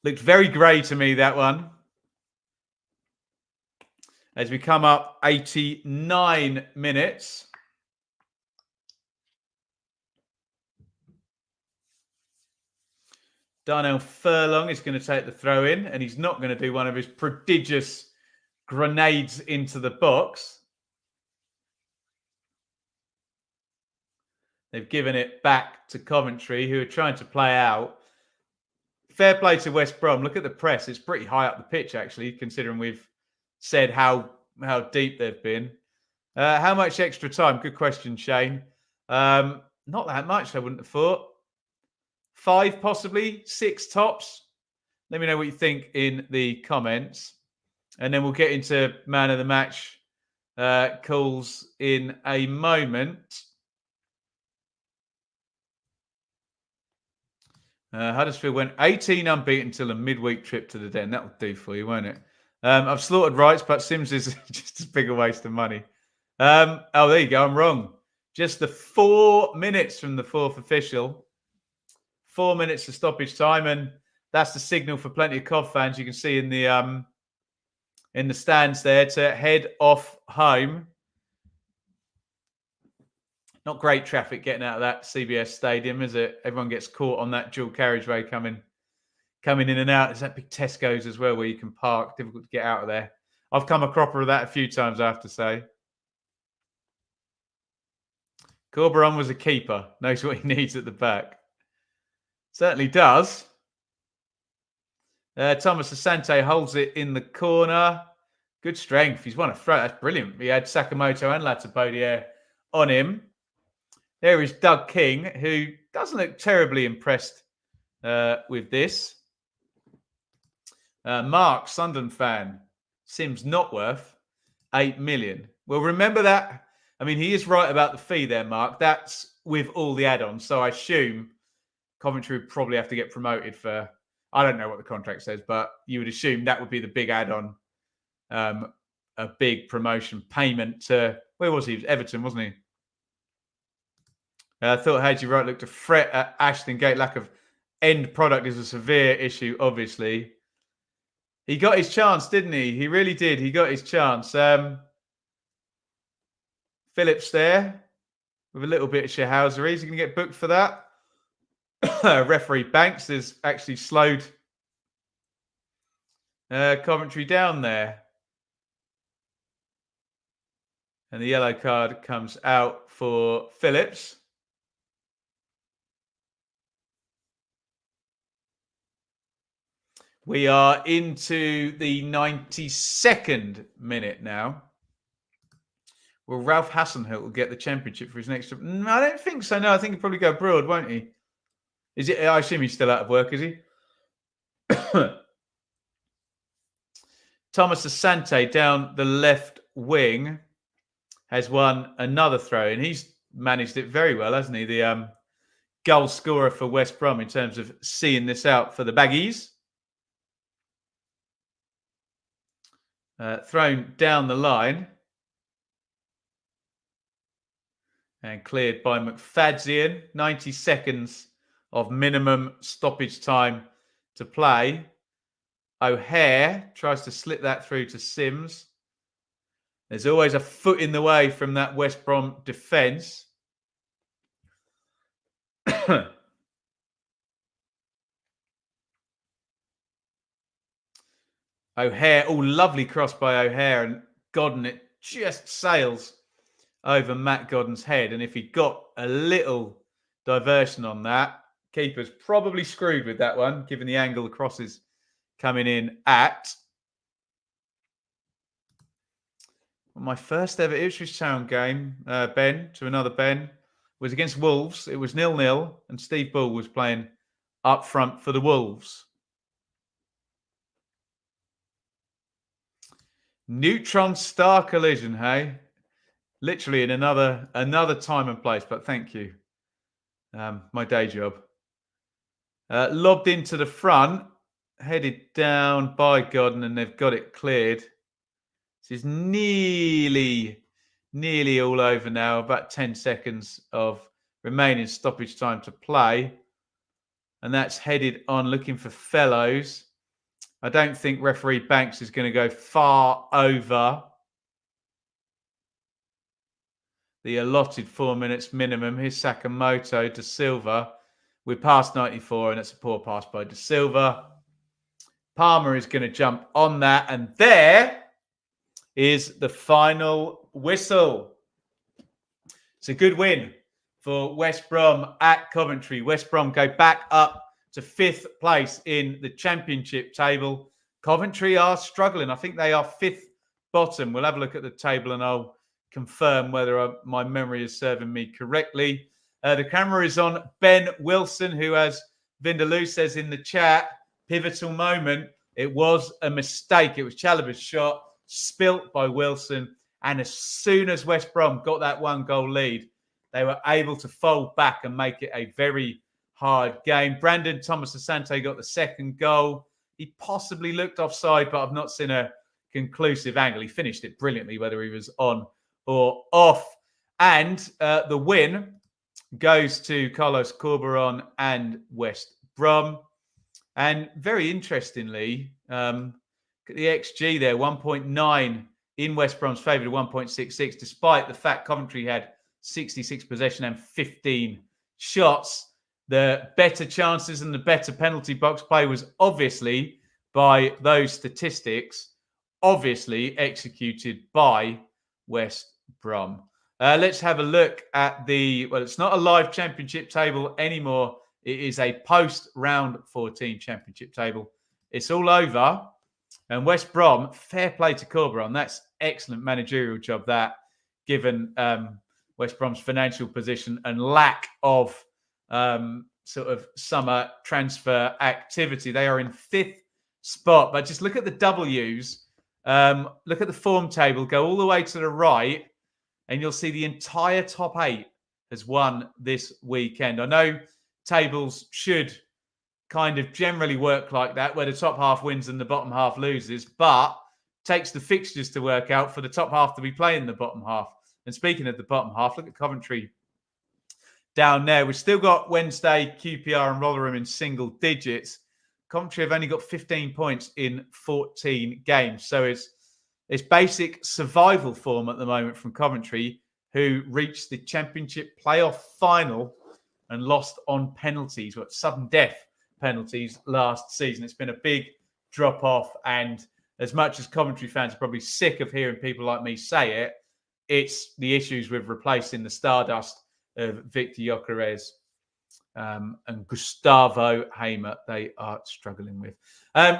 Looked very grey to me, that one. As we come up 89 minutes. Darnell Furlong is going to take the throw in, and he's not going to do one of his prodigious grenades into the box. They've given it back to Coventry, who are trying to play out. Fair play to West Brom. Look at the press. It's pretty high up the pitch, actually, considering we've said how deep they've been. How much extra time? Good question, Shane. Not that much, I wouldn't have thought. 5, possibly. 6 tops. Let me know what you think in the comments. And then we'll get into man of the match calls in a moment. Huddersfield went 18 unbeaten until a midweek trip to the Den. That will do for you, won't it? I've slaughtered rights, but Sims is just as big a waste of money. Oh, there you go. I'm wrong. Just the 4 minutes from the 4th official. 4 minutes of stoppage time, and that's the signal for plenty of Cov fans. You can see in the stands there to head off home. Not great traffic getting out of that CBS stadium, is it? Everyone gets caught on that dual carriageway coming in and out. There's that big Tesco's as well where you can park. Difficult to get out of there. I've come a cropper of that a few times, I have to say. Corberon was a keeper. Knows what he needs at the back. Certainly does. Thomas Asante holds it in the corner. Good strength. He's won a throw. That's brilliant. He had Sakamoto and Latapodier on him. There is Doug King, who doesn't look terribly impressed with this. Mark, Sunderland fan. Sims not worth 8 million. Well, remember that. I mean, he is right about the fee there, Mark. That's with all the add-ons. So I assume Coventry would probably have to get promoted for, I don't know what the contract says, but you would assume that would be the big add-on, a big promotion payment to, where was he? It was Everton, wasn't he? I thought Haji Wright looked a threat at Ashton Gate. Lack of end product is a severe issue, obviously. He got his chance, didn't he? He really did. He got his chance. Phillips there with a little bit of shithousery. Is he going to get booked for that? Referee Banks has actually slowed Coventry down there. And the yellow card comes out for Phillips. We are into the 92nd minute now. Well, Ralph Hasenhüttl will get the championship for his next... No, I don't think so. No, I think he'll probably go abroad, won't he? Is it? I assume he's still out of work, is he? Thomas Asante down the left wing has won another throw, and he's managed it very well, hasn't he? The goal scorer for West Brom in terms of seeing this out for the Baggies. Thrown down the line and cleared by McFadzean. 90 seconds of minimum stoppage time to play. O'Hare tries to slip that through to Sims. There's always a foot in the way from that West Brom defence. O'Hare, oh, lovely cross by O'Hare, and Godden, it just sails over Matt Godden's head. And if he got a little diversion on that, keeper's probably screwed with that one, given the angle the cross is coming in at. My first ever Ipswich Town game, Ben, to another Ben, was against Wolves. It was 0-0, and Steve Bull was playing up front for the Wolves. Neutron star collision, hey? Literally in another time and place, but thank you. My day job. Lobbed into the front, headed down by Godden, and they've got it cleared. This is nearly all over now. About 10 seconds of remaining stoppage time to play. And that's headed on looking for Fellows. I don't think referee Banks is going to go far over the allotted 4 minutes minimum. Here's Sakamoto to Silva. We're past 94, and it's a poor pass by De Silva. Palmer is going to jump on that, and there is the final whistle. It's a good win for West Brom at Coventry. West Brom go back up to 5th place in the Championship table. Coventry are struggling. I think they are 5th bottom. We'll have a look at the table and I'll confirm whether my memory is serving me correctly. The camera is on Ben Wilson, who, as Vindaloo says in the chat, pivotal moment. It was a mistake. It was Chalobah's shot, spilt by Wilson. And as soon as West Brom got that 1-goal lead, they were able to fold back and make it a very hard game. Brandon Thomas Asante got the 2nd goal. He possibly looked offside, but I've not seen a conclusive angle. He finished it brilliantly, whether he was on or off. And the win goes to Carlos Corberon and West Brom. And very interestingly, the XG there, 1.9 in West Brom's favour to 1.66, despite the fact Coventry had 66 possession and 15 shots. The better chances and the better penalty box play was obviously, by those statistics, obviously executed by West Brom. Let's have a look at it's not a live Championship table anymore. It is a post-round 14 Championship table. It's all over. And West Brom, fair play to Corberon. That's excellent managerial job, that, given West Brom's financial position and lack of sort of summer transfer activity. They are in 5th spot. But just look at the W's. Look at the form table. Go all the way to the right, and you'll see the entire top 8 has won this weekend. I know tables should kind of generally work like that, where the top half wins and the bottom half loses, but takes the fixtures to work out for the top half to be playing the bottom half. And speaking of the bottom half, look at Coventry down there. We've still got Wednesday, QPR and Rotherham in single digits. Coventry have only got 15 points in 14 games. So it's basic survival form at the moment from Coventry, who reached the Championship playoff final and lost on penalties, sudden death penalties last season. It's been a big drop off, and as much as Coventry fans are probably sick of hearing people like me say it, it's the issues with replacing the stardust of Victor Gyökeres and Gustavo Hamer they are struggling with.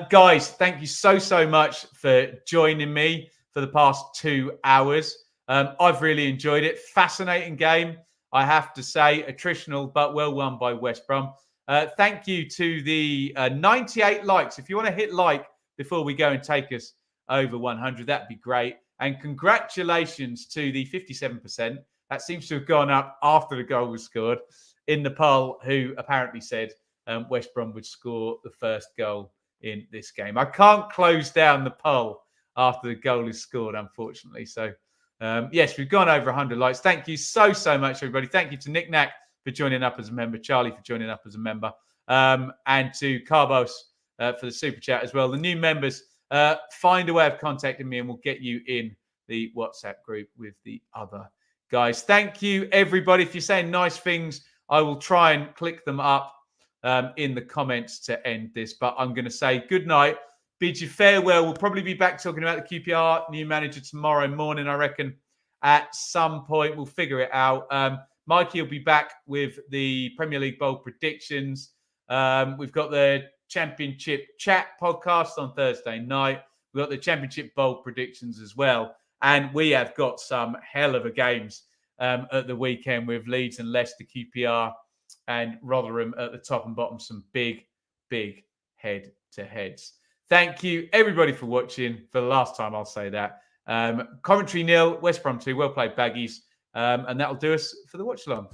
Guys, thank you so much for joining me for the past 2 hours. I've really enjoyed it. Fascinating game, I have to say. Attritional, but well won by West Brom. Thank you to the 98 likes. If you want to hit like before we go and take us over 100, that'd be great. And congratulations to the 57%. That seems to have gone up after the goal was scored in the poll, who apparently said West Brom would score the first goal in this game. I can't close down the poll after the goal is scored, unfortunately. So, yes, we've gone over 100 likes. Thank you so much, everybody. Thank you to Nick Knack for joining up as a member, Charlie for joining up as a member, and to Carbos for the super chat as well. The new members, find a way of contacting me and we'll get you in the WhatsApp group with the other guys. Thank you, everybody. If you're saying nice things, I will try and click them up in the comments to end this. But I'm going to say good night. Bid you farewell. We'll probably be back talking about the QPR new manager tomorrow morning, I reckon, at some point. We'll figure it out. Mikey will be back with the Premier League Bowl predictions. We've got the Championship Chat podcast on Thursday night. We've got the Championship Bowl predictions as well. And we have got some hell of a games at the weekend with Leeds and Leicester, QPR and Rotherham at the top and bottom. Some big head-to-heads. Thank you, everybody, for watching. For the last time, I'll say that. Coventry 0, West Brom 2. Well played, Baggies. And that'll do us for the watch-along.